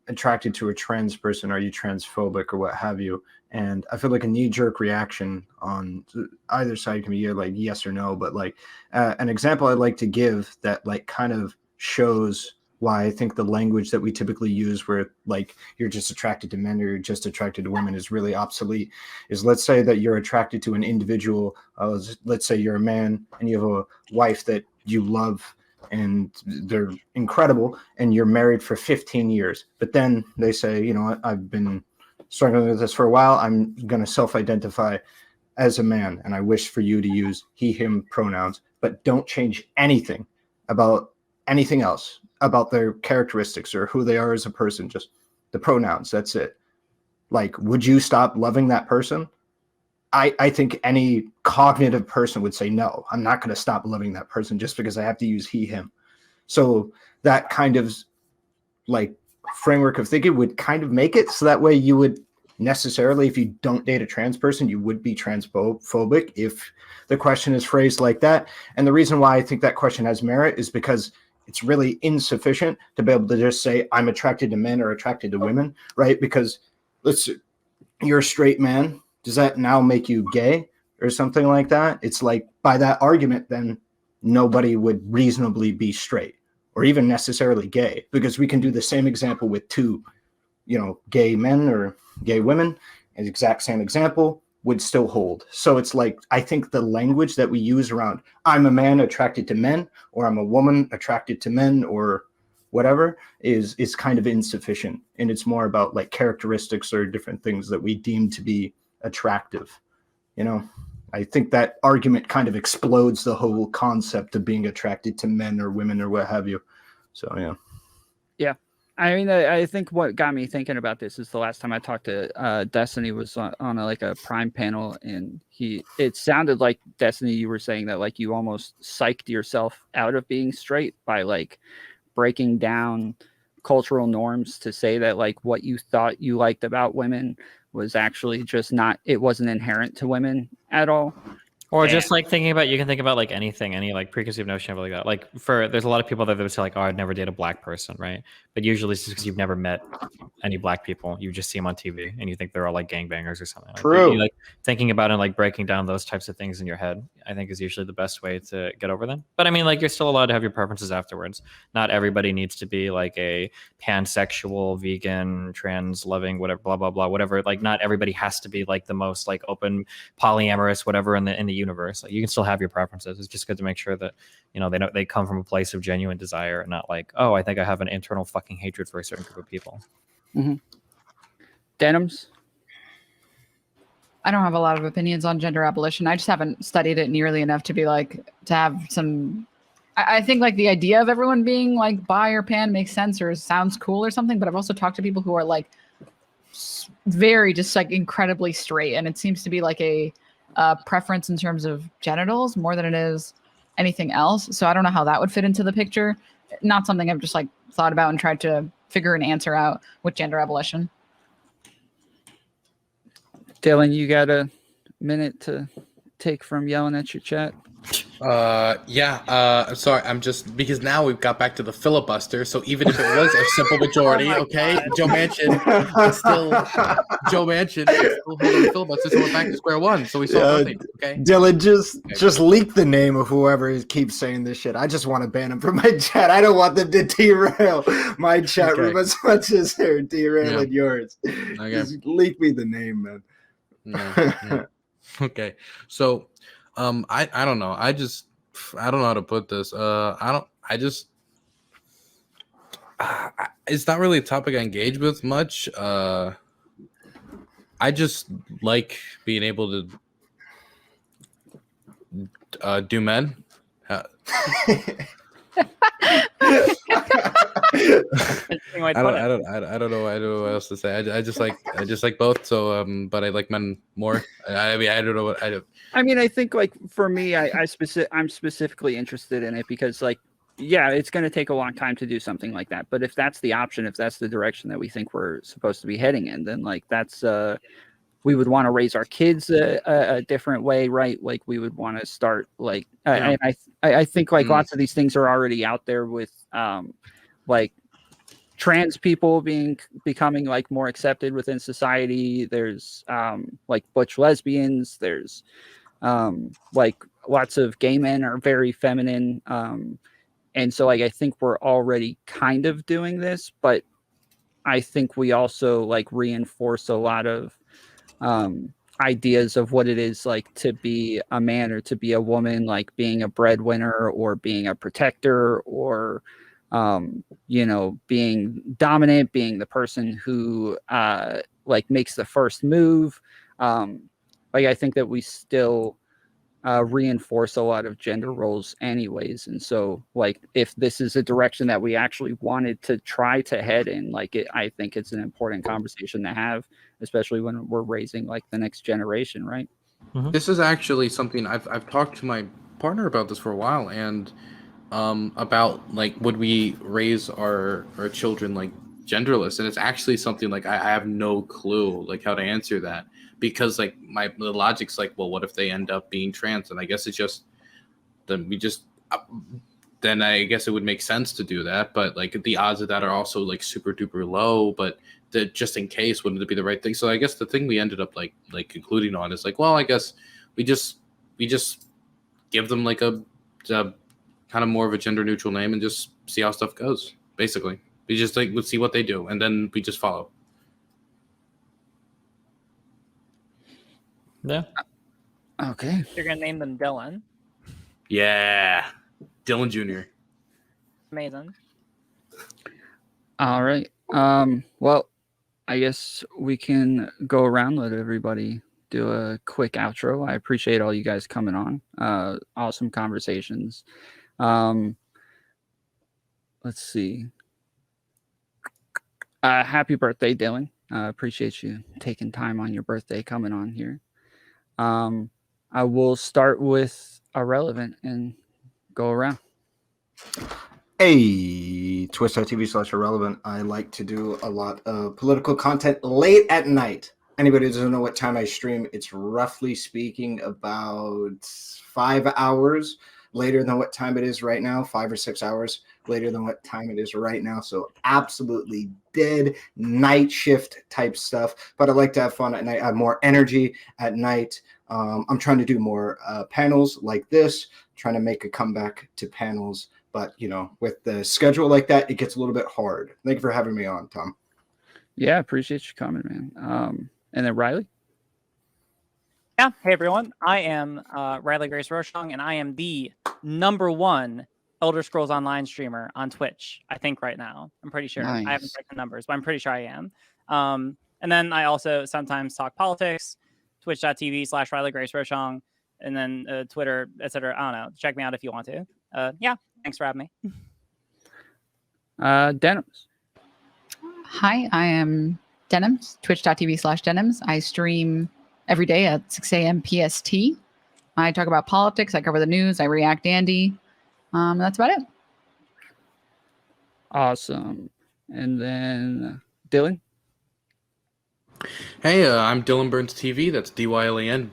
attracted to a trans person, are you transphobic or what have you? And I feel like a knee-jerk reaction on either side can be like yes or no. But like an example I'd like to give that like kind of shows why I think the language that we typically use where like you're just attracted to men or you're just attracted to women is really obsolete is, let's say that you're attracted to an individual. Let's say you're a man and you have a wife that you love and they're incredible and you're married for 15 years. But then they say, I've been struggling with this for a while. I'm going to self-identify as a man and I wish for you to use he, him pronouns, but don't change anything about anything else about their characteristics or who they are as a person, just the pronouns. That's it. Like, would you stop loving that person? I think any cognitive person would say, no, I'm not going to stop loving that person just because I have to use he, him. So that kind of like framework of thinking would kind of make it so that way you would necessarily, if you don't date a trans person, you would be transphobic if the question is phrased like that. And the reason why I think that question has merit is because it's really insufficient to be able to just say I'm attracted to men or attracted to women, right? Because you're a straight man. Does that now make you gay or something like that? It's like by that argument, then nobody would reasonably be straight or even necessarily gay, because we can do the same example with two, gay men or gay women. An exact same example would still hold. So it's like, I think the language that we use around I'm a man attracted to men or I'm a woman attracted to men or whatever is kind of insufficient. And it's more about like characteristics or different things that we deem to be attractive. I think that argument kind of explodes the whole concept of being attracted to men or women or what have you. So, yeah. Yeah. I mean, I think what got me thinking about this is the last time I talked to Destiny was on like a Prime panel, and it sounded like, Destiny, you were saying that like you almost psyched yourself out of being straight by like breaking down cultural norms to say that like what you thought you liked about women was actually just not, it wasn't inherent to women at all. Or just like thinking about, you can think about like anything, any like preconceived notion of like that. Like there's a lot of people that would say like, oh, I'd never date a black person, right? But usually it's just because you've never met any black people. You just see them on TV and you think they're all like gangbangers or something. True. Like, like thinking about and like breaking down those types of things in your head, I think is usually the best way to get over them. But I mean, like, you're still allowed to have your preferences afterwards. Not everybody needs to be like a pansexual, vegan, trans loving, whatever, blah, blah, blah, whatever. Like, not everybody has to be like the most like open, polyamorous, whatever in the universe. Like, you can still have your preferences. It's just good to make sure that, you know, they come from a place of genuine desire and not like, oh, I think I have an internal fucking hatred for a certain group of people. Mm-hmm. Denims? I don't have a lot of opinions on gender abolition. I just haven't studied it nearly enough to be like, to have some. I think like the idea of everyone being like bi or pan makes sense or sounds cool or something. But I've also talked to people who are like very just like incredibly straight, and it seems to be like a preference in terms of genitals more than it is anything else. So I don't know how that would fit into the picture. Not something I've just like thought about and tried to figure an answer out with gender abolition. Dylan, you got a minute to take from yelling at your chat? I'm sorry. I'm just, because now we've got back to the filibuster. So even if it was a simple majority, okay, Joe Manchin is still holding the filibuster. So we're back to square one. So we saw nothing. Okay, Dylan, just leak the name of whoever keeps saying this shit. I just want to ban him from my chat. I don't want them to derail my chat room as much as they're derailing yours. Okay. Just leak me the name, man. Yeah. Okay, so I don't know. I don't know how to put this. It's not really a topic I engage with much. I just like being able to do men. I don't know what else to say. I just like both. So but I like men more. I mean, I don't know what I do. I mean, I think like for me, I'm specifically interested in it because like, yeah, it's going to take a long time to do something like that. But if that's the option, if that's the direction that we think we're supposed to be heading in, then like that's we would want to raise our kids a different way, right? Like we would want to start like I think like lots of these things are already out there with like trans people becoming like more accepted within society. There's like butch lesbians. There's like lots of gay men are very feminine. And so like I think we're already kind of doing this, but I think we also like reinforce a lot of ideas of what it is like to be a man or to be a woman, like being a breadwinner or being a protector or you know, being dominant, being the person who like makes the first move. Like I think that we still reinforce a lot of gender roles anyways, and so like if this is a direction that we actually wanted to try to head in, like I think it's an important conversation to have, especially when we're raising like the next generation, right? Mm-hmm. This is actually something I've talked to my partner about this for a while, and about like would we raise our children like genderless, and it's actually something like I have no clue like how to answer that, because like the logic's like, well, what if they end up being trans? And I guess it's just then I guess it would make sense to do that, but like the odds of that are also like super duper low, but just in case, wouldn't it be the right thing? So I guess the thing we ended up like concluding on is like, well, I guess we just give them like a kind of more of a gender neutral name and just see how stuff goes. Basically, we just like would see what they do, and then we just follow. Yeah. Okay. You're gonna name them Dylan. Yeah, Dylan Jr. Amazing. All right. Well, I guess we can go around, let everybody do a quick outro. I appreciate all you guys coming on. Awesome conversations. Let's see. Happy birthday, Dylan. Appreciate you taking time on your birthday coming on here. I will start with Ahrelevant and go around. Hey, Twitch.tv/Ahrelevant. I like to do a lot of political content late at night. Anybody doesn't know what time I stream, it's roughly speaking about 5 hours later than what time it is right now, 5 or 6 hours later than what time it is right now. So absolutely dead night shift type stuff. But I like to have fun at night. I have more energy at night. I'm trying to do more panels like this, trying to make a comeback to panels. But, you know, with the schedule like that, it gets a little bit hard. Thank you for having me on, Tom. Yeah, appreciate you coming, man. And then Riley? Yeah. Hey, everyone. I am Riley Grace Roshong, and I am the #1 Elder Scrolls Online streamer on Twitch, I think, right now. I'm pretty sure. Nice. I haven't checked the numbers, but I'm pretty sure I am. And then I also sometimes talk politics, twitch.tv/Riley Grace Roshong, and then Twitter, etc. I don't know. Check me out if you want to. Yeah. Thanks for having me. Denims. Hi, I am Denims, twitch.tv/Denims. I stream every day at 6 a.m. PST. I talk about politics. I cover the news. I react Andy. That's about it. Awesome. And then Dylan. Hey, I'm DylanBurns TV. That's DylanBurns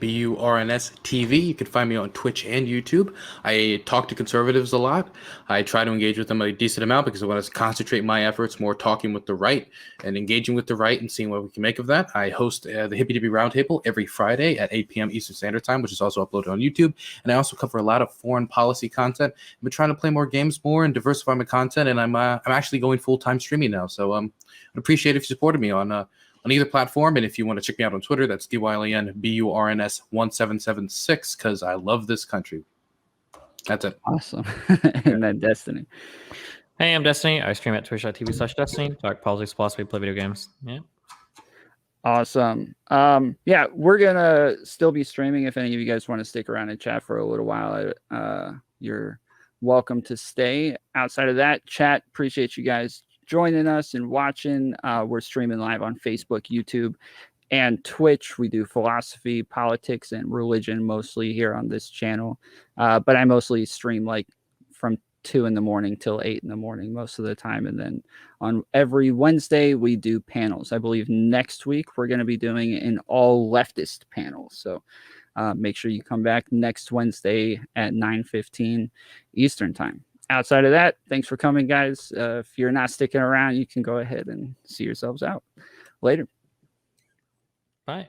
TV. You can find me on Twitch and YouTube. I talk to conservatives a lot. I try to engage with them a decent amount because I want to concentrate my efforts more talking with the right and engaging with the right and seeing what we can make of that. I host the Hippie Dippy Roundtable every Friday at 8 p.m. Eastern Standard Time, which is also uploaded on YouTube. And I also cover a lot of foreign policy content. I've been trying to play more games more and diversify my content, and I'm actually going full-time streaming now. So I'd appreciate if you supported me on either platform. And if you want to check me out on Twitter, that's DylanBurns1776, because I love this country. That's it. Awesome. And then Destiny. Hey, I'm Destiny. I stream at twitch.tv/Destiny. Talk politics, philosophy, play video games. Yeah. Awesome. Yeah, we're gonna still be streaming. If any of you guys want to stick around and chat for a little while, you're welcome to stay. Outside of that, chat, appreciate you guys joining us and watching. We're streaming live on Facebook, YouTube, and Twitch. We do philosophy, politics, and religion mostly here on this channel. But I mostly stream like from 2 in the morning till 8 in the morning most of the time. And then on every Wednesday, we do panels. I believe next week we're going to be doing an all leftist panel. So make sure you come back next Wednesday at 9:15 Eastern time. Outside of that, thanks for coming, guys. If you're not sticking around, you can go ahead and see yourselves out. Later. Bye.